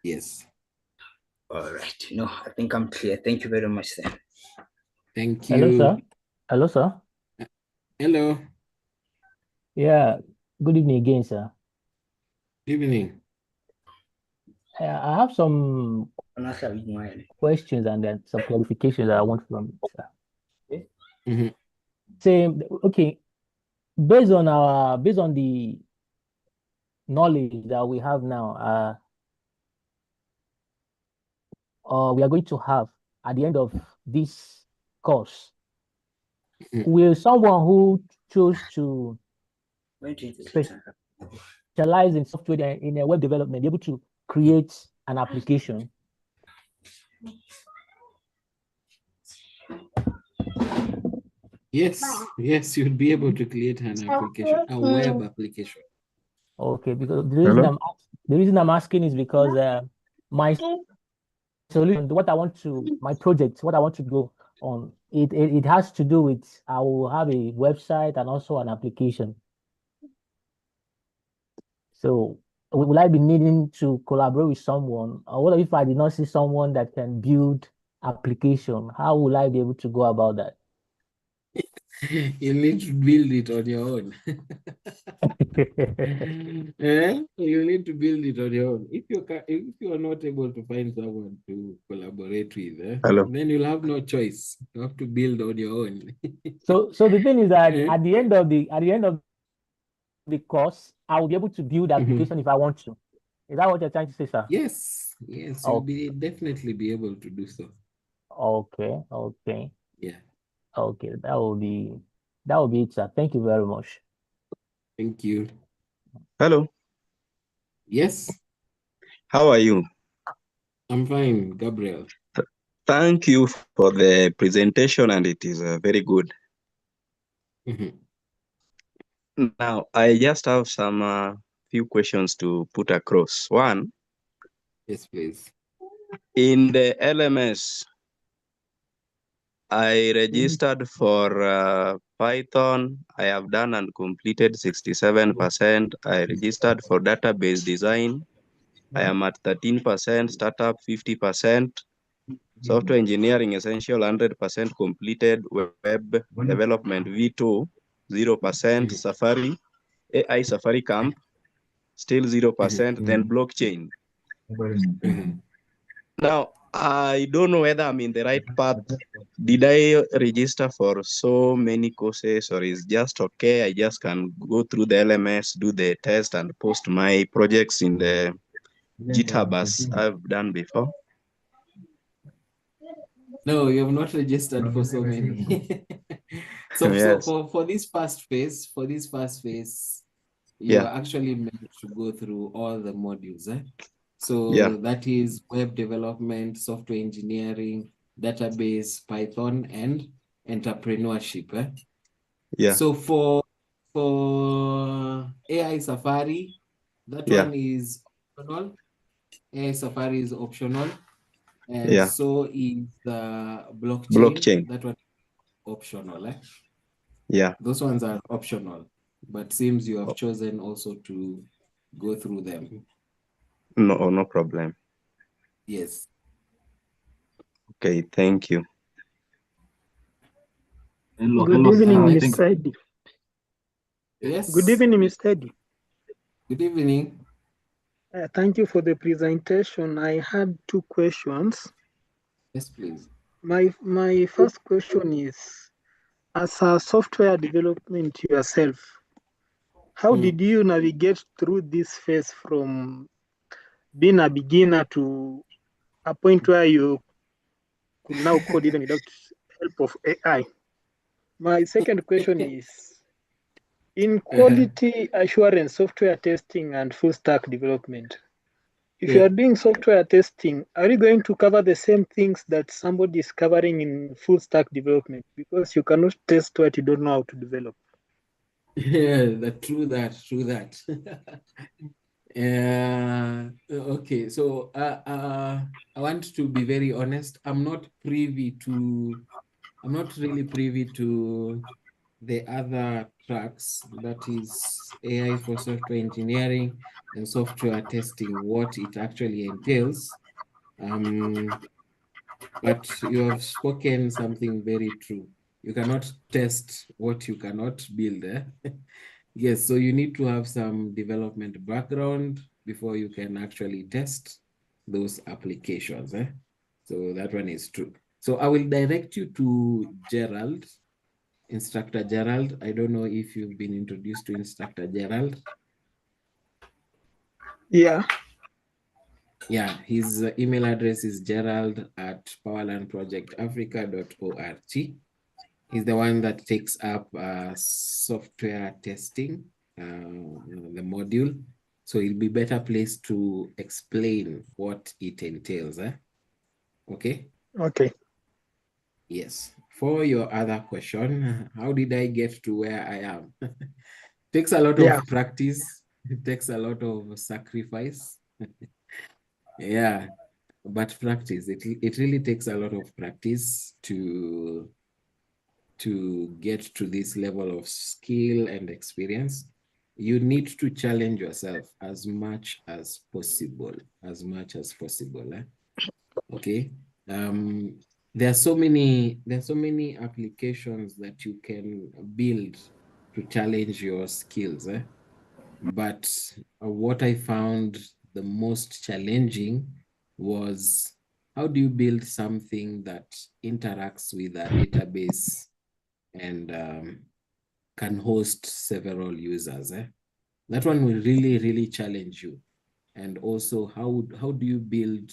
[SPEAKER 1] Yes.
[SPEAKER 11] All right. No, I think I'm clear. Thank you very much, then.
[SPEAKER 1] Thank you.
[SPEAKER 5] Hello, sir.
[SPEAKER 1] Hello.
[SPEAKER 5] Yeah. Good evening again, sir.
[SPEAKER 1] Evening.
[SPEAKER 5] I have some questions and then some clarifications that I want from you, sir.
[SPEAKER 1] Mhm.
[SPEAKER 5] Say, okay, based on the knowledge that we have now, we are going to have at the end of this course, will someone who chose to specialize in software in a web development be able to create an application?
[SPEAKER 1] Yes, you'd be able to create an application, a web application.
[SPEAKER 5] Okay, because the reason I'm asking is because my solution, my project, what I want to go on, it has to do with, I will have a website and also an application. So will I be needing to collaborate with someone? Or what if I did not see someone that can build application? How will I be able to go about that?
[SPEAKER 1] You need to build it on your own. You need to build it on your own. If you are not able to find someone to collaborate with,
[SPEAKER 12] Hello.
[SPEAKER 1] then you'll have no choice. You have to build on your own.
[SPEAKER 5] So the thing is that at the end of the course, I will be able to build the application if I want to. Is that what you're trying to say, sir?
[SPEAKER 1] Yes, you'll definitely be able to do so.
[SPEAKER 5] Okay.
[SPEAKER 1] Yeah.
[SPEAKER 5] Okay, that will be it, sir. Thank you very much.
[SPEAKER 1] Thank you.
[SPEAKER 12] Hello.
[SPEAKER 1] Yes.
[SPEAKER 12] How are you?
[SPEAKER 1] I'm fine, Gabriel.
[SPEAKER 12] Thank you for the presentation, and it is very good. Now, I just have some few questions to put across. One.
[SPEAKER 1] Yes, please.
[SPEAKER 12] In the LMS, I registered for Python. I have done and completed 67%. I registered for database design. I am at 13%, startup 50%, software engineering essential 100% completed, web development V2 0%, Safari, AI Safari Camp still 0%, then blockchain. Now, I don't know whether I'm in the right path. Did I register for so many courses, or is just okay? I just can go through the LMS, do the test, and post my projects in the GitHub as I've done before?
[SPEAKER 1] No, you have not registered for so many. So
[SPEAKER 12] Yes.
[SPEAKER 1] for this first phase, you are actually meant to go through all the modules. So that is web development, software engineering, database, Python, and entrepreneurship. So for AI Safari, that one is optional. AI Safari is optional. And so is the blockchain. That one is optional.
[SPEAKER 12] Yeah.
[SPEAKER 1] Those ones are optional, but seems you have chosen also to go through them.
[SPEAKER 12] No problem.
[SPEAKER 1] Yes.
[SPEAKER 12] Okay, thank you.
[SPEAKER 10] Good evening, Mr. Eddie.
[SPEAKER 1] Yes.
[SPEAKER 10] Good evening, Mr. Eddie.
[SPEAKER 1] Good evening.
[SPEAKER 10] Thank you for the presentation. I had two questions.
[SPEAKER 1] Yes, please.
[SPEAKER 10] My first question is, as a software development yourself, how did you navigate through this phase from being a beginner to a point where you could now code even without help of AI? My second question is, in quality assurance, software testing, and full stack development, if you are doing software testing, are you going to cover the same things that somebody is covering in full stack development? Because you cannot test what you don't know how to develop.
[SPEAKER 1] Yeah, true that. Okay, so I want to be very honest. I'm not really privy to the other tracks, that is AI for software engineering and software testing, what it actually entails. But you have spoken something very true. You cannot test what you cannot build. Yes, so you need to have some development background before you can actually test those applications. So that one is true. So I will direct you to Gerald, Instructor Gerald. I don't know if you've been introduced to Instructor Gerald.
[SPEAKER 10] Yeah.
[SPEAKER 1] Yeah, his email address is gerald@powerlandprojectafrica.org. He's the one that takes up software testing, the module. So he'll be better placed to explain what it entails. Okay?
[SPEAKER 10] Okay.
[SPEAKER 1] Yes. For your other question, how did I get to where I am? Takes a lot
[SPEAKER 10] Yeah.
[SPEAKER 1] of practice. It takes a lot of sacrifice. Yeah, but practice. It really takes a lot of practice to get to this level of skill and experience. You need to challenge yourself as much as possible, Okay. There are so many applications that you can build to challenge your skills. But what I found the most challenging was, how do you build something that interacts with a database and can host several users? That one will really, really challenge you. And also, how do you build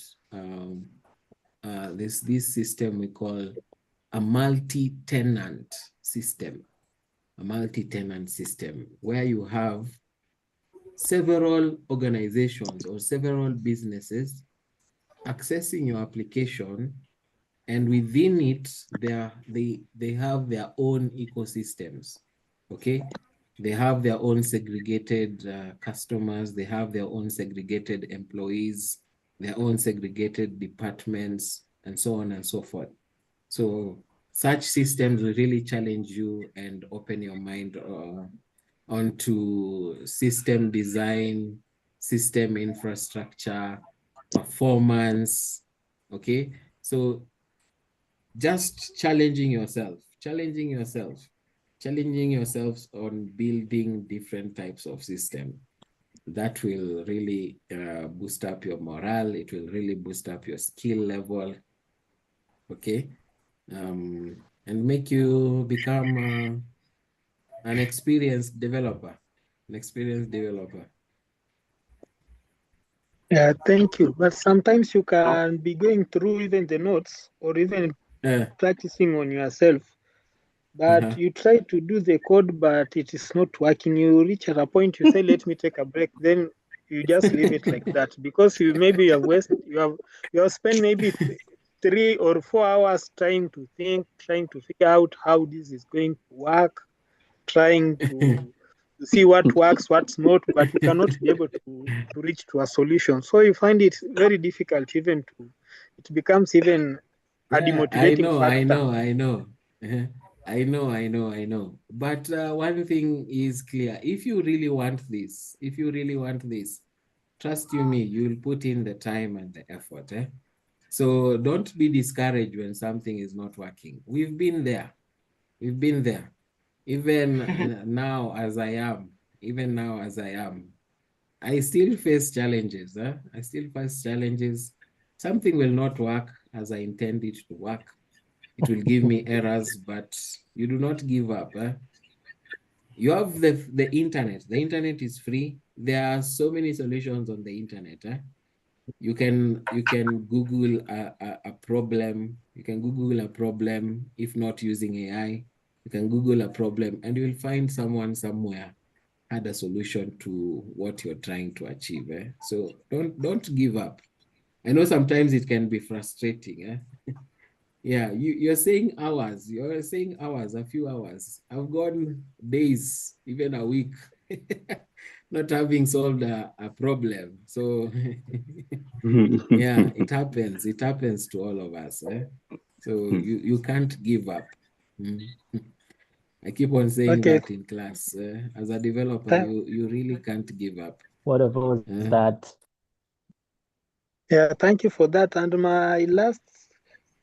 [SPEAKER 1] this system we call a multi-tenant system, where you have several organizations or several businesses accessing your application, and within it, they have their own ecosystems. Okay, they have their own segregated customers, they have their own segregated employees, their own segregated departments, and so on and so forth. So such systems will really challenge you and open your mind onto system design, system infrastructure, performance. Okay, so just challenging yourselves on building different types of system. That will really boost up your morale. It will really boost up your skill level. Okay, and make you become an experienced developer.
[SPEAKER 10] Yeah, thank you. But sometimes you can be going through even the notes or even practicing on yourself. But you try to do the code, but it is not working. You reach at a point, you say, let me take a break. Then you just leave it like that, because you have spent maybe 3 or 4 hours trying to figure out how this is going to work, trying to see what works, what's not, but you cannot be able to reach to a solution. So you find it very difficult it becomes even a demotivating factor.
[SPEAKER 1] I know. But one thing is clear. If you really want this, trust you me, you'll put in the time and the effort. So don't be discouraged when something is not working. We've been there. Even now as I am, I still face challenges. Something will not work as I intend it to work. It will give me errors, but you do not give up. You have the internet. The internet is free. There are so many solutions on the internet. You can Google a problem. You can Google a problem, if not using AI. You can Google a problem and you will find someone somewhere had a solution to what you're trying to achieve. So don't give up. I know sometimes it can be frustrating. Yeah, you're saying hours. A few hours. I've gone days, even a week, not having solved a problem. So yeah, it happens. It happens to all of us. So you can't give up. I keep on saying that in class. As a developer, you really can't give up.
[SPEAKER 5] Whatever was that?
[SPEAKER 10] Yeah, thank you for that. And my last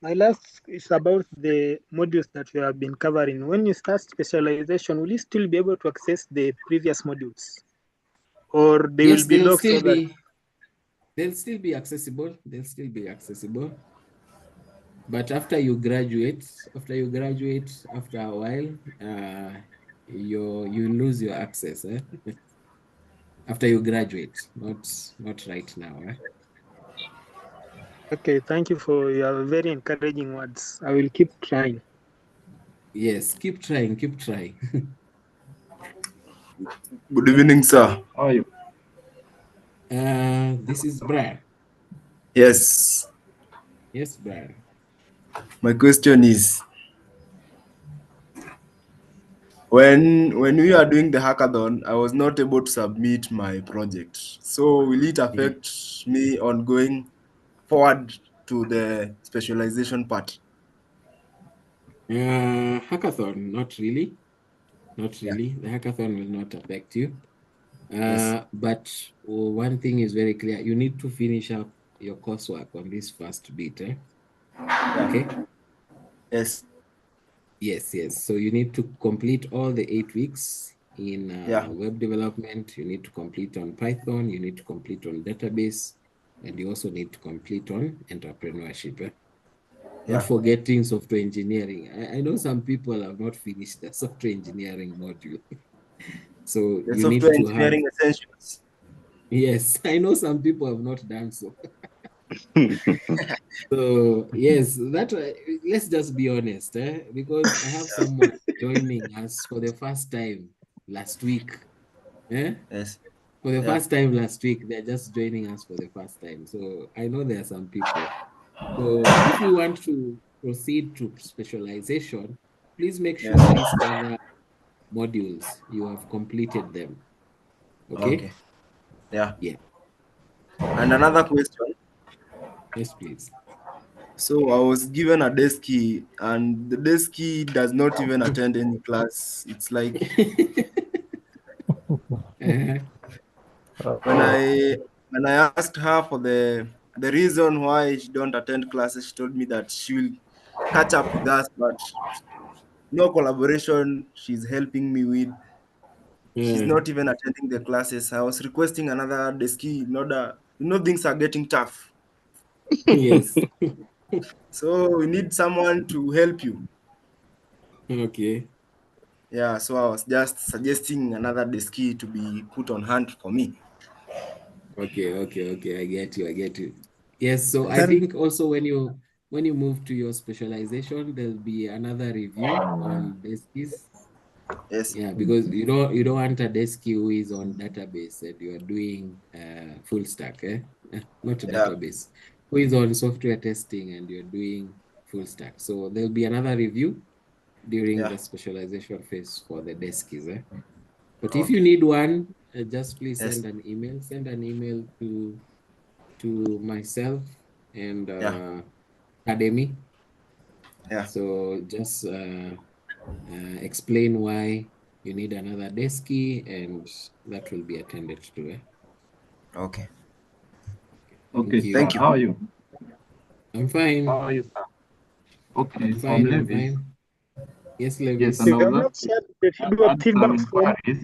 [SPEAKER 10] My last is about the modules that you have been covering. When you start specialization, will you still be able to access the previous modules? Or they will
[SPEAKER 1] Yes,
[SPEAKER 10] be locked so that
[SPEAKER 1] they'll still be accessible. They'll still be accessible. But after you graduate, after a while, you lose your access, eh? After you graduate, not right now, eh?
[SPEAKER 10] okay, thank you for your very encouraging words. I will keep trying.
[SPEAKER 1] Yes, keep trying, keep trying.
[SPEAKER 13] Good evening, sir.
[SPEAKER 14] How are you?
[SPEAKER 1] This is Brian.
[SPEAKER 13] Yes,
[SPEAKER 1] Yes, Brian.
[SPEAKER 13] my question is, when we are doing the hackathon, I was not able to submit my project. So will it affect me on going forward to the specialization part?
[SPEAKER 1] Hackathon, not really. Not
[SPEAKER 13] Yeah.
[SPEAKER 1] really. The hackathon will not affect you.
[SPEAKER 13] Yes.
[SPEAKER 1] But one thing is very clear. You need to finish up your coursework on this first bit, eh?
[SPEAKER 13] Yeah.
[SPEAKER 1] Okay?
[SPEAKER 13] Yes.
[SPEAKER 1] Yes, yes. So you need to complete all the 8 weeks in
[SPEAKER 13] Yeah.
[SPEAKER 1] web development. You need to complete on Python. You need to complete on database. And you also need to complete on entrepreneurship, eh? Not
[SPEAKER 13] Yeah.
[SPEAKER 1] forgetting software engineering. I know some people have not finished the software engineering module. So
[SPEAKER 13] The
[SPEAKER 1] you need
[SPEAKER 13] software
[SPEAKER 1] to have,
[SPEAKER 13] engineering essentials.
[SPEAKER 1] yes, I know some people have not done so. So yes, let's just be honest, eh? Because I have someone joining us for the first time last week. Eh?
[SPEAKER 13] Yes.
[SPEAKER 1] For the
[SPEAKER 13] Yeah.
[SPEAKER 1] first time last week, they're just joining us for the first time. So I know there are some people. So if you want to proceed to specialization, please make
[SPEAKER 13] Yes.
[SPEAKER 1] sure these other modules, you have completed them. Okay?
[SPEAKER 13] Okay. Yeah.
[SPEAKER 1] Yeah.
[SPEAKER 13] And another question.
[SPEAKER 1] Yes, please.
[SPEAKER 13] So I was given a desk key, and the desk key does not even attend any class. It's like when I asked her for the reason why she don't attend classes, she told me that she will catch up with us, but no collaboration she's helping me with. She's not even attending the classes. I was requesting another desk key in order, things are getting tough.
[SPEAKER 1] Yes.
[SPEAKER 13] So we need someone to help you.
[SPEAKER 1] Okay.
[SPEAKER 13] Yeah, so I was just suggesting another desk key to be put on hand for me.
[SPEAKER 1] Okay. I get you. I get you. Yes. So I
[SPEAKER 13] Yes.
[SPEAKER 1] think also when you move to your specialization, there'll be another review on deskies.
[SPEAKER 13] Yes.
[SPEAKER 1] Yeah, because you don't want a deskie who is on database and you are doing full stack, eh? Not a
[SPEAKER 13] Yeah.
[SPEAKER 1] database. Who is on software testing and you're doing full stack. So there'll be another review during
[SPEAKER 13] Yeah.
[SPEAKER 1] the specialization phase for the deskies, eh? But if you
[SPEAKER 13] Okay.
[SPEAKER 1] need one, just please
[SPEAKER 13] Yes.
[SPEAKER 1] send an email. Send an email to myself and
[SPEAKER 13] Yeah.
[SPEAKER 1] Academy.
[SPEAKER 13] Yeah.
[SPEAKER 1] So just explain why you need another deskie, and that will be attended to. Eh?
[SPEAKER 13] Okay.
[SPEAKER 14] Okay,
[SPEAKER 1] Thank
[SPEAKER 14] sir.
[SPEAKER 1] you.
[SPEAKER 13] Thank you.
[SPEAKER 14] How are you?
[SPEAKER 1] I'm fine.
[SPEAKER 14] How are you, sir? Okay,
[SPEAKER 1] I'm
[SPEAKER 14] so I'm
[SPEAKER 1] fine. I'm
[SPEAKER 14] Levis.
[SPEAKER 1] fine. Yes,
[SPEAKER 14] Yes,
[SPEAKER 1] Levis.
[SPEAKER 14] and
[SPEAKER 10] You
[SPEAKER 14] I
[SPEAKER 10] have
[SPEAKER 14] was
[SPEAKER 10] not
[SPEAKER 14] asking,
[SPEAKER 10] shared the
[SPEAKER 14] I had some
[SPEAKER 10] feedback form.
[SPEAKER 14] inquiries.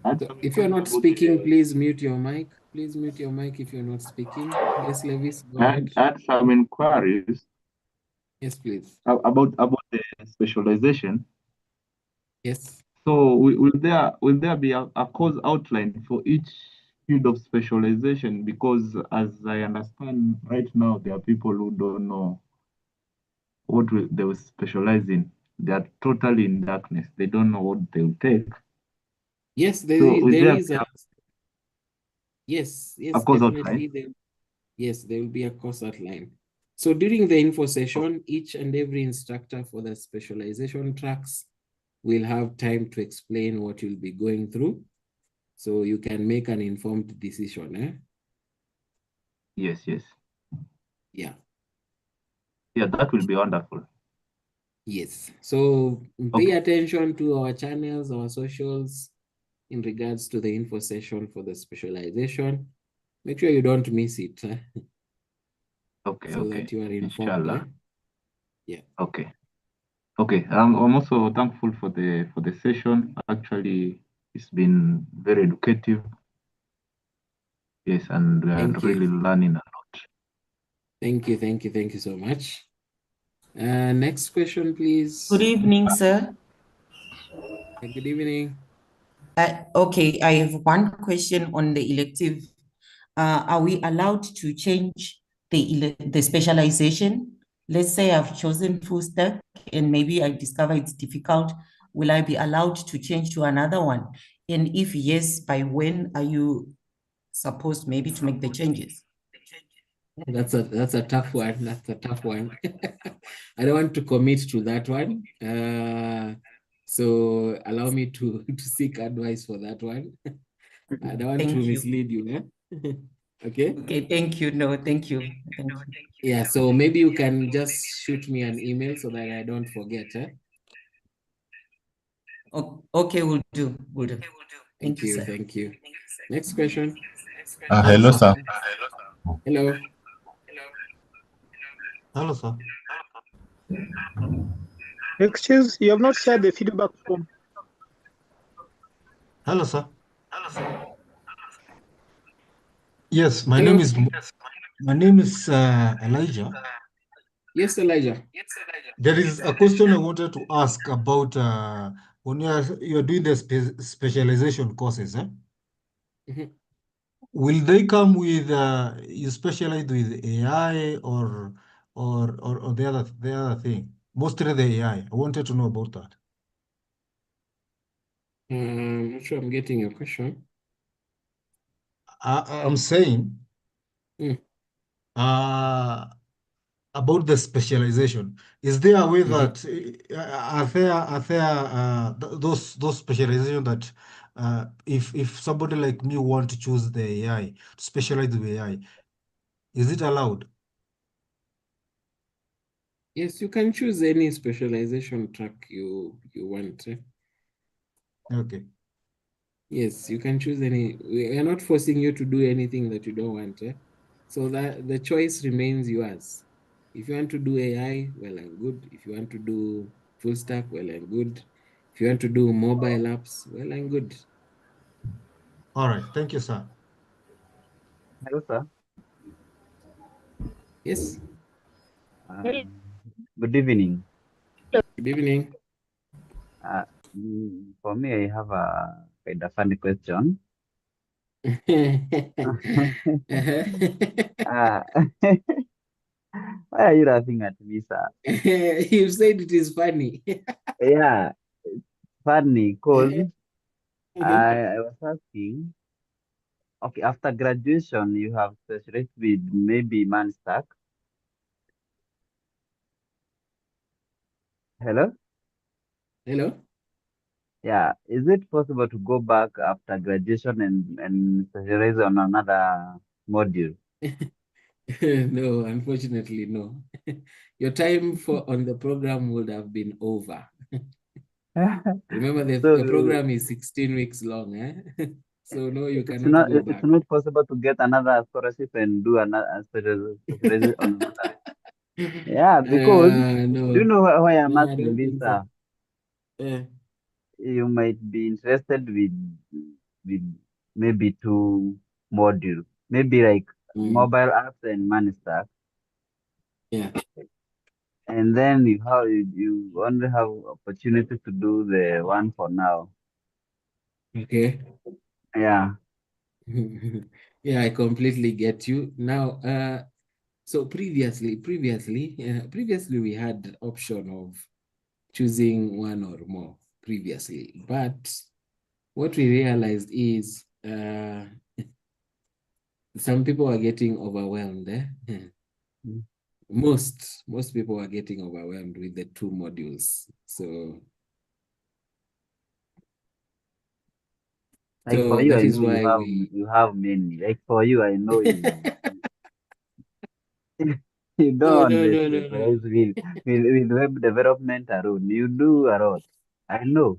[SPEAKER 14] I had
[SPEAKER 1] So
[SPEAKER 14] some
[SPEAKER 1] if you're
[SPEAKER 14] inquiries
[SPEAKER 1] not
[SPEAKER 14] about
[SPEAKER 1] speaking, please mute your mic. Please mute your mic if you're not speaking. Yes, Levis, go ahead.
[SPEAKER 14] I had some inquiries
[SPEAKER 1] Yes, please.
[SPEAKER 14] about the specialization.
[SPEAKER 1] Yes.
[SPEAKER 14] So will there be a course outline for each field of specialization? Because as I understand right now, there are people who don't know they will specialize in. They are totally in darkness. They don't know what they will take.
[SPEAKER 1] Yes,
[SPEAKER 14] So will
[SPEAKER 1] there
[SPEAKER 14] there
[SPEAKER 1] is
[SPEAKER 14] be
[SPEAKER 1] a yes,
[SPEAKER 14] a course outline?
[SPEAKER 1] definitely there will be a course outline. So during the info session, each and every instructor for the specialization tracks will have time to explain what you'll be going through, so you can make an informed decision. Eh?
[SPEAKER 14] Yes.
[SPEAKER 1] Yeah.
[SPEAKER 14] Yeah, that will be wonderful.
[SPEAKER 1] Yes. So pay
[SPEAKER 14] Okay.
[SPEAKER 1] attention to our channels, our socials in regards to the info session for the specialization. Make sure you don't miss it. Eh?
[SPEAKER 14] Okay,
[SPEAKER 1] so
[SPEAKER 14] okay.
[SPEAKER 1] that you are informed.
[SPEAKER 14] Inshallah.
[SPEAKER 1] Yeah.
[SPEAKER 14] Okay. Okay. I'm also thankful for the session. Actually, it's been very educative. Yes, and we are
[SPEAKER 1] Thank you.
[SPEAKER 14] really learning a lot.
[SPEAKER 1] Thank you. Thank you. Thank you so much. Next question, please.
[SPEAKER 15] Good evening, sir.
[SPEAKER 1] Good evening.
[SPEAKER 15] Okay, I have one question on the elective. Are we allowed to change the specialization? Let's say I've chosen full stack and maybe I discover it's difficult. Will I be allowed to change to another one? And if yes, by when are you supposed maybe to make the changes?
[SPEAKER 1] That's a tough one. That's a tough one. I don't want to commit to that one. So allow me to seek advice for that one. I don't want
[SPEAKER 15] Thank
[SPEAKER 1] to
[SPEAKER 15] you.
[SPEAKER 1] mislead you. Okay.
[SPEAKER 15] Okay, thank you. No, thank you. Thank you.
[SPEAKER 1] Yeah, so maybe you can just shoot me an email so that I don't forget.
[SPEAKER 15] Okay, we'll do. We'll do.
[SPEAKER 1] Thank you.
[SPEAKER 15] sir.
[SPEAKER 1] Thank you. Next question.
[SPEAKER 16] Hello, sir.
[SPEAKER 1] Hello.
[SPEAKER 16] Hello, sir.
[SPEAKER 10] Excuse, you have not shared the feedback form.
[SPEAKER 16] Hello, sir. Yes, my
[SPEAKER 1] Hello.
[SPEAKER 16] name is Elijah.
[SPEAKER 1] Yes, Elijah.
[SPEAKER 16] There is a question I wanted to ask about when you are doing the specialization courses.
[SPEAKER 1] Mhm.
[SPEAKER 16] Will they come with you specialize with AI or the other thing? Mostly the AI. I wanted to know about that.
[SPEAKER 1] I'm not sure I'm getting your question.
[SPEAKER 16] I'm saying about the specialization. Is there a way that are there those specialization that if somebody like me want to choose the AI, to specialize with AI, is it allowed?
[SPEAKER 1] Yes, you can choose any specialization track you want.
[SPEAKER 16] Okay.
[SPEAKER 1] Yes, you can choose any. We are not forcing you to do anything that you don't want. So that the choice remains yours. If you want to do AI, well and good. If you want to do full stack, well and good. If you want to do mobile apps, well and good.
[SPEAKER 16] All right. Thank you, sir.
[SPEAKER 17] Hello, sir.
[SPEAKER 1] Yes.
[SPEAKER 17] Good evening.
[SPEAKER 1] Good evening.
[SPEAKER 17] For me, I have a kind of funny question. Why are you laughing at me, sir?
[SPEAKER 1] You said it is funny.
[SPEAKER 17] Yeah, it's funny because I was asking, okay, after graduation, you have specialized with maybe Manstack. Hello?
[SPEAKER 1] Hello?
[SPEAKER 17] Yeah, is it possible to go back after graduation and specialize on another module?
[SPEAKER 1] No, unfortunately, no. Your time on the program would have been over. Remember, the
[SPEAKER 17] So
[SPEAKER 1] program is 16 weeks long, So no, you cannot go
[SPEAKER 17] it's
[SPEAKER 1] back.
[SPEAKER 17] not possible to get another scholarship and do another specialization on another. Yeah, because
[SPEAKER 1] No,
[SPEAKER 17] do you know why I'm
[SPEAKER 1] no, I
[SPEAKER 17] asking
[SPEAKER 1] don't
[SPEAKER 17] this?
[SPEAKER 1] think so.
[SPEAKER 17] You might be interested with maybe two modules, maybe like mobile apps and money stack.
[SPEAKER 1] Yeah.
[SPEAKER 17] And then you only have opportunity to do the one for now.
[SPEAKER 1] Okay.
[SPEAKER 17] Yeah.
[SPEAKER 1] Yeah, I completely get you. Now, so previously we had the option of choosing one or more previously, but what we realized is some people are getting overwhelmed. Most people are getting overwhelmed with the two modules.
[SPEAKER 17] Like for you,
[SPEAKER 1] That
[SPEAKER 17] I
[SPEAKER 1] is
[SPEAKER 17] know
[SPEAKER 1] why
[SPEAKER 17] you have many. Like for you, I know you
[SPEAKER 1] No,
[SPEAKER 17] don't
[SPEAKER 1] no,
[SPEAKER 17] only
[SPEAKER 1] no, no, no.
[SPEAKER 17] specialize with web development alone. You do a lot. I know.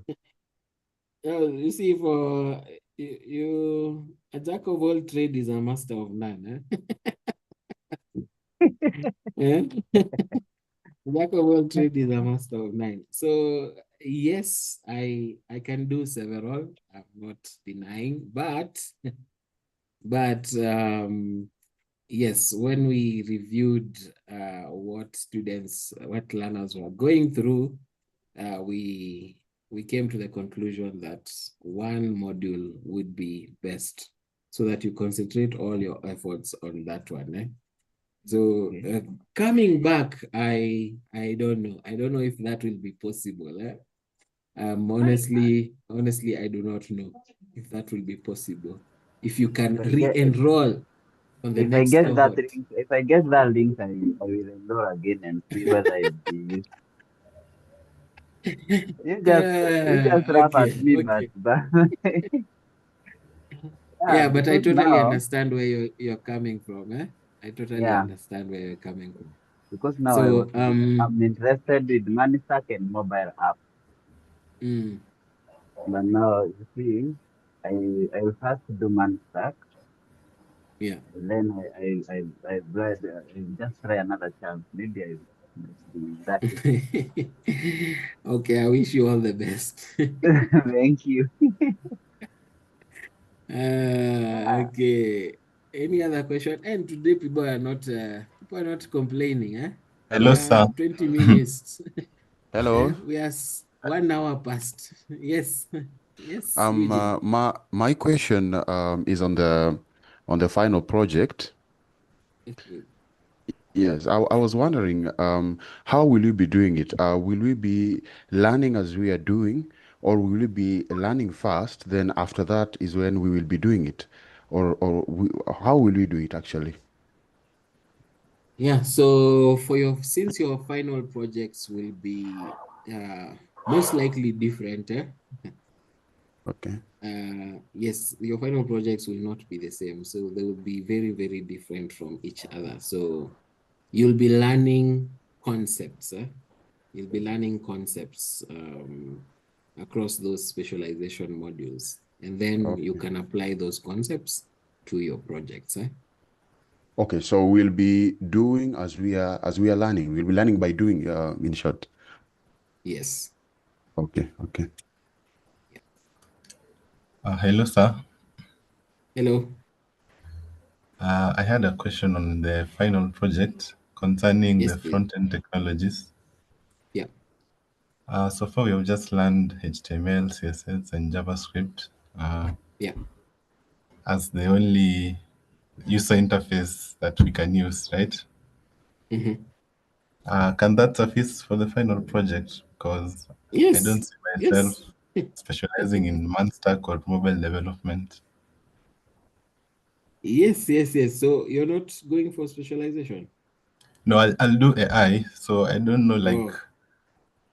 [SPEAKER 1] You see, for you, a jack of all trade is a master of none. Eh? Jack of all trades is a master of none. So yes, I can do several. I'm not denying, but yes, when we reviewed what learners were going through, we came to the conclusion that one module would be best, so that you concentrate all your efforts on that one. Eh? So coming back, I don't know. I don't know if that will be possible. Eh? Honestly, I do not know if that will be possible. If you can re-enroll on the
[SPEAKER 17] If I
[SPEAKER 1] next
[SPEAKER 17] get that
[SPEAKER 1] cohort.
[SPEAKER 17] link, if I get that link, I will enroll again and see whether it be used. You just laugh at
[SPEAKER 1] Okay,
[SPEAKER 17] me,
[SPEAKER 1] okay.
[SPEAKER 17] but
[SPEAKER 1] Yeah, but I
[SPEAKER 17] because
[SPEAKER 1] totally
[SPEAKER 17] now,
[SPEAKER 1] understand where you're coming from. Eh? I totally
[SPEAKER 17] yeah,
[SPEAKER 1] understand where you're coming from.
[SPEAKER 17] because now
[SPEAKER 1] So
[SPEAKER 17] I'm interested with Manistack and mobile app. But now you see, I will first do Manistack.
[SPEAKER 1] Yeah.
[SPEAKER 17] And then I just try another chance. Maybe I that is.
[SPEAKER 1] Okay, I wish you all the best.
[SPEAKER 17] Thank you.
[SPEAKER 1] Okay. Any other question? And today people are not complaining, eh?
[SPEAKER 18] Hello, sir.
[SPEAKER 1] 20 minutes.
[SPEAKER 18] Hello.
[SPEAKER 1] We are 1 hour past. Yes. Yes, Eugene.
[SPEAKER 18] My question is on the final project. Yes, I was wondering, how will you be doing it? Will we be learning as we are doing, or will we be learning first, then after that is when we will be doing it? How will we do it actually?
[SPEAKER 1] Yeah, so since your final projects will be most likely different, eh?
[SPEAKER 18] Okay.
[SPEAKER 1] Yes, your final projects will not be the same. So they will be very, very different from each other. So you'll be learning concepts. You'll be learning concepts across those specialization modules. And then you can apply those concepts to your projects.
[SPEAKER 18] Okay, so we'll be doing as we are learning. We'll be learning by doing, in short.
[SPEAKER 1] Yes.
[SPEAKER 18] Okay, okay. Hello, sir.
[SPEAKER 1] Hello.
[SPEAKER 18] I had a question on the final project concerning
[SPEAKER 1] Yes,
[SPEAKER 18] the
[SPEAKER 1] please.
[SPEAKER 18] front-end technologies.
[SPEAKER 1] Yeah.
[SPEAKER 18] So far, we have just learned HTML, CSS, and JavaScript.
[SPEAKER 1] Yeah.
[SPEAKER 18] As the only user interface that we can use, right? Can that suffice for the final project? Because I don't
[SPEAKER 1] Yes.
[SPEAKER 18] see myself
[SPEAKER 1] Yes.
[SPEAKER 18] specializing in Manstack or mobile development.
[SPEAKER 1] Yes, yes, yes. So you're not going for specialization?
[SPEAKER 18] No, I'll do AI. So I don't know like
[SPEAKER 1] Oh,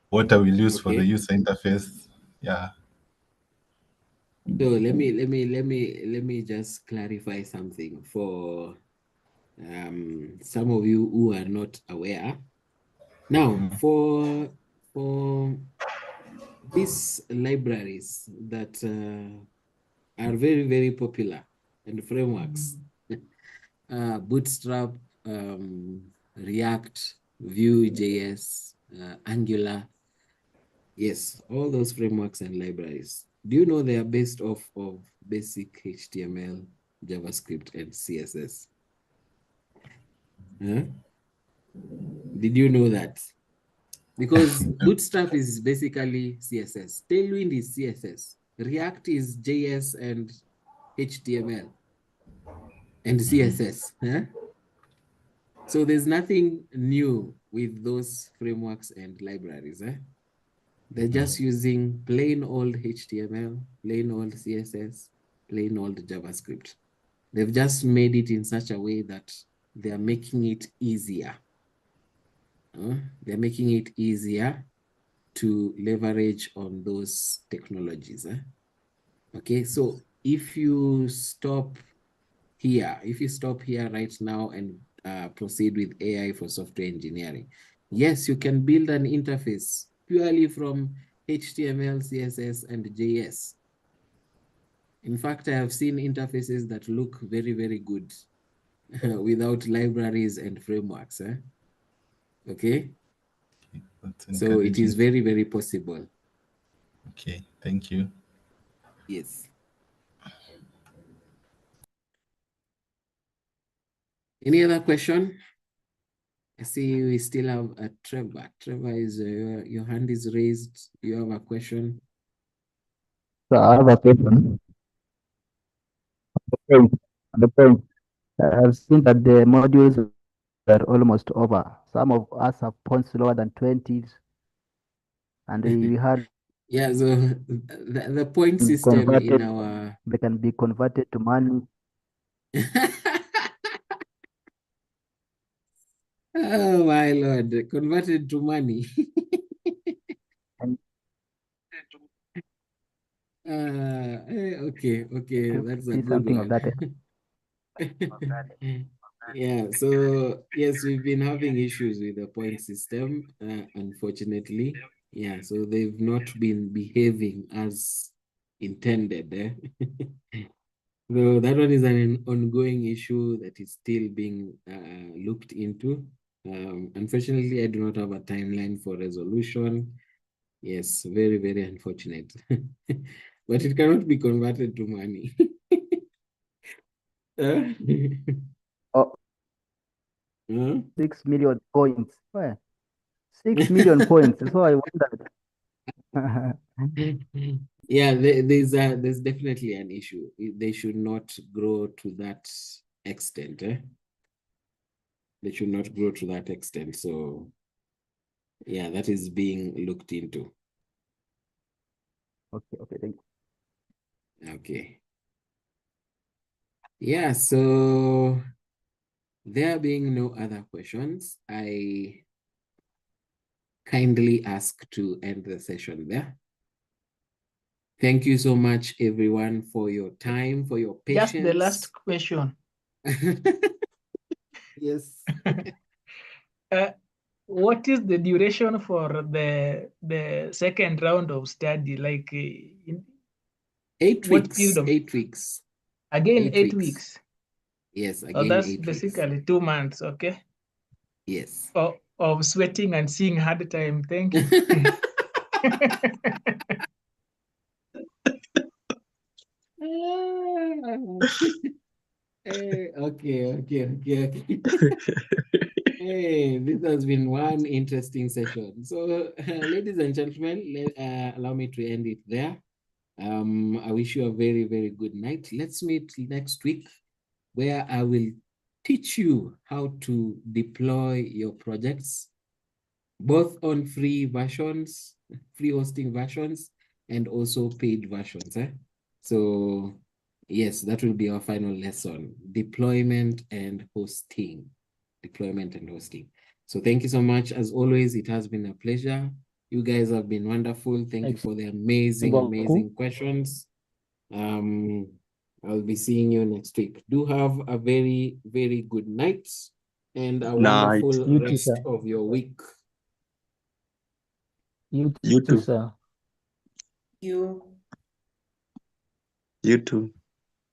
[SPEAKER 18] what I will use for the
[SPEAKER 1] okay.
[SPEAKER 18] user interface. Yeah.
[SPEAKER 1] So let me just clarify something for some of you who are not aware. Now, for these libraries that are very, very popular and frameworks, Bootstrap, React, Vue.js, Angular. Yes, all those frameworks and libraries. Do you know they are based off of basic HTML, JavaScript, and CSS? Huh? Did you know that? Because Bootstrap is basically CSS. Tailwind is CSS. React is JS and HTML and CSS. Huh? So there's nothing new with those frameworks and libraries. They're just using plain old HTML, plain old CSS, plain old JavaScript. They've just made it in such a way that they're making it easier. They're making it easier to leverage on those technologies. Okay, so if you stop here right now and proceed with AI for software engineering, yes, you can build an interface purely from HTML, CSS, and JS. In fact, I have seen interfaces that look very, very good without libraries and frameworks. Okay.
[SPEAKER 9] Button
[SPEAKER 1] So it is
[SPEAKER 9] challenges.
[SPEAKER 1] very, very possible.
[SPEAKER 9] Okay, thank you.
[SPEAKER 1] Yes. Any other question? I see we still have a Trevor. Trevor, is your hand is raised. Do you have a question?
[SPEAKER 19] So I have a question. The point. I've seen that the modules are almost over. Some of us have points lower than 20s, and we had
[SPEAKER 1] Yeah, so the point system in
[SPEAKER 19] converted.
[SPEAKER 1] our
[SPEAKER 19] They can be converted to money.
[SPEAKER 1] oh my lord, converted to money.
[SPEAKER 19] And
[SPEAKER 1] Okay, that's a
[SPEAKER 19] see
[SPEAKER 1] good
[SPEAKER 19] something of that.
[SPEAKER 1] one. Yeah, so yes, we've been having issues with the point system, unfortunately. Yeah, so they've not been behaving as intended. So that one is an ongoing issue that is still being looked into. Unfortunately, I do not have a timeline for resolution. Yes, very, very unfortunate. But it cannot be converted to money.
[SPEAKER 19] Oh,
[SPEAKER 1] Huh?
[SPEAKER 19] 6 million points. Well, 6 million points. So I wondered.
[SPEAKER 1] Yeah, there's definitely an issue. They should not grow to that extent. They should not grow to that extent. So yeah, that is being looked into.
[SPEAKER 19] Okay, thank you.
[SPEAKER 1] Okay. Yeah, so there being no other questions, I kindly ask to end the session there. Thank you so much, everyone, for your time, for your patience.
[SPEAKER 10] Just the last question.
[SPEAKER 1] Yes.
[SPEAKER 10] What is the duration for the second round of study? Like in
[SPEAKER 1] 8
[SPEAKER 10] what
[SPEAKER 1] weeks.
[SPEAKER 10] period of
[SPEAKER 1] 8 weeks.
[SPEAKER 10] again 8
[SPEAKER 1] weeks.
[SPEAKER 10] weeks?
[SPEAKER 1] Yes,
[SPEAKER 10] So
[SPEAKER 1] again
[SPEAKER 10] that's
[SPEAKER 1] 8 weeks.
[SPEAKER 10] basically 2 months, okay?
[SPEAKER 1] Yes.
[SPEAKER 10] Of sweating and seeing hard time. Thank you.
[SPEAKER 1] Okay. Hey, this has been one interesting session. So, ladies and gentlemen, allow me to end it there. I wish you a very, very good night. Let's meet next week where I will teach you how to deploy your projects, both on free versions, free hosting versions, and also paid versions. So yes, that will be our final lesson, deployment and hosting. So thank you so much. As always, it has been a pleasure. You guys have been wonderful. Thank you for the amazing questions. I'll be seeing you next week. Do have a very, very good night and a
[SPEAKER 12] Night.
[SPEAKER 1] wonderful
[SPEAKER 5] You too,
[SPEAKER 1] rest
[SPEAKER 5] sir.
[SPEAKER 1] of your week.
[SPEAKER 5] You
[SPEAKER 12] You
[SPEAKER 5] too,
[SPEAKER 12] too.
[SPEAKER 5] sir.
[SPEAKER 15] You.
[SPEAKER 12] You too.